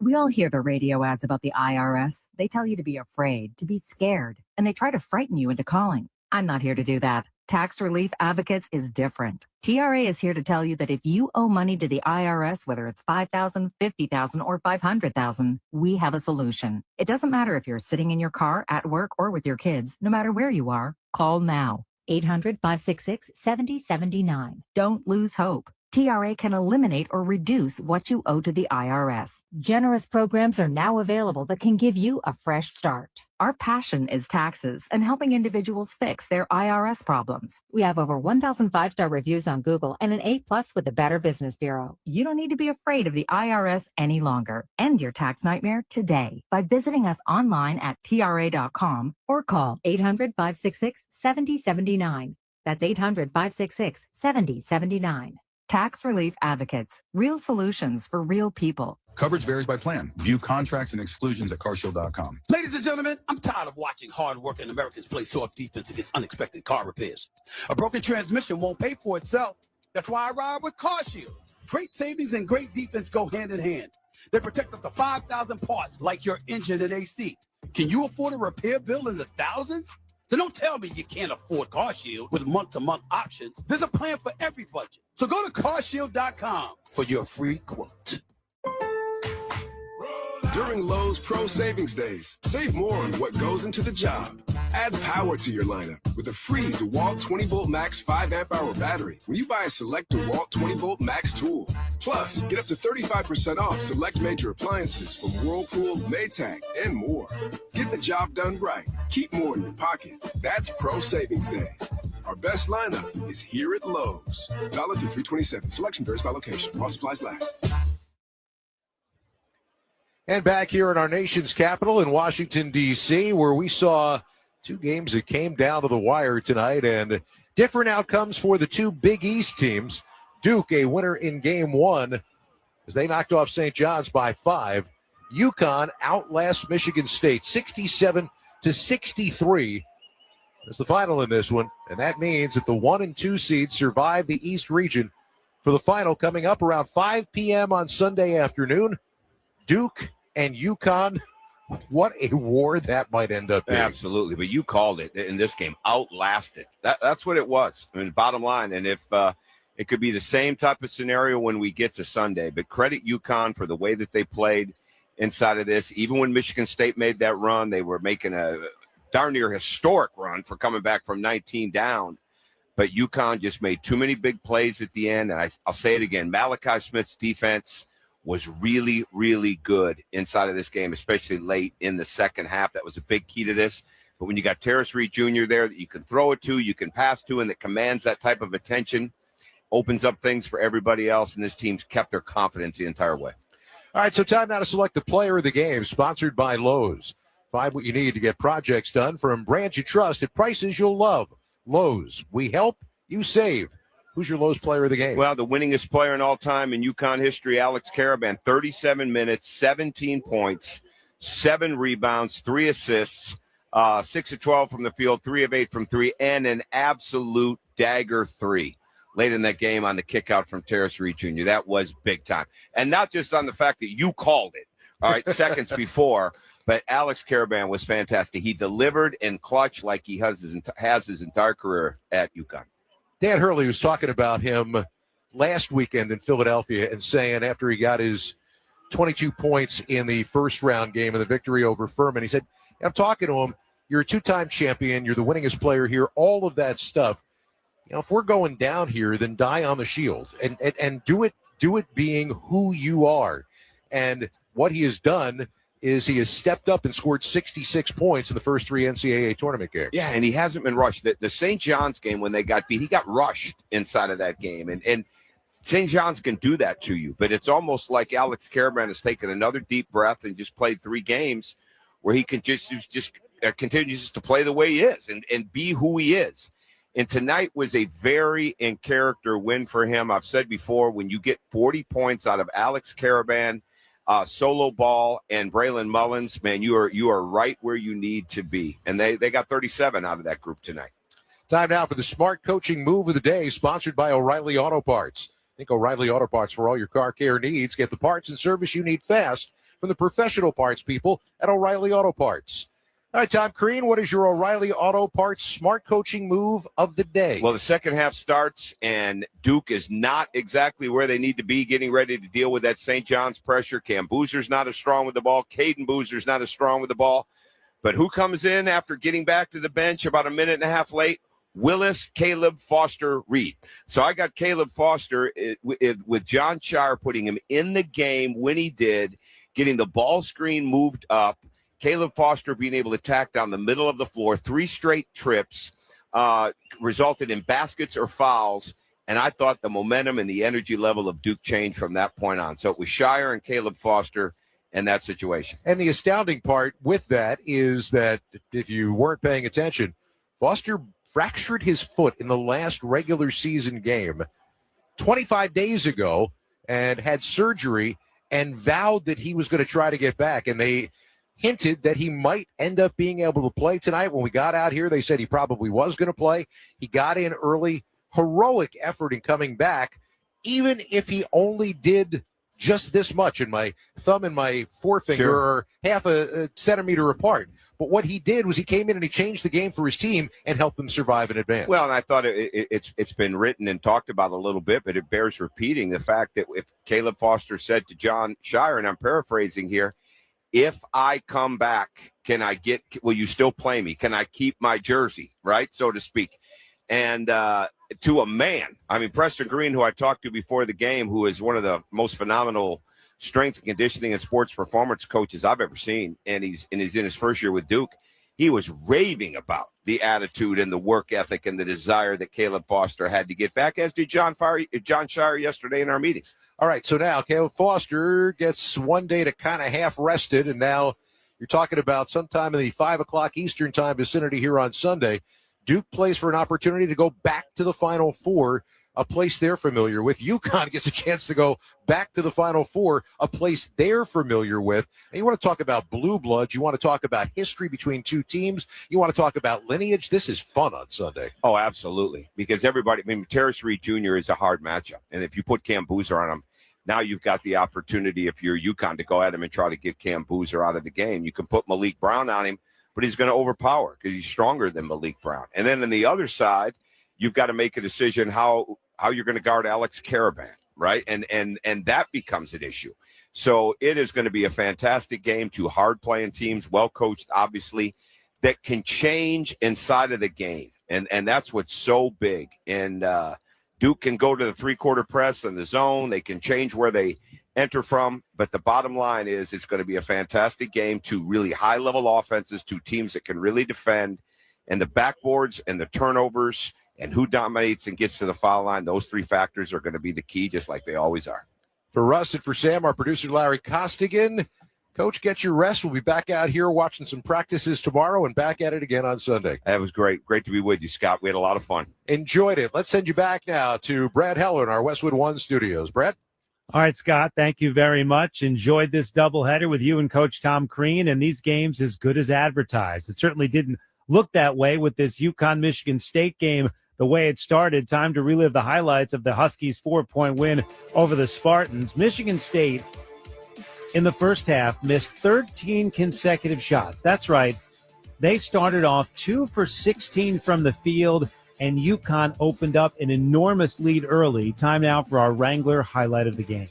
We all hear the radio ads about the IRS. They tell you to be afraid, to be scared, and they try to frighten you into calling. I'm not here to do that. Tax Relief Advocates is different. TRA is here to tell you that if you owe money to the IRS, whether it's $5,000, $50,000, or $500,000, we have a solution. It doesn't matter if you're sitting in your car, at work, or with your kids. No matter where you are, call now. 800-566-7079. Don't lose hope. TRA can eliminate or reduce what you owe to the IRS. Generous programs are now available that can give you a fresh start. Our passion is taxes and helping individuals fix their IRS problems. We have over 1,000 five-star reviews on Google and an A+ with the Better Business Bureau. You don't need to be afraid of the IRS any longer. End your tax nightmare today by visiting us online at TRA.com or call 800-566-7079. That's 800-566-7079. Tax Relief Advocates. Real solutions for real people. Coverage varies by plan. View contracts and exclusions at carshield.com. Ladies and gentlemen, I'm tired of watching hard-working Americans play soft defense against unexpected car repairs. A broken transmission won't pay for itself. That's why I ride with CarShield. Great savings and great defense go hand in hand. They protect up to 5,000 parts like your engine and AC. Can you afford a repair bill in the thousands? Then don't tell me you can't afford CarShield with month-to-month options. There's a plan for every budget. So go to carshield.com for your free quote. During Lowe's Pro Savings Days, save more on what goes into the job. Add power to your lineup with a free DeWalt 20-volt max 5-amp-hour battery when you buy a select DeWalt 20-volt max tool. Plus, get up to 35% off select major appliances from Whirlpool, Maytag, and more. Get the job done right. Keep more in your pocket. That's Pro Savings Days. Our best lineup is here at Lowe's. Valid through 3/27. Selection varies by location. While supplies last. And back here in our nation's capital in Washington, D.C., where we saw two games that came down to the wire tonight and different outcomes for the two Big East teams. Duke, a winner in game one as they knocked off St. John's by 5. UConn outlasts Michigan State 67-63. That's the final in this one, and that means that the 1 and 2 seeds survive the East region for the final coming up around 5 p.m. on Sunday afternoon. Duke and UConn, what a war that might end up being. Absolutely, but you called it in this game, outlasted. That's what it was. I mean, bottom line, and if it could be the same type of scenario when we get to Sunday, but credit UConn for the way that they played inside of this. Even when Michigan State made that run, they were making a darn near historic run for coming back from 19 down. But UConn just made too many big plays at the end. And I'll say it again, Malachi Smith's defense was really, really good inside of this game, especially late in the second half. That was a big key to this. But when you got Terrace Reed Jr. there that you can throw it to, you can pass to, and that commands that type of attention, opens up things for everybody else, and this team's kept their confidence the entire way. All right, so time now to select the player of the game, sponsored by Lowe's. Find what you need to get projects done from brands you trust at prices you'll love. Lowe's, we help, you save. Who's your Lowe's player of the game? Well, the winningest player in all time in UConn history, Alex Karaban, 37 minutes, 17 points, 7 rebounds, 3 assists, 6 of 12 from the field, 3 of 8 from 3, and an absolute dagger 3 late in that game on the kick out from Terrace Reed Jr. That was big time. And not just on the fact that you called it, all right, seconds before, but Alex Karaban was fantastic. He delivered in clutch like he has his entire career at UConn. Dan Hurley was talking about him last weekend in Philadelphia and saying after he got his 22 points in the first round game of the victory over Furman, he said, I'm talking to him, you're a 2-time champion, you're the winningest player here, all of that stuff. You know, if we're going down here, then die on the shield and do it being who you are. And what he has done is he has stepped up and scored 66 points in the first 3 NCAA tournament games. Yeah, and he hasn't been rushed. The St. John's game when they got beat, he got rushed inside of that game. And St. John's can do that to you, but it's almost like Alex Karaban has taken another deep breath and just played 3 games where he can just continues to play the way he is and be who he is. And tonight was a very in character win for him. I've said before, when you get 40 points out of Alex Karaban, solo ball, and Braylon Mullins, man, you are right where you need to be. And they got 37 out of that group tonight. Time now for the Smart Coaching Move of the Day, sponsored by O'Reilly Auto Parts. Think O'Reilly Auto Parts for all your car care needs. Get the parts and service you need fast from the professional parts people at O'Reilly Auto Parts. All right, Tom Crean, what is your O'Reilly Auto Parts Smart Coaching Move of the day? Well, the second half starts, and Duke is not exactly where they need to be getting ready to deal with that St. John's pressure. Cam Boozer's not as strong with the ball. Caden Boozer's not as strong with the ball. But who comes in after getting back to the bench about a minute and a half late? Willis Caleb Foster Reed. So I got Caleb Foster with John Shire putting him in the game when he did, getting the ball screen moved up. Caleb Foster being able to tack down the middle of the floor, 3 straight trips, resulted in baskets or fouls. And I thought the momentum and the energy level of Duke changed from that point on. So it was Shire and Caleb Foster in that situation. And the astounding part with that is that if you weren't paying attention, Foster fractured his foot in the last regular season game 25 days ago and had surgery and vowed that he was going to try to get back. And they hinted that he might end up being able to play tonight. When we got out here, they said he probably was going to play. He got in early, heroic effort in coming back, even if he only did just this much, and my thumb and my forefinger are half a centimeter apart. But what he did was he came in and he changed the game for his team and helped them survive in advance. Well, and I thought it's been written and talked about a little bit, but it bears repeating the fact that if Caleb Foster said to John Shire, and I'm paraphrasing here, if I come back, will you still play me? Can I keep my jersey, right, so to speak? And to a man, I mean, Preston Green, who I talked to before the game, who is one of the most phenomenal strength and conditioning and sports performance coaches I've ever seen, and he's in his first year with Duke, he was raving about the attitude and the work ethic and the desire that Caleb Foster had to get back, as did John Shire yesterday in our meetings. All right, so now Caleb Foster gets one day to kind of half rested, and now you're talking about sometime in the 5 o'clock Eastern time vicinity here on Sunday. Duke plays for an opportunity to go back to the Final Four, a place they're familiar with. UConn gets a chance to go back to the Final Four, a place they're familiar with. And you want to talk about blue bloods. You want to talk about history between two teams. You want to talk about lineage. This is fun on Sunday. Oh, absolutely. Because everybody, I mean, Terrace Reed Jr. is a hard matchup. And if you put Cam Boozer on him, now you've got the opportunity, if you're UConn, to go at him and try to get Cam Boozer out of the game. You can put Malik Brown on him, but he's going to overpower because he's stronger than Malik Brown. And then on the other side, you've got to make a decision how you're going to guard Alex Karaban, right? And that becomes an issue. So it is going to be a fantastic game. Two hard-playing teams, well-coached, obviously. that can change inside of the game. And that's what's so big. And Duke can go to the three-quarter press and the zone. They can change where they enter from. But the bottom line is it's going to be a fantastic game, two really high-level offenses, two teams that can really defend. And the backboards and the turnovers and who dominates and gets to the foul line, those three factors are going to be the key, just like they always are. For Russ and for Sam, our producer Larry Costigan, Coach, get your rest. We'll be back out here watching some practices tomorrow and back at it again on Sunday. That was great. Great to be with you, Scott. We had a lot of fun. Enjoyed it. Let's send you back now to Brad Heller in our Westwood One studios. Brad? All right, Scott, thank you very much. Enjoyed this doubleheader with you and Coach Tom Crean, and these games as good as advertised. It certainly didn't look that way with this UConn-Michigan State game, the way it started. Time to relive the highlights of the Huskies' 4-point win over the Spartans. Michigan State, in the first half, missed 13 consecutive shots. That's right. They started off 2 for 16 from the field, and UConn opened up an enormous lead early. Time now for our Wrangler highlight of the game.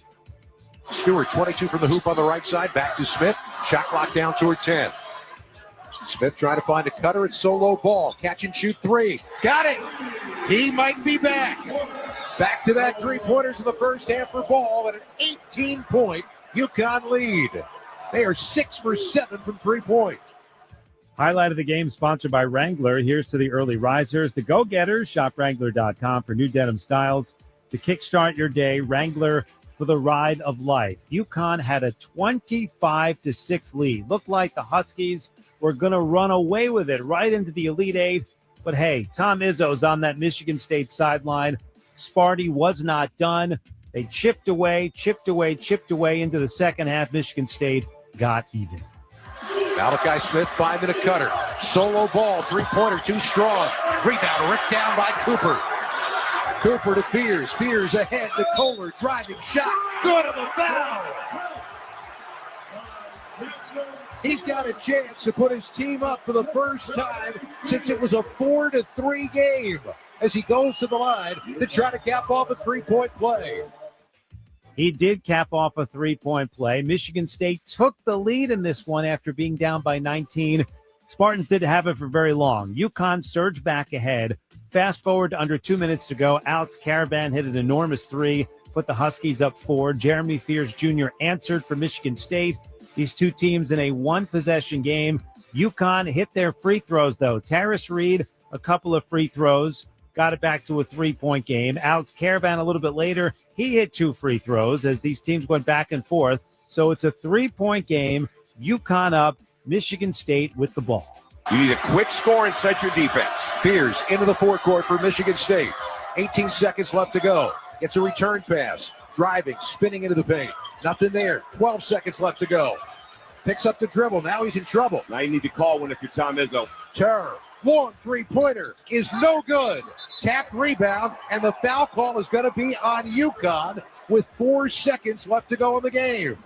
Stewart, 22 from the hoop on the right side. Back to Smith. Shot clock down toward 10. Smith trying to find a cutter. It's solo ball. Catch and shoot three. Got it. He might be back. Back to that three-pointers in the first half for Ball at an 18-point UConn lead. They are 6 for 7 from 3-point. Highlight of the game sponsored by Wrangler. Here's to the early risers, the go-getters. Shop Wrangler.com for new denim styles to kickstart your day. Wrangler for the ride of life. UConn had a 25-6 lead. Looked like the Huskies were going to run away with it right into the Elite Eight. But hey, Tom Izzo's on that Michigan State sideline. Sparty was not done. They chipped away into the second half. Michigan State got even. Malachi Smith, 5-minute cutter. Solo ball, three-pointer, too strong. Rebound ripped down by Cooper. Cooper to Fears. Fears ahead to Kohler. Driving shot. Good on the foul. He's got a chance to put his team up for the first time since it was a 4-3 game as he goes to the line to try to cap off a three-point play. He did cap off a three-point play. Michigan State took the lead in this one after being down by 19. Spartans didn't have it for very long. UConn surged back ahead. Fast forward to under 2 minutes to go. Alex Caravan hit an enormous three, put the Huskies up 4. Jeremy Fears Jr. answered for Michigan State. These two teams in a one-possession game. UConn hit their free throws, though. Taris Reed, a couple of free throws. Got it back to a three-point game. Alex Caravan a little bit later, he hit 2 free throws as these teams went back and forth. So it's a 3-point game. UConn up, Michigan State with the ball. You need a quick score and set your defense. Fears into the forecourt for Michigan State. 18 seconds left to go. Gets a return pass. Driving, spinning into the paint. Nothing there. 12 seconds left to go. Picks up the dribble. Now he's in trouble. Now you need to call one if you're Tom Izzo. Terror. Long three-pointer is no good. Tap rebound, and the foul call is going to be on UConn with 4 seconds left to go in the game.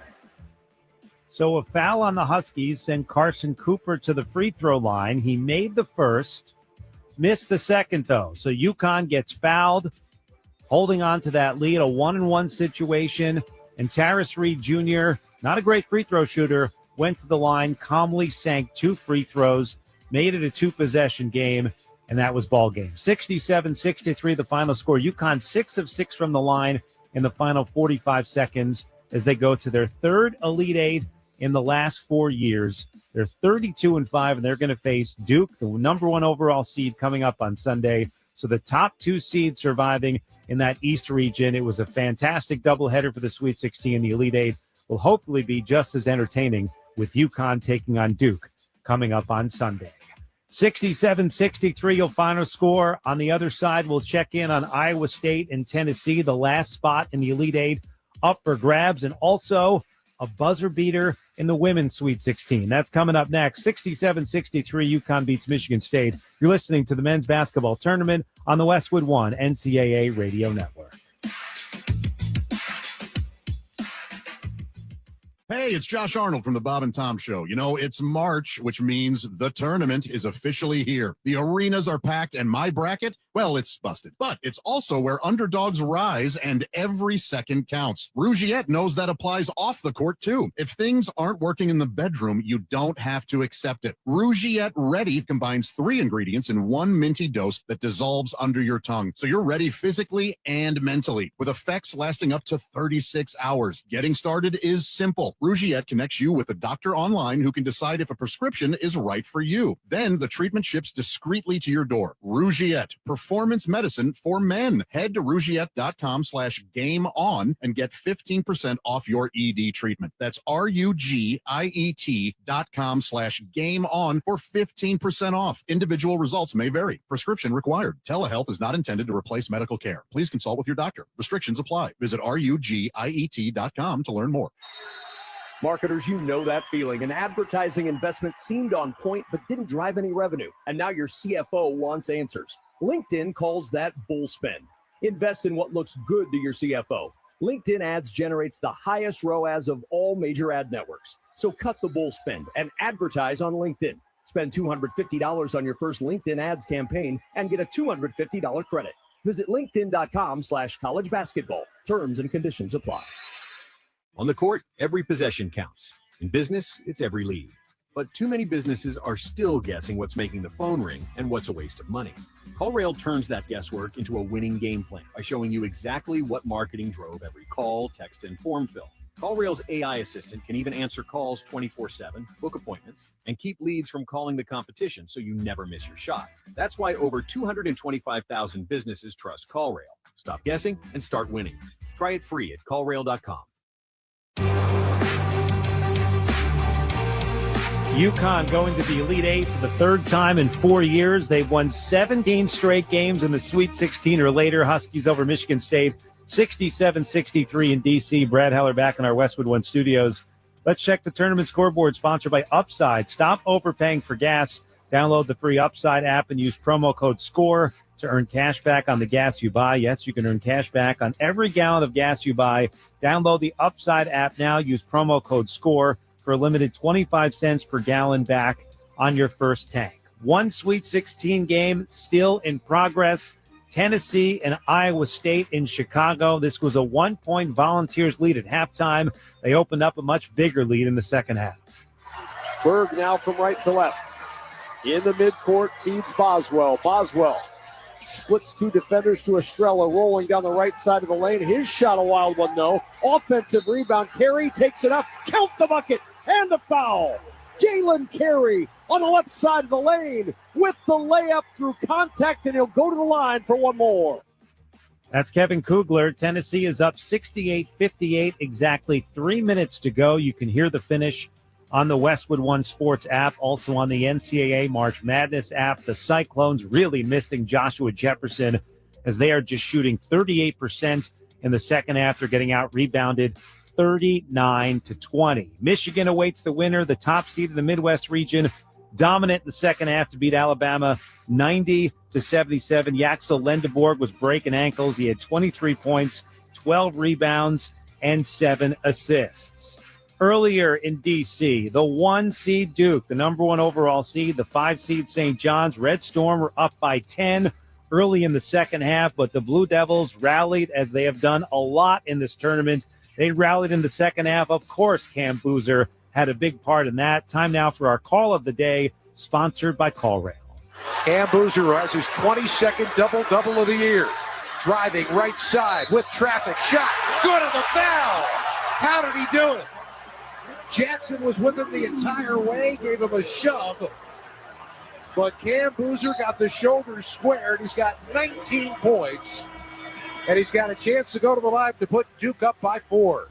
So a foul on the Huskies sent Carson Cooper to the free throw line. He made the first, missed the second, though. So UConn gets fouled, holding on to that lead, a 1-on-1 situation. And Taris Reed Jr., not a great free throw shooter, went to the line, calmly sank 2 free throws, made it a 2-possession game, and that was ball game. 67-63, the final score. UConn 6 of 6 from the line in the final 45 seconds as they go to their third Elite Eight in the last 4 years. They're 32-5, and they're going to face Duke, the number 1 overall seed, coming up on Sunday. So the top 2 seeds surviving in that East region. It was a fantastic doubleheader for the Sweet 16. The Elite Eight will hopefully be just as entertaining with UConn taking on Duke coming up on Sunday. 67-63, your final score. On the other side, we'll check in on Iowa State and Tennessee, the last spot in the Elite Eight up for grabs, and also a buzzer beater in the women's Sweet 16. That's coming up next. 67-63, UConn beats Michigan State. You're listening to the men's basketball tournament on the Westwood One NCAA Radio Network. Hey, it's Josh Arnold from the Bob and Tom Show. You know, it's March, which means the tournament is officially here. The arenas are packed, and my bracket, well, it's busted. But it's also where underdogs rise, and every second counts. Rougiette knows that applies off the court, too. If things aren't working in the bedroom, you don't have to accept it. Rougiette Ready combines 3 ingredients in one minty dose that dissolves under your tongue, so you're ready physically and mentally, with effects lasting up to 36 hours. Getting started is simple. Rougiette connects you with a doctor online who can decide if a prescription is right for you. Then the treatment ships discreetly to your door. Rougiette, performance medicine for men. Head to rougiette.com/gameon and get 15% off your ED treatment. That's RUGIET.com/gameon for 15% off. Individual results may vary. Prescription required. Telehealth is not intended to replace medical care. Please consult with your doctor. Restrictions apply. Visit RUGIET.com to learn more. Marketers, you know that feeling. An advertising investment seemed on point but didn't drive any revenue, and now your CFO wants answers. LinkedIn calls that bull spend. Invest in what looks good to your CFO. LinkedIn Ads generates the highest ROAS of all major ad networks. So cut the bull spend and advertise on LinkedIn. Spend $250 on your first LinkedIn Ads campaign and get a $250 credit. Visit linkedin.com/college basketball. Terms and conditions apply. On the court, every possession counts. In business, it's every lead. But too many businesses are still guessing what's making the phone ring and what's a waste of money. CallRail turns that guesswork into a winning game plan by showing you exactly what marketing drove every call, text, and form fill. CallRail's AI assistant can even answer calls 24/7, book appointments, and keep leads from calling the competition so you never miss your shot. That's why over 225,000 businesses trust CallRail. Stop guessing and start winning. Try it free at callrail.com. UConn going to the Elite Eight for the 3rd time in 4 years. They've won 17 straight games in the Sweet 16 or later. Huskies over Michigan State, 67-63 in D.C. Brad Heller back in our Westwood One studios. Let's check the tournament scoreboard, sponsored by Upside. Stop overpaying for gas. Download the free Upside app and use promo code SCORE to earn cash back on the gas you buy. Yes, you can earn cash back on every gallon of gas you buy. Download the Upside app now. Use promo code SCORE for a limited 25 cents per gallon back on your first tank. One Sweet 16 game still in progress. Tennessee and Iowa State in Chicago. This was a 1-point Volunteers lead at halftime. They opened up a much bigger lead in the second half. Berg now from right to left. In the midcourt, feeds Boswell. Boswell splits 2 defenders to Estrella, rolling down the right side of the lane. His shot, a wild one, though. Offensive rebound. Carey takes it up. Count the bucket. And the foul. Jalen Carey on the left side of the lane with the layup through contact, and he'll go to the line for one more. That's Kevin Kugler. Tennessee is up 68-58, exactly 3 minutes to go. You can hear the finish on the Westwood One Sports app, also on the NCAA March Madness app. The Cyclones really missing Joshua Jefferson as they are just shooting 38% in the second half. They're getting out-rebounded 39-20. Michigan awaits the winner, the top seed in the Midwest region, dominant in the second half to beat Alabama 90-77. Yaxel Lendeborg was breaking ankles. He had 23 points, 12 rebounds, and 7 assists. Earlier in D.C., the 1 seed Duke, the number 1 overall seed, the 5 seed St. John's, Red Storm were up by 10 early in the second half, but the Blue Devils rallied as they have done a lot in this tournament. They rallied in the second half. Of course, Cam Boozer had a big part in that. Time now for our call of the day, sponsored by CallRail. Cam Boozer has his 22nd double-double of the year. Driving right side with traffic. Shot. Good on the foul. How did he do it? Jackson was with him the entire way, gave him a shove. But Cam Boozer got the shoulders squared. He's got 19 points. And he's got a chance to go to the line to put Duke up by 4.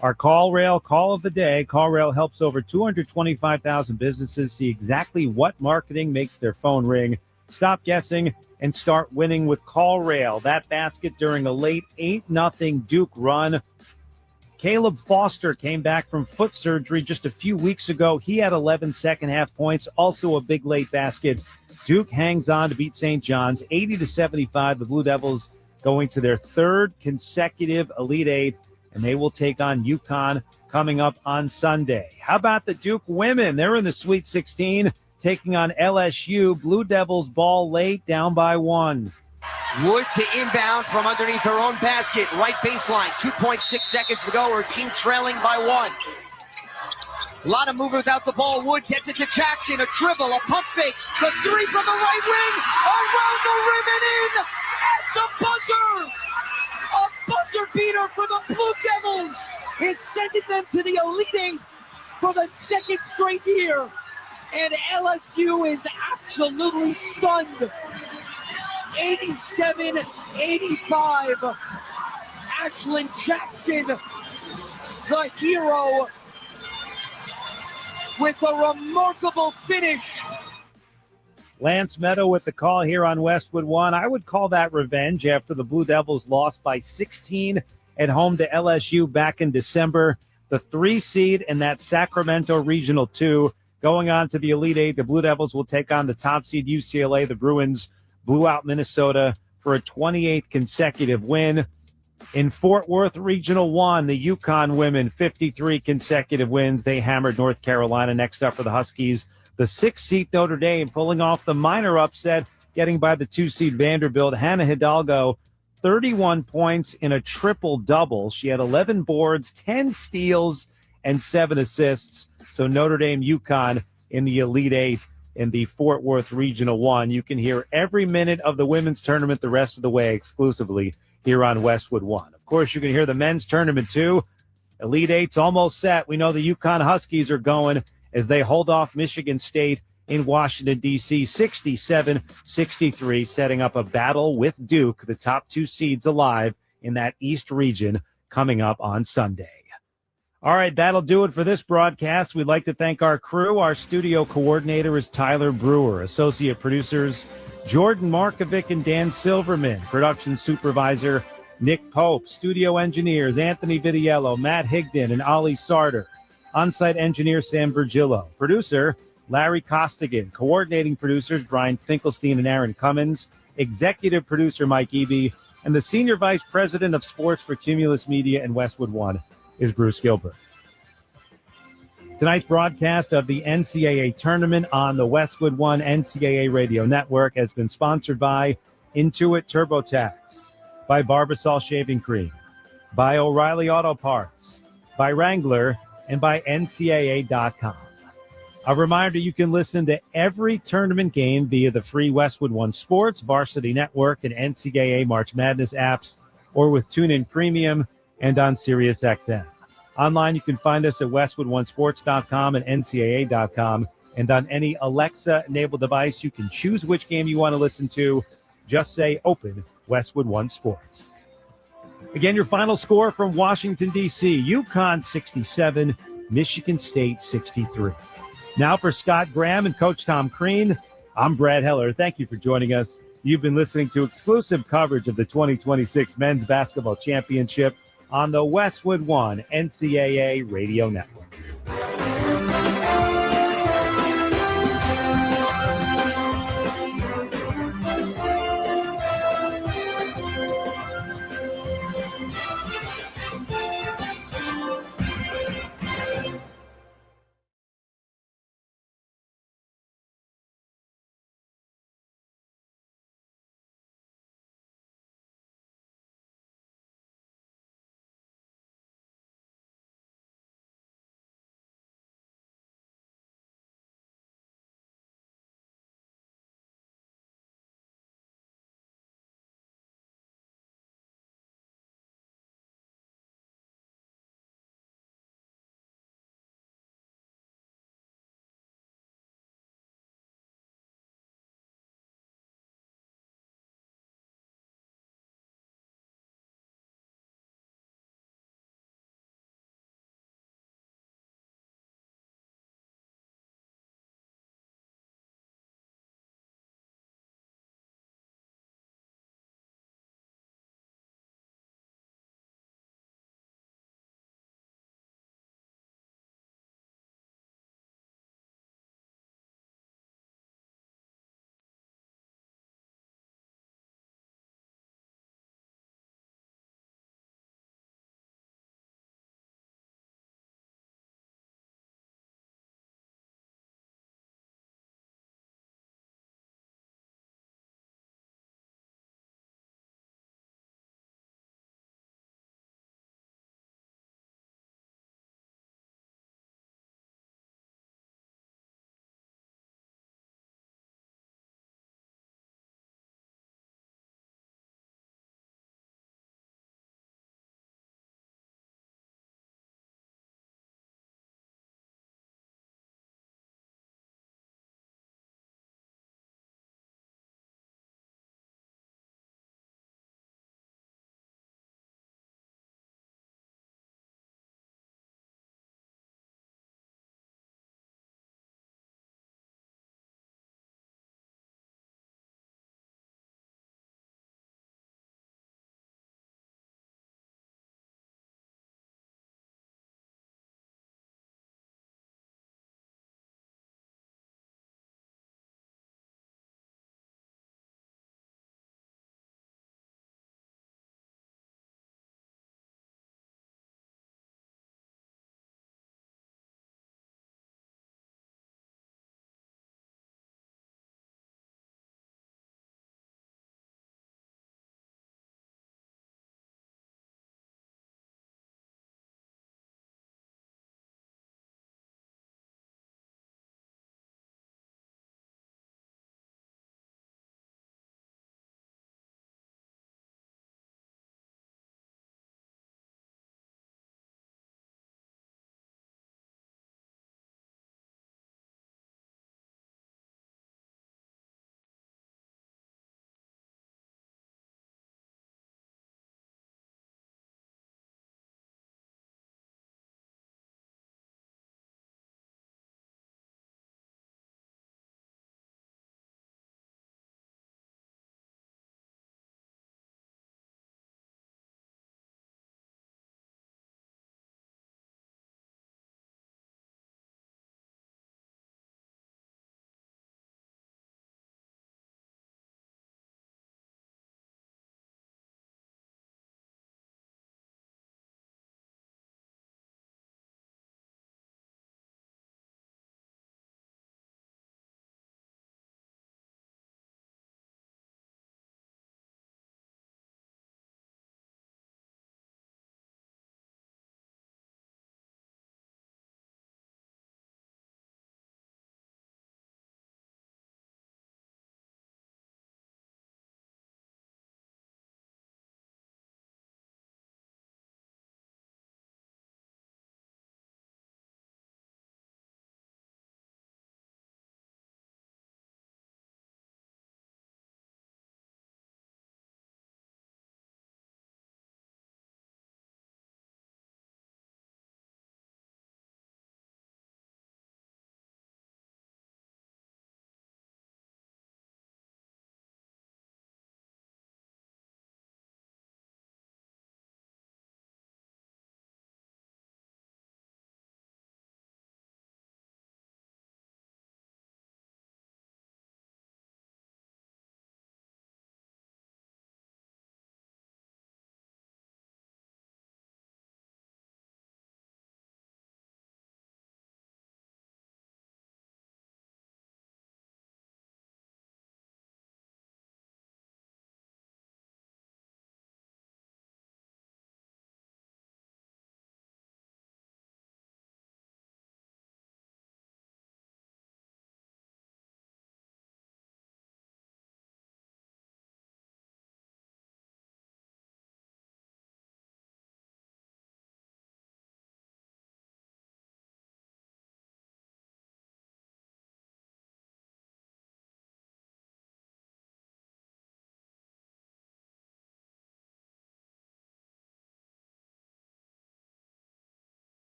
Our CallRail call of the day. CallRail helps over 225,000 businesses see exactly what marketing makes their phone ring. Stop guessing and start winning with CallRail. That basket during a late 8-0 Duke run. Caleb Foster came back from foot surgery just a few weeks ago. He had 11 second-half points, also a big late basket. Duke hangs on to beat St. John's 80-75. The Blue Devils going to their 3rd consecutive Elite Eight, and they will take on UConn coming up on Sunday. How about the Duke women? They're in the Sweet 16, taking on LSU. Blue Devils ball late, down by 1. Wood to inbound from underneath her own basket. Right baseline, 2.6 seconds to go. Her team trailing by 1. A lot of movement without the ball. Wood gets it to Jackson. A dribble, a pump fake. The three from the right wing. Around the rim and in. At the buzzer. A buzzer beater for the Blue Devils is sending them to the Elite Eight for the second straight year. And LSU is absolutely stunned. 87-85. Ashlyn Jackson, the hero, with a remarkable finish. Lance Meadow with the call here on Westwood One. I would call that revenge after the Blue Devils lost by 16 at home to LSU back in December. The 3 seed in that Sacramento Regional 2 going on to the Elite Eight. The Blue Devils will take on the top seed UCLA. The Bruins blew out Minnesota for a 28th consecutive win. In Fort Worth Regional 1, the UConn women, 53 consecutive wins. They hammered North Carolina. Next up for the Huskies, the 6th-seed Notre Dame pulling off the minor upset, getting by the 2-seed Vanderbilt. Hannah Hidalgo, 31 points in a triple-double. She had 11 boards, 10 steals, and 7 assists. So Notre Dame, UConn in the Elite Eight in the Fort Worth Regional 1. You can hear every minute of the women's tournament the rest of the way exclusively here on Westwood One. Of course, you can hear the men's tournament too. Elite Eight's almost set. We know the UConn Huskies are going as they hold off Michigan State in Washington, D.C., 67-63, setting up a battle with Duke, the top 2 seeds alive in that East region, coming up on Sunday. All right, that'll do it for this broadcast. We'd like to thank our crew. Our studio coordinator is Tyler Brewer. Associate producers Jordan Markovic and Dan Silverman. Production supervisor Nick Pope. Studio engineers Anthony Vidiello, Matt Higdon, and Ollie Sarter. On-site engineer Sam Virgillo. Producer Larry Costigan. Coordinating producers Brian Finkelstein and Aaron Cummins. Executive producer Mike Eby. And the Senior Vice President of Sports for Cumulus Media and Westwood One is Bruce Gilbert. Tonight's broadcast of the NCAA tournament on the Westwood One NCAA Radio Network has been sponsored by Intuit TurboTax, by Barbasol Shaving Cream, by O'Reilly Auto Parts, by Wrangler, and by NCAA.com. A reminder, you can listen to every tournament game via the free Westwood One Sports, Varsity Network, and NCAA March Madness apps, or with TuneIn Premium and on SiriusXM. Online, you can find us at westwoodonesports.com and ncaa.com. And on any Alexa-enabled device, you can choose which game you want to listen to. Just say Open Westwood One Sports. Again, your final score from Washington, D.C., UConn 67, Michigan State 63. Now for Scott Graham and Coach Tom Crean, I'm Brad Heller. Thank you for joining us. You've been listening to exclusive coverage of the 2026 Men's Basketball Championship on the Westwood One NCAA Radio Network.